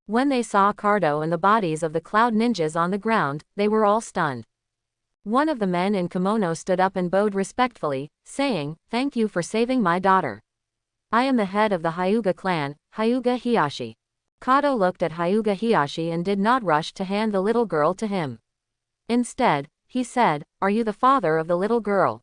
S1: When they saw Cardo and the bodies of the cloud ninjas on the ground, they were all stunned. One of the men in kimono stood up and bowed respectfully, saying, "Thank you for saving my daughter. I am the head of the Hyuga clan, Hyuga Hiyashi." Kato looked at Hyuga Hiyashi and did not rush to hand the little girl to him. Instead, he said, "Are you the father of the little girl?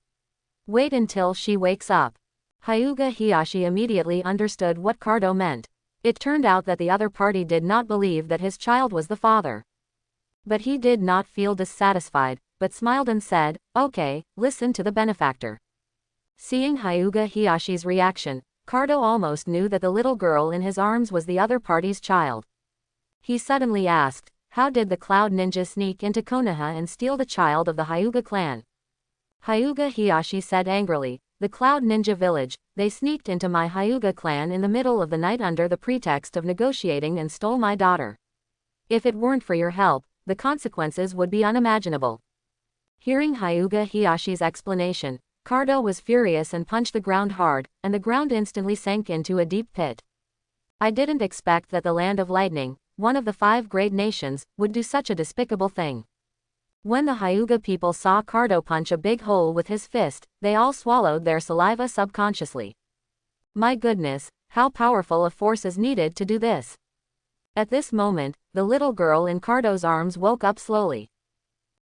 S1: Wait until she wakes up." Hyuga Hiyashi immediately understood what Cardo meant. It turned out that the other party did not believe that his child was the father. But he did not feel dissatisfied, but smiled and said, "Okay, listen to the benefactor." Seeing Hyuga Hiyashi's reaction, Cardo almost knew that the little girl in his arms was the other party's child. He suddenly asked, "How did the Cloud Ninja sneak into Konoha and steal the child of the Hyuga clan?" Hyuga Hiyashi said angrily, "The Cloud Ninja village, they sneaked into my Hyuga clan in the middle of the night under the pretext of negotiating and stole my daughter. If it weren't for your help, the consequences would be unimaginable." Hearing Hyuga Hiyashi's explanation, Cardo was furious and punched the ground hard, and the ground instantly sank into a deep pit. "I didn't expect that the Land of Lightning, one of the 5 great nations, would do such a despicable thing." When the Hyuga people saw Cardo punch a big hole with his fist, they all swallowed their saliva subconsciously. My goodness, how powerful a force is needed to do this. At this moment, the little girl in Cardo's arms woke up slowly.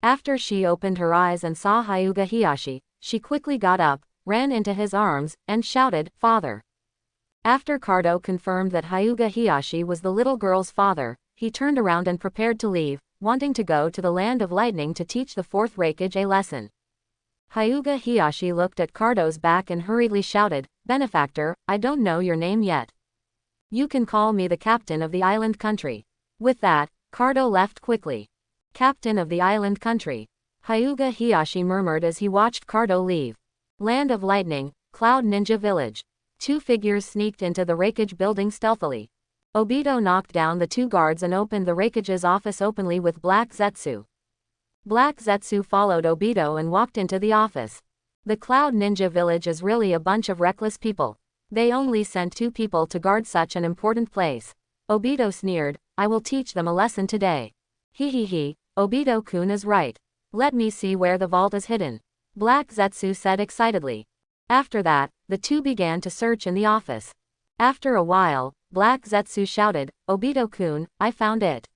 S1: After she opened her eyes and saw Hyuga Hiyashi, she quickly got up, ran into his arms, and shouted, "Father." After Cardo confirmed that Hyuga Hiyashi was the little girl's father, he turned around and prepared to leave, wanting to go to the Land of Lightning to teach the 4th Raikage a lesson. Hyuga Hiyashi looked at Cardo's back and hurriedly shouted, "Benefactor, I don't know your name yet. You can call me the captain of the island country." With that, Cardo left quickly. "Captain of the island country," Hyuga Hiyashi murmured as he watched Cardo leave. Land of Lightning, Cloud Ninja Village. 2 figures sneaked into the Raikage building stealthily. Obito knocked down the 2 guards and opened the Raikage's office openly with Black Zetsu. Black Zetsu followed Obito and walked into the office. The Cloud Ninja Village is really a bunch of reckless people. They only sent 2 people to guard such an important place. Obito sneered, "I will teach them a lesson today." He, Obito-kun is right. Let me see where the vault is hidden," Black Zetsu said excitedly. After that, the 2 began to search in the office. After a while, Black Zetsu shouted, "Obito-kun, I found it."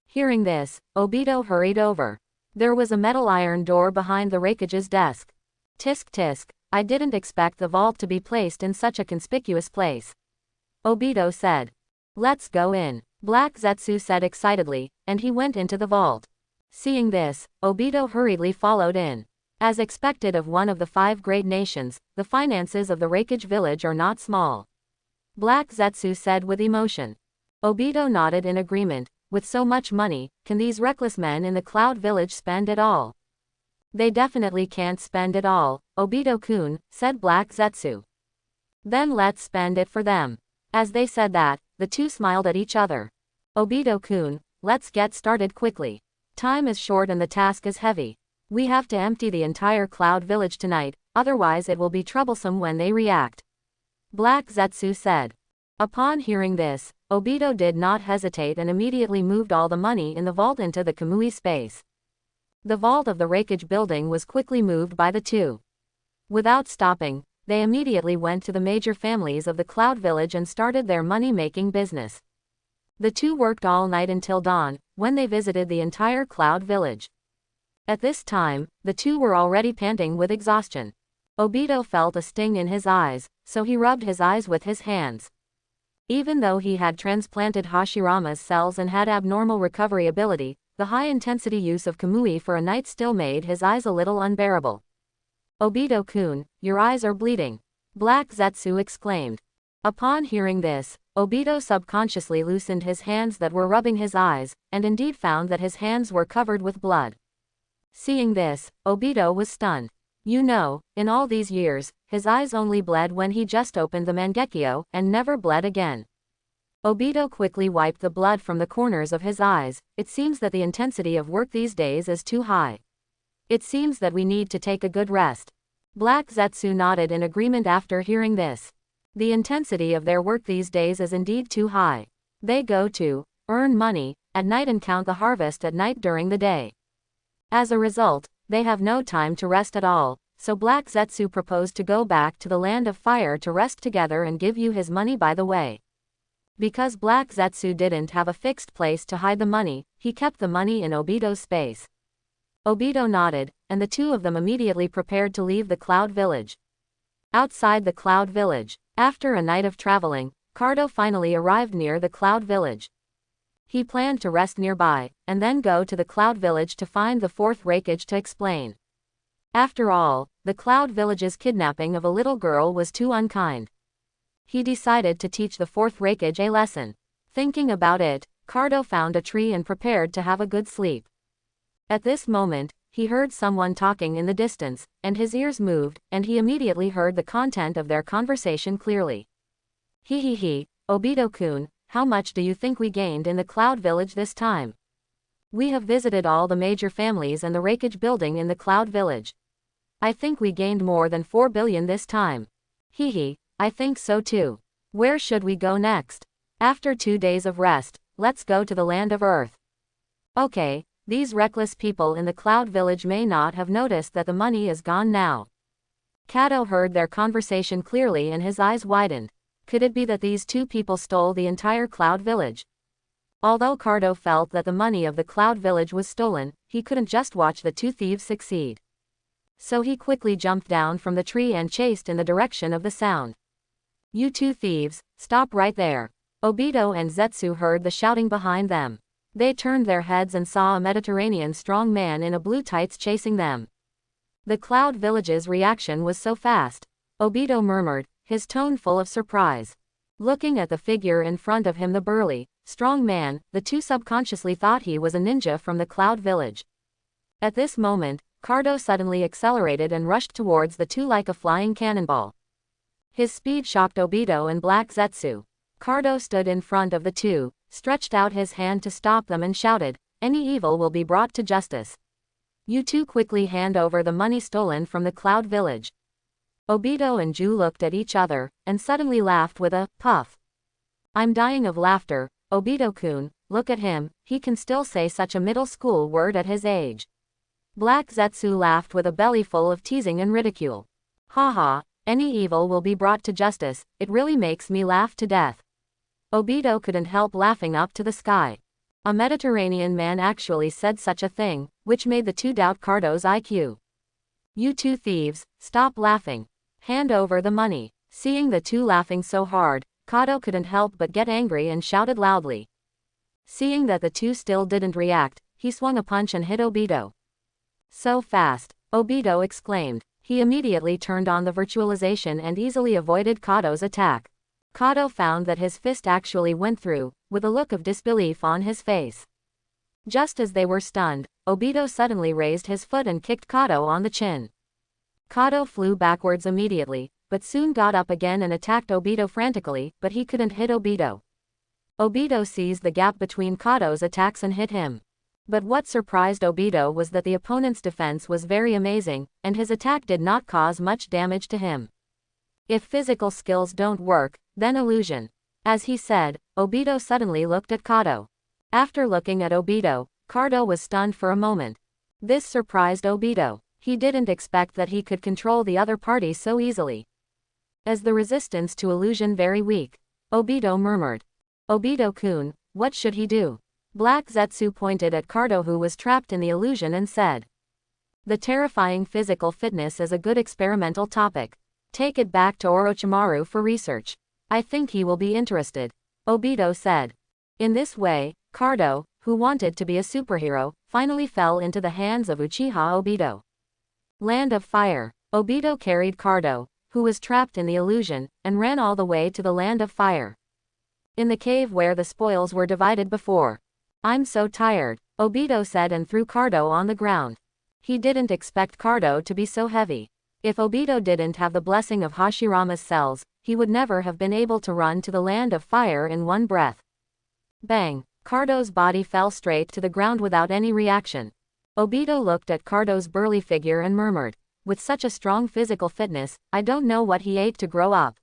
S1: Hearing this, Obito hurried over. There was a metal iron door behind the Raikage's desk. Tisk tisk, I didn't expect the vault to be placed in such a conspicuous place, Obito said. "Let's go in," Black Zetsu said excitedly, and he went into the vault. Seeing this, Obito hurriedly followed in. As expected of one of the 5 great nations, the finances of the Raikage village are not small, Black Zetsu said with emotion. Obito nodded in agreement. With so much money, can these reckless men in the Cloud Village spend it all? They definitely can't spend it all, Obito-kun, said Black Zetsu. Then let's spend it for them. As they said that, the 2 smiled at each other. Obito-kun, let's get started quickly. Time is short and the task is heavy. We have to empty the entire Cloud Village tonight, otherwise it will be troublesome when they react, Black Zetsu said. Upon hearing this, Obito did not hesitate and immediately moved all the money in the vault into the Kamui space. The vault of the Raikage building was quickly moved by the 2. Without stopping, they immediately went to the major families of the Cloud Village and started their money-making business. The 2 worked all night until dawn, when they visited the entire Cloud Village. At this time, the 2 were already panting with exhaustion. Obito felt a sting in his eyes, so he rubbed his eyes with his hands. Even though he had transplanted Hashirama's cells and had abnormal recovery ability, the high-intensity use of Kamui for a night still made his eyes a little unbearable. Obito-kun, your eyes are bleeding, Black Zetsu exclaimed. Upon hearing this, Obito subconsciously loosened his hands that were rubbing his eyes, and indeed found that his hands were covered with blood. Seeing this, Obito was stunned. You know, in all these years, his eyes only bled when he just opened the Mangekyo, and never bled again. Obito quickly wiped the blood from the corners of his eyes. It seems that the intensity of work these days is too high. It seems that we need to take a good rest. Black Zetsu nodded in agreement after hearing this. The intensity of their work these days is indeed too high. They go to earn money at night and count the harvest at night during the day. As a result, they have no time to rest at all, so Black Zetsu proposed to go back to the land of fire to rest together and give you his money by the way. Because Black Zetsu didn't have a fixed place to hide the money, he kept the money in Obito's space. Obito nodded, and the two of them immediately prepared to leave the Cloud Village. Outside the Cloud Village, after a night of traveling, Cardo finally arrived near the Cloud Village. He planned to rest nearby, and then go to the Cloud Village to find the fourth Raikage to explain. After all, the Cloud Village's kidnapping of a little girl was too unkind. He decided to teach the fourth Raikage a lesson. Thinking about it, Cardo found a tree and prepared to have a good sleep. At this moment, he heard someone talking in the distance, and his ears moved, and he immediately heard the content of their conversation clearly. He, Obito-kun, how much do you think we gained in the Cloud Village this time? We have visited all the major families and the Raikage building in the Cloud Village. I think we gained more than 4 billion this time. I think so too. Where should we go next? After 2 days of rest, let's go to the land of Earth. Okay, these reckless people in the Cloud Village may not have noticed that the money is gone now. Kato heard their conversation clearly and his eyes widened. Could it be that these two people stole the entire Cloud Village? Although Cardo felt that the money of the Cloud Village was stolen, he couldn't just watch the two thieves succeed. So he quickly jumped down from the tree and chased in the direction of the sound. You two thieves, stop right there. Obito and Zetsu heard the shouting behind them. They turned their heads and saw a Mediterranean strong man in a blue tights chasing them. The Cloud Village's reaction was so fast. Obito murmured, his tone full of surprise. Looking at the figure in front of him, the burly, strong man, the two subconsciously thought he was a ninja from the Cloud Village. At this moment, Cardo suddenly accelerated and rushed towards the two like a flying cannonball. His speed shocked Obito and Black Zetsu. Cardo stood in front of the two, stretched out his hand to stop them and shouted, any evil will be brought to justice. You two quickly hand over the money stolen from the Cloud Village. Obito and Ju looked at each other, and suddenly laughed with a puff. I'm dying of laughter, Obito-kun, look at him, he can still say such a middle school word at his age. Black Zetsu laughed with a belly full of teasing and ridicule. Haha, any evil will be brought to justice, it really makes me laugh to death. Obito couldn't help laughing up to the sky. A Mediterranean man actually said such a thing, which made the two doubt Cardo's IQ. You two thieves, stop laughing. Hand over the money. Seeing the two laughing so hard, Cardo couldn't help but get angry and shouted loudly. Seeing that the two still didn't react, he swung a punch and hit Obito. So fast, Obito exclaimed. He immediately turned on the virtualization and easily avoided Cardo's attack. Cardo found that his fist actually went through, with a look of disbelief on his face. Just as they were stunned, Obito suddenly raised his foot and kicked Cardo on the chin. Cardo flew backwards immediately, but soon got up again and attacked Obito frantically, but he couldn't hit Obito. Obito seized the gap between Cardo's attacks and hit him. But what surprised Obito was that the opponent's defense was very amazing, and his attack did not cause much damage to him. If physical skills don't work, then illusion. As he said, Obito suddenly looked at Cardo. After looking at Obito, Cardo was stunned for a moment. This surprised Obito. He didn't expect that he could control the other party so easily. As the resistance to illusion very weak, Obito murmured. Obito-kun, what should he do? Black Zetsu pointed at Cardo who was trapped in the illusion and said. The terrifying physical fitness is a good experimental topic. Take it back to Orochimaru for research. I think he will be interested. Obito said. In this way, Cardo, who wanted to be a superhero, finally fell into the hands of Uchiha Obito. Land of Fire. Obito carried Cardo, who was trapped in the illusion, and ran all the way to the Land of Fire. In the cave where the spoils were divided before. I'm so tired, Obito said and threw Cardo on the ground. He didn't expect Cardo to be so heavy. If Obito didn't have the blessing of Hashirama's cells, he would never have been able to run to the Land of Fire in one breath. Bang! Cardo's body fell straight to the ground without any reaction. Obito looked at Cardo's burly figure and murmured, with such a strong physical fitness, I don't know what he ate to grow up.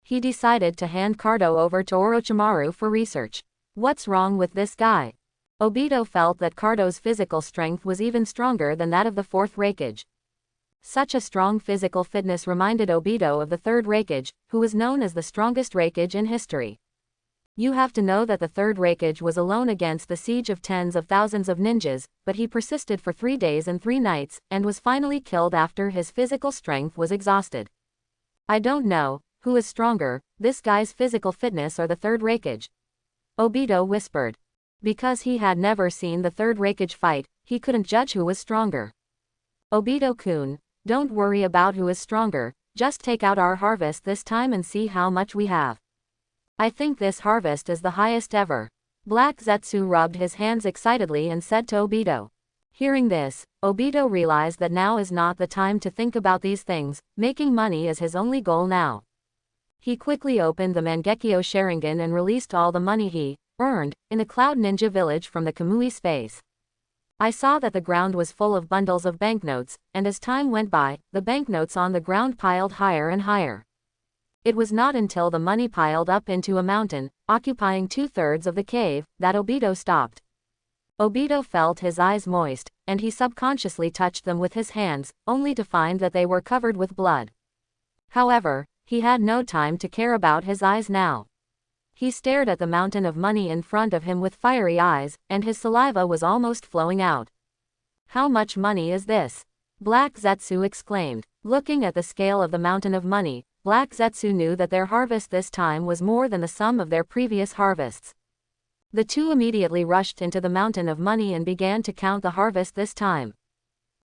S1: He decided to hand Cardo over to Orochimaru for research. What's wrong with this guy? Obito felt that Cardo's physical strength was even stronger than that of the fourth Raikage. Such a strong physical fitness reminded Obito of the third Raikage, who was known as the strongest Raikage in history. You have to know that the third Raikage was alone against the siege of tens of thousands of ninjas, but he persisted for 3 days and 3 nights, and was finally killed after his physical strength was exhausted. I don't know, who is stronger, this guy's physical fitness or the third Raikage? Obito whispered. Because he had never seen the third Raikage fight, he couldn't judge who was stronger. Obito-kun, don't worry about who is stronger, just take out our harvest this time and see how much we have. I think this harvest is the highest ever. Black Zetsu rubbed his hands excitedly and said to Obito. Hearing this, Obito realized that now is not the time to think about these things, making money is his only goal now. He quickly opened the Mangekyo Sharingan and released all the money he earned in the Cloud Ninja Village from the Kamui space. I saw that the ground was full of bundles of banknotes, and as time went by, the banknotes on the ground piled higher and higher. It was not until the money piled up into a mountain, occupying 2/3 of the cave, that Obito stopped. Obito felt his eyes moist, and he subconsciously touched them with his hands, only to find that they were covered with blood. However, he had no time to care about his eyes now. He stared at the mountain of money in front of him with fiery eyes, and his saliva was almost flowing out. How much money is this? Black Zetsu exclaimed. Looking at the scale of the mountain of money, Black Zetsu knew that their harvest this time was more than the sum of their previous harvests. The two immediately rushed into the mountain of money and began to count the harvest this time.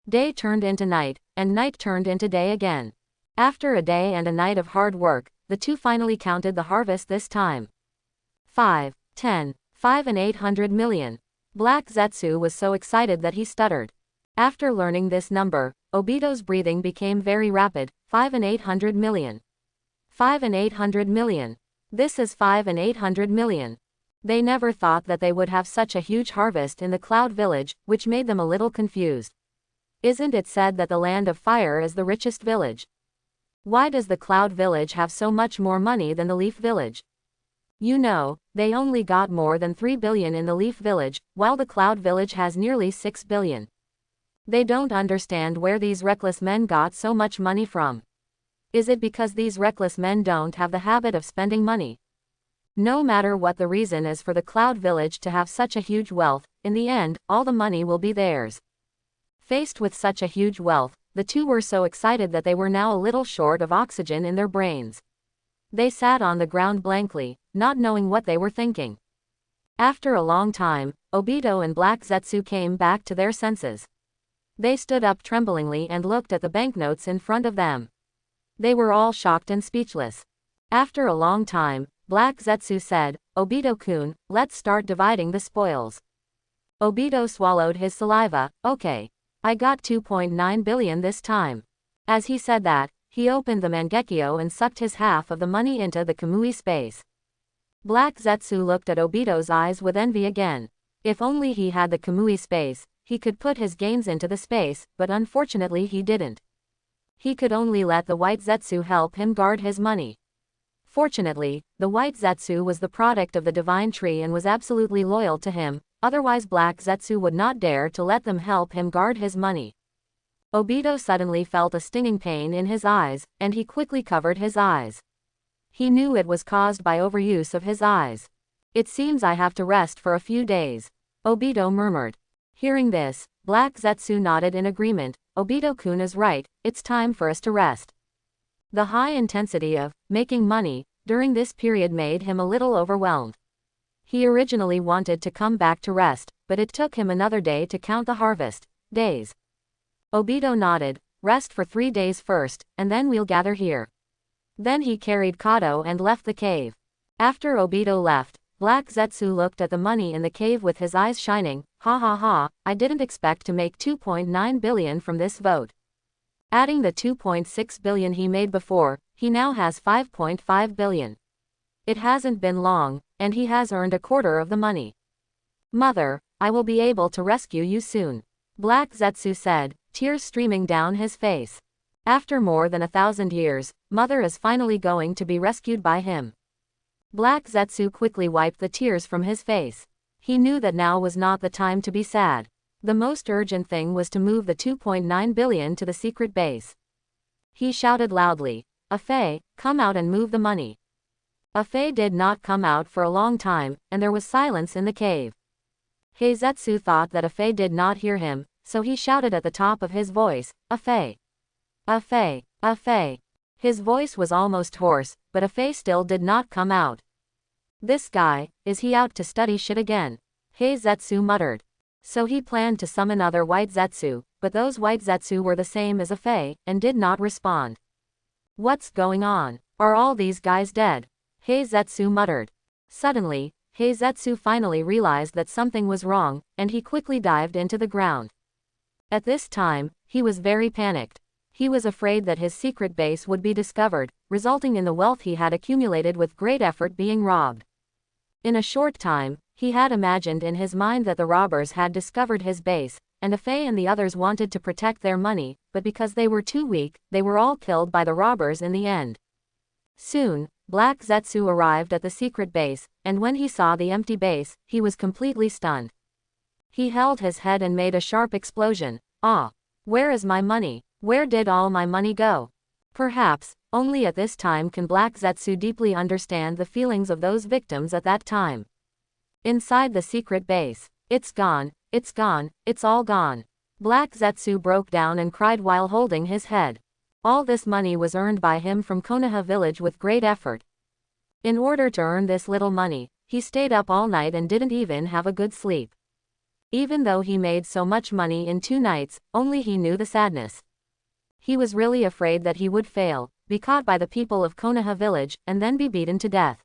S1: Day turned into night, and night turned into day again. After a day and a night of hard work, the two finally counted the harvest this time. 5, 10, 5 and 800 million. Black Zetsu was so excited that he stuttered. After learning this number, Obito's breathing became very rapid. 5 and 800 million. 5 and 800 million. This is 5 and 800 million. They never thought that they would have such a huge harvest in the Cloud Village, which made them a little confused. Isn't it said that the Land of Fire is the richest village? Why does the Cloud Village have so much more money than the Leaf Village? You know, they only got more than 3 billion in the Leaf Village, while the Cloud Village has nearly 6 billion. They don't understand where these reckless men got so much money from. Is it because these reckless men don't have the habit of spending money? No matter what the reason is for the Cloud Village to have such a huge wealth, in the end, all the money will be theirs. Faced with such a huge wealth, the two were so excited that they were now a little short of oxygen in their brains. They sat on the ground blankly, not knowing what they were thinking. After a long time, Obito and Black Zetsu came back to their senses. They stood up tremblingly and looked at the banknotes in front of them. They were all shocked and speechless. After a long time, Black Zetsu said, Obito-kun, let's start dividing the spoils. Obito swallowed his saliva. Okay. I got 2.9 billion this time. As he said that, he opened the Mangekyo and sucked his half of the money into the Kamui space. Black Zetsu looked at Obito's eyes with envy again. If only he had the Kamui space, he could put his gains into the space, but unfortunately he didn't. He could only let the White Zetsu help him guard his money. Fortunately, the White Zetsu was the product of the Divine Tree and was absolutely loyal to him, otherwise Black Zetsu would not dare to let them help him guard his money. Obito suddenly felt a stinging pain in his eyes, and he quickly covered his eyes. He knew it was caused by overuse of his eyes. It seems I have to rest for a few days, Obito murmured. Hearing this, Black Zetsu nodded in agreement. Obito-kun is right, it's time for us to rest. The high intensity of making money during this period made him a little overwhelmed. He originally wanted to come back to rest, but it took him another day to count the harvest days. Obito nodded. Rest for 3 days first, and then we'll gather here. Then he carried Kato and left the cave. After Obito left, Black Zetsu looked at the money in the cave with his eyes shining. Ha ha ha, I didn't expect to make 2.9 billion from this vote. Adding the 2.6 billion he made before, he now has 5.5 billion. It hasn't been long, and he has earned a quarter of the money. Mother, I will be able to rescue you soon, Black Zetsu said, tears streaming down his face. After more than 1,000 years, Mother is finally going to be rescued by him. Black Zetsu quickly wiped the tears from his face. He knew that now was not the time to be sad. The most urgent thing was to move the 2.9 billion to the secret base. He shouted loudly, "Afei, come out and move the money." Afei did not come out for a long time, and there was silence in the cave. Heizetsu thought that Afei did not hear him, so he shouted at the top of his voice, "Afei! Afei! Afei!" His voice was almost hoarse, but Afei still did not come out. "This guy, is he out to study shit again?" Heizetsu muttered. So he planned to summon other white Zetsu, but those white Zetsu were the same as Afei, and did not respond. "What's going on? Are all these guys dead?" Heizetsu muttered. Suddenly, Heizetsu finally realized that something was wrong, and he quickly dived into the ground. At this time, he was very panicked. He was afraid that his secret base would be discovered, resulting in the wealth he had accumulated with great effort being robbed. In a short time, he had imagined in his mind that the robbers had discovered his base, and Afei and the others wanted to protect their money, but because they were too weak, they were all killed by the robbers in the end. Soon, Black Zetsu arrived at the secret base, and when he saw the empty base, he was completely stunned. He held his head and made a sharp explosion. "Ah! Where is my money? Where did all my money go?" Perhaps, only at this time can Black Zetsu deeply understand the feelings of those victims at that time. Inside the secret base. "It's gone, it's gone, it's all gone." Black Zetsu broke down and cried while holding his head. All this money was earned by him from Konoha village with great effort. In order to earn this little money, he stayed up all night and didn't even have a good sleep. Even though he made so much money in 2 nights, only he knew the sadness. He was really afraid that he would fail, be caught by the people of Konoha village, and then be beaten to death.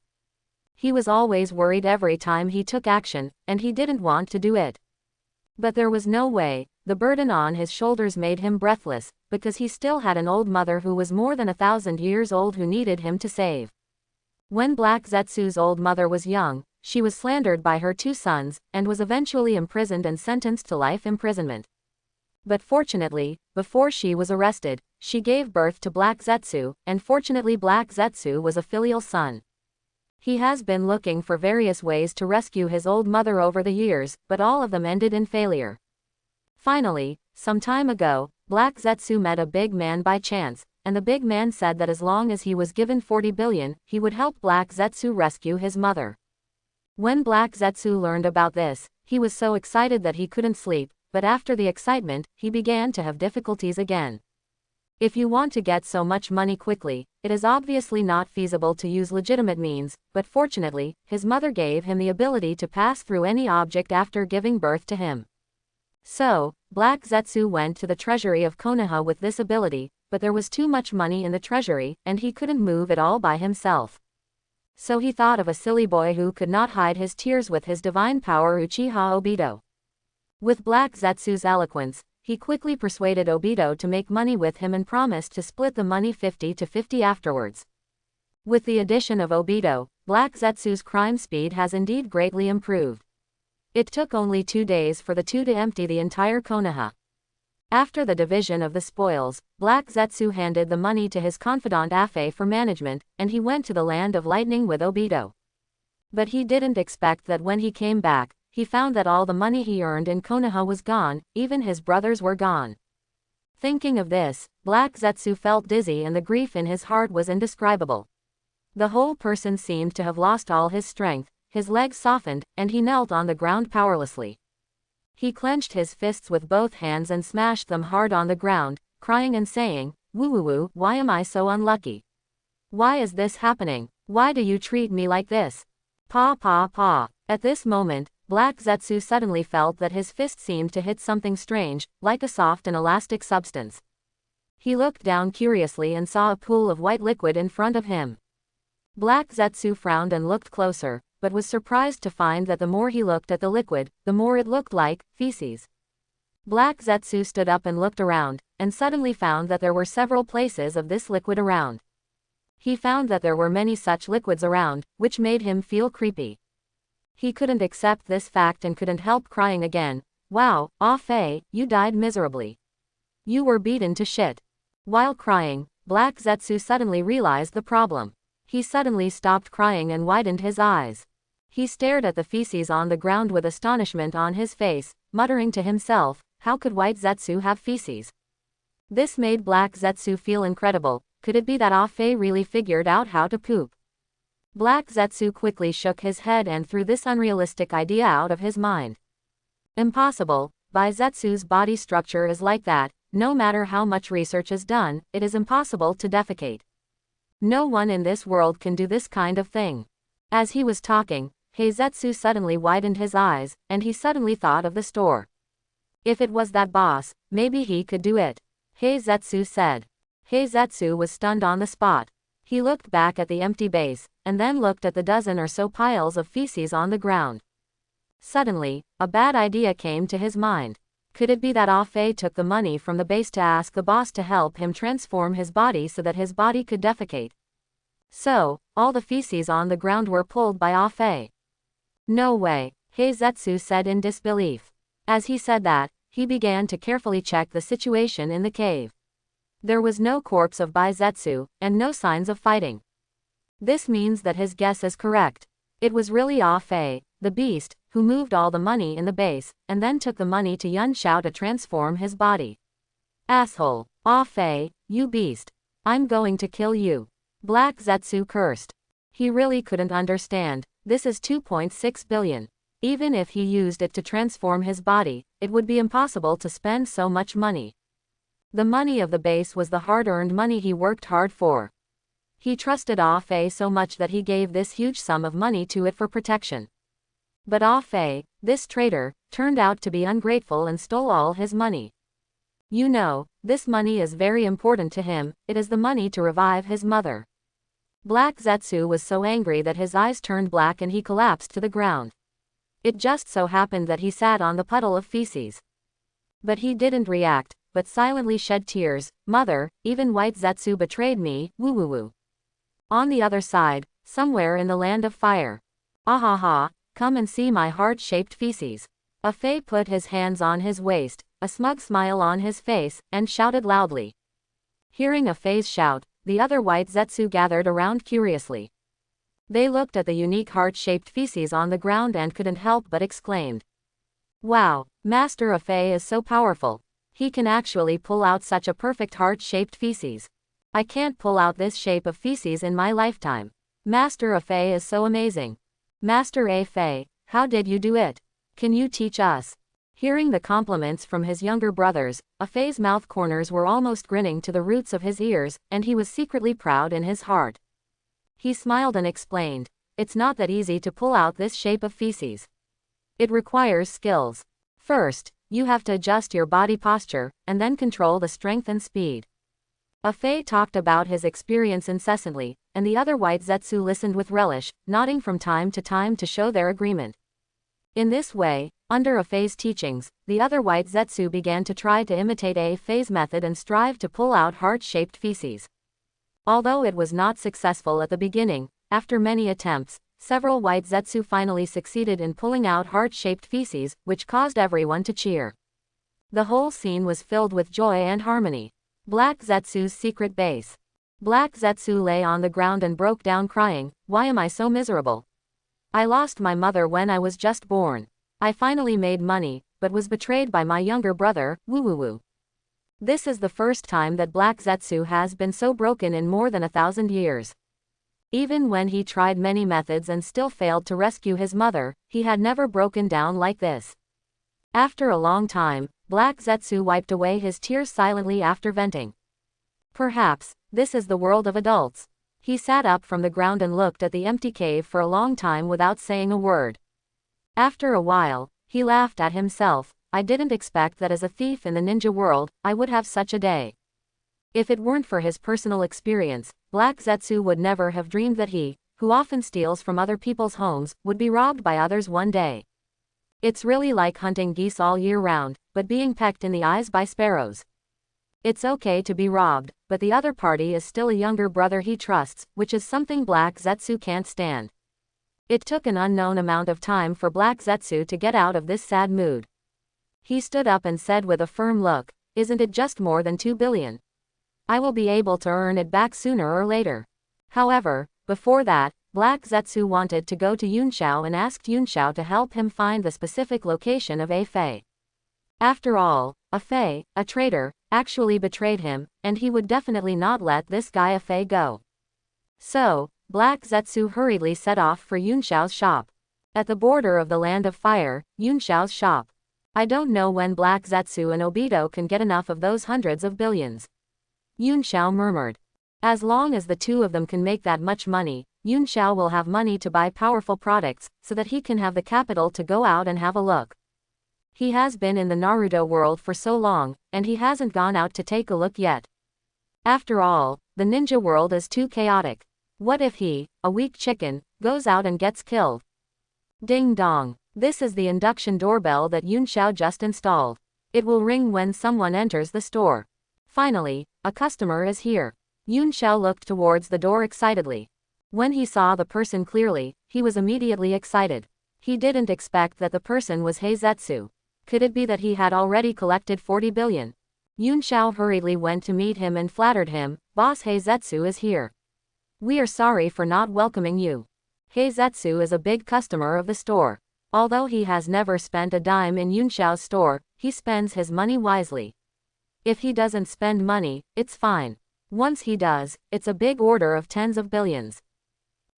S1: He was always worried every time he took action, and he didn't want to do it. But there was no way. The burden on his shoulders made him breathless, because he still had an old mother who was more than 1,000 years old who needed him to save. When Black Zetsu's old mother was young, she was slandered by her 2 sons, and was eventually imprisoned and sentenced to life imprisonment. But fortunately, before she was arrested, she gave birth to Black Zetsu, and fortunately Black Zetsu was a filial son. He has been looking for various ways to rescue his old mother over the years, but all of them ended in failure. Finally, some time ago, Black Zetsu met a big man by chance, and the big man said that as long as he was given 40 billion, he would help Black Zetsu rescue his mother. When Black Zetsu learned about this, he was so excited that he couldn't sleep, but after the excitement, he began to have difficulties again. If you want to get so much money quickly, it is obviously not feasible to use legitimate means, but fortunately, his mother gave him the ability to pass through any object after giving birth to him. So, Black Zetsu went to the treasury of Konoha with this ability, but there was too much money in the treasury, and he couldn't move it all by himself. So he thought of a silly boy who could not hide his tears with his divine power, Uchiha Obito. With Black Zetsu's eloquence, he quickly persuaded Obito to make money with him and promised to split the money 50-50 afterwards. With the addition of Obito, Black Zetsu's crime speed has indeed greatly improved. It took only 2 days for the two to empty the entire Konoha. After the division of the spoils, Black Zetsu handed the money to his confidant Afei for management, and he went to the Land of Lightning with Obito. But he didn't expect that when he came back, he found that all the money he earned in Konoha was gone, even his brothers were gone. Thinking of this, Black Zetsu felt dizzy and the grief in his heart was indescribable. The whole person seemed to have lost all his strength, his legs softened, and he knelt on the ground powerlessly. He clenched his fists with both hands and smashed them hard on the ground, crying and saying, "Woo, why am I so unlucky? Why is this happening? Why do you treat me like this? Pa pa pa." At this moment, Black Zetsu suddenly felt that his fist seemed to hit something strange, like a soft and elastic substance. He looked down curiously and saw a pool of white liquid in front of him. Black Zetsu frowned and looked closer, but was surprised to find that the more he looked at the liquid, the more it looked like feces. Black Zetsu stood up and looked around, and suddenly found that there were several places of this liquid around. He found that there were many such liquids around, which made him feel creepy. He couldn't accept this fact and couldn't help crying again. "Wow, Ah Fei, you died miserably. You were beaten to shit. While crying, Black Zetsu suddenly realized the problem. He suddenly stopped crying and widened his eyes. He stared at the feces on the ground with astonishment on his face, muttering to himself, how could White Zetsu have feces? This made Black Zetsu feel incredible. Could it be that Ah-Fei really figured out how to poop? Black Zetsu quickly shook his head and threw this unrealistic idea out of his mind. Impossible. Bai Zetsu's body structure is like that. No matter how much research is done, it is impossible to defecate. No one in this world can do this kind of thing. As he was talking, Heizetsu suddenly widened his eyes, and he suddenly thought of the store. If it was that boss, maybe he could do it. Heizetsu said. Heizetsu was stunned on the spot. He looked back at the empty base, and then looked at the dozen or so piles of feces on the ground. Suddenly, a bad idea came to his mind. Could it be that Ah-Fei took the money from the base to ask the boss to help him transform his body so that his body could defecate? So, all the feces on the ground were pulled by Ah-Fei. No way, Heizetsu said in disbelief. As he said that, he began to carefully check the situation in the cave. There was no corpse of Bai Zetsu, and no signs of fighting. This means that his guess is correct. It was really Ah-Fei, the beast, who moved all the money in the base, and then took the money to Yun Xiao to transform his body. Asshole. Ah-Fei, you beast. I'm going to kill you. Black Zetsu cursed. He really couldn't understand. This is 2.6 billion. Even if he used it to transform his body, it would be impossible to spend so much money. The money of the base was the hard-earned money he worked hard for. He trusted Ah-Fei so much that he gave this huge sum of money to it for protection. But Ah-Fei, this traitor, turned out to be ungrateful and stole all his money. You know, this money is very important to him, it is the money to revive his mother. Black Zetsu was so angry that his eyes turned black and he collapsed to the ground. It just so happened that he sat on the puddle of feces. But he didn't react, but silently shed tears. Mother, even White Zetsu betrayed me, woo-woo-woo. On the other side, somewhere in the land of fire. Ah-ha-ha, come and see my heart-shaped feces. Ah-Fei put his hands on his waist, a smug smile on his face, and shouted loudly. Hearing Ah-Fei's shout, the other White Zetsu gathered around curiously. They looked at the unique heart-shaped feces on the ground and couldn't help but exclaimed. Wow, Master Ah-Fei is so powerful. He can actually pull out such a perfect heart-shaped feces. I can't pull out this shape of feces in my lifetime. Master Ah-Fei is so amazing. Master Ah-Fei, how did you do it? Can you teach us? Hearing the compliments from his younger brothers, Ah-Fei's mouth corners were almost grinning to the roots of his ears, and he was secretly proud in his heart. He smiled and explained, it's not that easy to pull out this shape of feces. It requires skills. First, you have to adjust your body posture, and then control the strength and speed. Ah-Fei talked about his experience incessantly, and the other White Zetsu listened with relish, nodding from time to show their agreement. In this way, under Ah-Fei's teachings, the other White Zetsu began to try to imitate Ah-Fei's method and strive to pull out heart-shaped feces. Although it was not successful at the beginning, after many attempts, several White Zetsu finally succeeded in pulling out heart-shaped feces, which caused everyone to cheer. The whole scene was filled with joy and harmony. Black Zetsu's secret base. Black Zetsu lay on the ground and broke down crying, why am I so miserable? I lost my mother when I was just born. I finally made money, but was betrayed by my younger brother, woo-woo-woo. This is the first time that Black Zetsu has been so broken in more than 1,000 years. Even when he tried many methods and still failed to rescue his mother, he had never broken down like this. After a long time, Black Zetsu wiped away his tears silently after venting. Perhaps, this is the world of adults. He sat up from the ground and looked at the empty cave for a long time without saying a word. After a while, he laughed at himself. I didn't expect that as a thief in the ninja world, I would have such a day. If it weren't for his personal experience, Black Zetsu would never have dreamed that he, who often steals from other people's homes, would be robbed by others one day. It's really like hunting geese all year round, but being pecked in the eyes by sparrows. It's okay to be robbed, but the other party is still a younger brother he trusts, which is something Black Zetsu can't stand. It took an unknown amount of time for Black Zetsu to get out of this sad mood. He stood up and said with a firm look, isn't it just more than 2 billion? I will be able to earn it back sooner or later. However, before that, Black Zetsu wanted to go to Yunxiao and asked Yunxiao to help him find the specific location of a Fei. After all, a Fei, a traitor, actually betrayed him, and he would definitely not let this guy a Fei go. So, Black Zetsu hurriedly set off for Yunxiao's shop. At the border of the Land of Fire, Yunxiao's shop. I don't know when Black Zetsu and Obito can get enough of those hundreds of billions. Yunxiao murmured. As long as the two of them can make that much money, Yunxiao will have money to buy powerful products, so that he can have the capital to go out and have a look. He has been in the Naruto world for so long, and he hasn't gone out to take a look yet. After all, the ninja world is too chaotic. What if he, a weak chicken, goes out and gets killed? Ding dong. This is the induction doorbell that Yunxiao just installed. It will ring when someone enters the store. Finally, a customer is here. Yunxiao looked towards the door excitedly. When he saw the person clearly, he was immediately excited. He didn't expect that the person was Heizetsu. Could it be that he had already collected 40 billion? Yunxiao hurriedly went to meet him and flattered him. Boss Heizetsu is here. We are sorry for not welcoming you. Heizetsu is a big customer of the store. Although he has never spent a dime in Yunxiao's store, he spends his money wisely. If he doesn't spend money, it's fine. Once he does, it's a big order of tens of billions.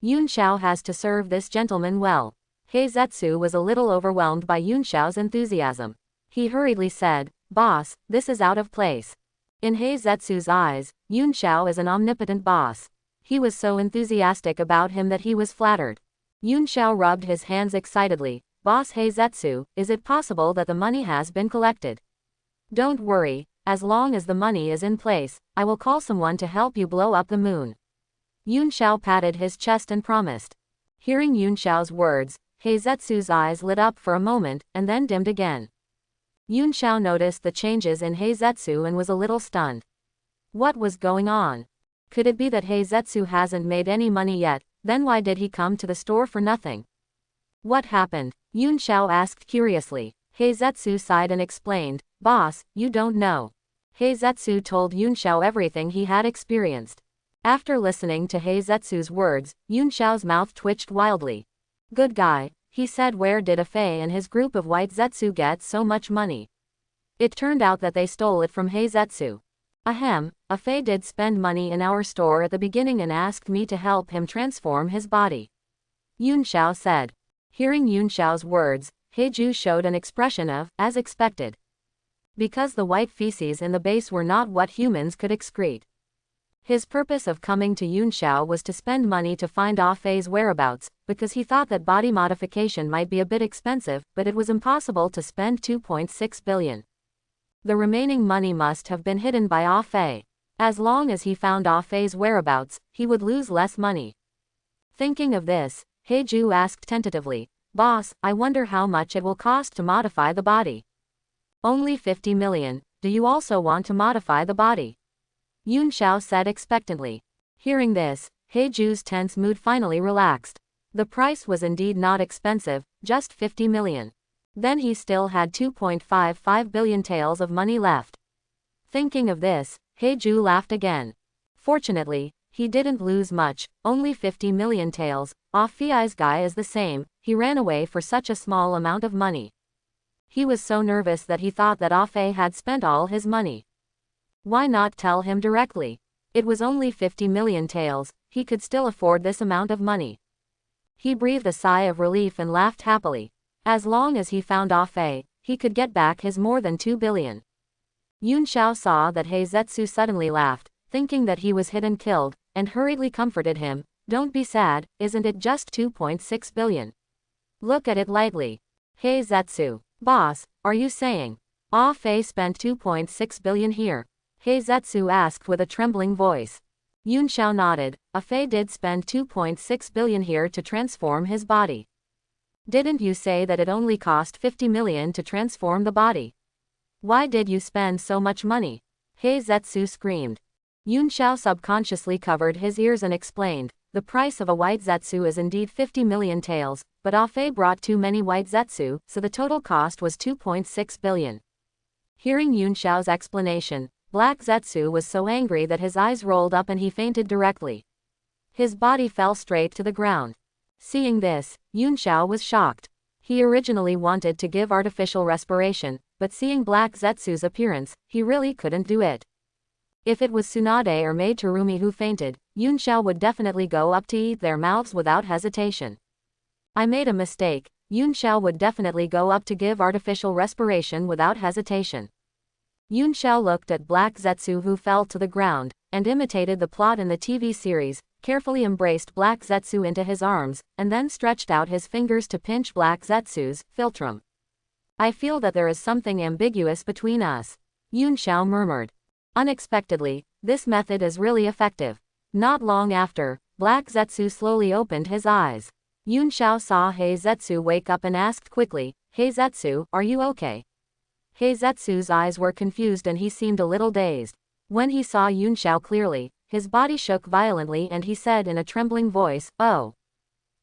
S1: Yunxiao has to serve this gentleman well. Heizetsu was a little overwhelmed by Yunxiao's enthusiasm. He hurriedly said, "Boss, this is out of place." In Heizetsu's eyes, Yunxiao is an omnipotent boss. He was so enthusiastic about him that he was flattered. Yunxiao rubbed his hands excitedly. "Boss Heizetsu, is it possible that the money has been collected?" "Don't worry, as long as the money is in place, I will call someone to help you blow up the moon." Yunxiao patted his chest and promised. Hearing Yunxiao's words, Heizetsu's eyes lit up for a moment, and then dimmed again. Yunxiao noticed the changes in Heizetsu and was a little stunned. What was going on? Could it be that Heizetsu hasn't made any money yet? Then why did he come to the store for nothing? What happened? Yunxiao asked curiously. Heizetsu sighed and explained, "Boss, you don't know." Heizetsu told Yunxiao everything he had experienced. After listening to Heizetsu's words, Yunxiao's mouth twitched wildly. "Good guy," he said. "Where did a Fei and his group of white Zetsu get so much money?" It turned out that they stole it from Heizetsu. "Ahem, a Fei did spend money in our store at the beginning and asked me to help him transform his body," Yunxiao said. Hearing Yunxiao's words, Heiju showed an expression of, as expected. Because the white feces in the base were not what humans could excrete. His purpose of coming to Yunxiao was to spend money to find Ah Fei's whereabouts, because he thought that body modification might be a bit expensive, but it was impossible to spend 2.6 billion. The remaining money must have been hidden by Ah Fei. As long as he found Ah Fei's whereabouts, he would lose less money. Thinking of this, Heiju asked tentatively, "Boss, I wonder how much it will cost to modify the body." "Only 50 million, do you also want to modify the body?" Yunxiao said expectantly. Hearing this, Heiju's tense mood finally relaxed. The price was indeed not expensive, just 50 million. Then he still had 2.55 billion taels of money left. Thinking of this, Heiju laughed again. Fortunately, he didn't lose much, only 50 million taels. Ah Fei's guy is the same, he ran away for such a small amount of money. He was so nervous that he thought that Ah Fei had spent all his money. Why not tell him directly? It was only 50 million taels, he could still afford this amount of money. He breathed a sigh of relief and laughed happily. As long as he found Ah Fei, he could get back his more than 2 billion. Yunxiao saw that Heizetsu suddenly laughed, thinking that he was hit and killed, and hurriedly comforted him. "Don't be sad, isn't it just 2.6 billion? Look at it lightly." "Heizetsu, boss, are you saying Ah Fei spent 2.6 billion here?" Heizetsu asked with a trembling voice. Yunxiao nodded. "Ah Fei did spend 2.6 billion here to transform his body. Didn't you say that it only cost 50 million to transform the body? Why did you spend so much money?" Heizetsu screamed. Yunxiao subconsciously covered his ears and explained, "The price of a white Zetsu is indeed 50 million taels, but Ah Fei brought too many white Zetsu, so the total cost was 2.6 billion. Hearing Yunxiao's explanation, Black Zetsu was so angry that his eyes rolled up and he fainted directly. His body fell straight to the ground. Seeing this, Yunxiao was shocked. He originally wanted to give artificial respiration, but seeing Black Zetsu's appearance, he really couldn't do it. If it was Tsunade or Maid Terumi who fainted, Yunxiao would definitely go up to eat their mouths without hesitation. I made a mistake. Yunxiao would definitely go up to give artificial respiration without hesitation. Yunxiao looked at Black Zetsu who fell to the ground, and imitated the plot in the TV series, carefully embraced Black Zetsu into his arms, and then stretched out his fingers to pinch Black Zetsu's philtrum. I feel that there is something ambiguous between us, Yunxiao murmured. Unexpectedly, this method is really effective. Not long after, Black Zetsu slowly opened his eyes. Yunxiao saw Heizetsu wake up and asked quickly, "Heizetsu, are you okay?" Heizetsu's eyes were confused and he seemed a little dazed. When he saw Yunxiao clearly, his body shook violently and he said in a trembling voice, "Oh.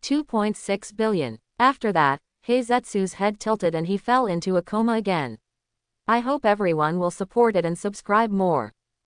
S1: 2.6 billion. After that, Heizetsu's head tilted and he fell into a coma again. I hope everyone will support it and subscribe more.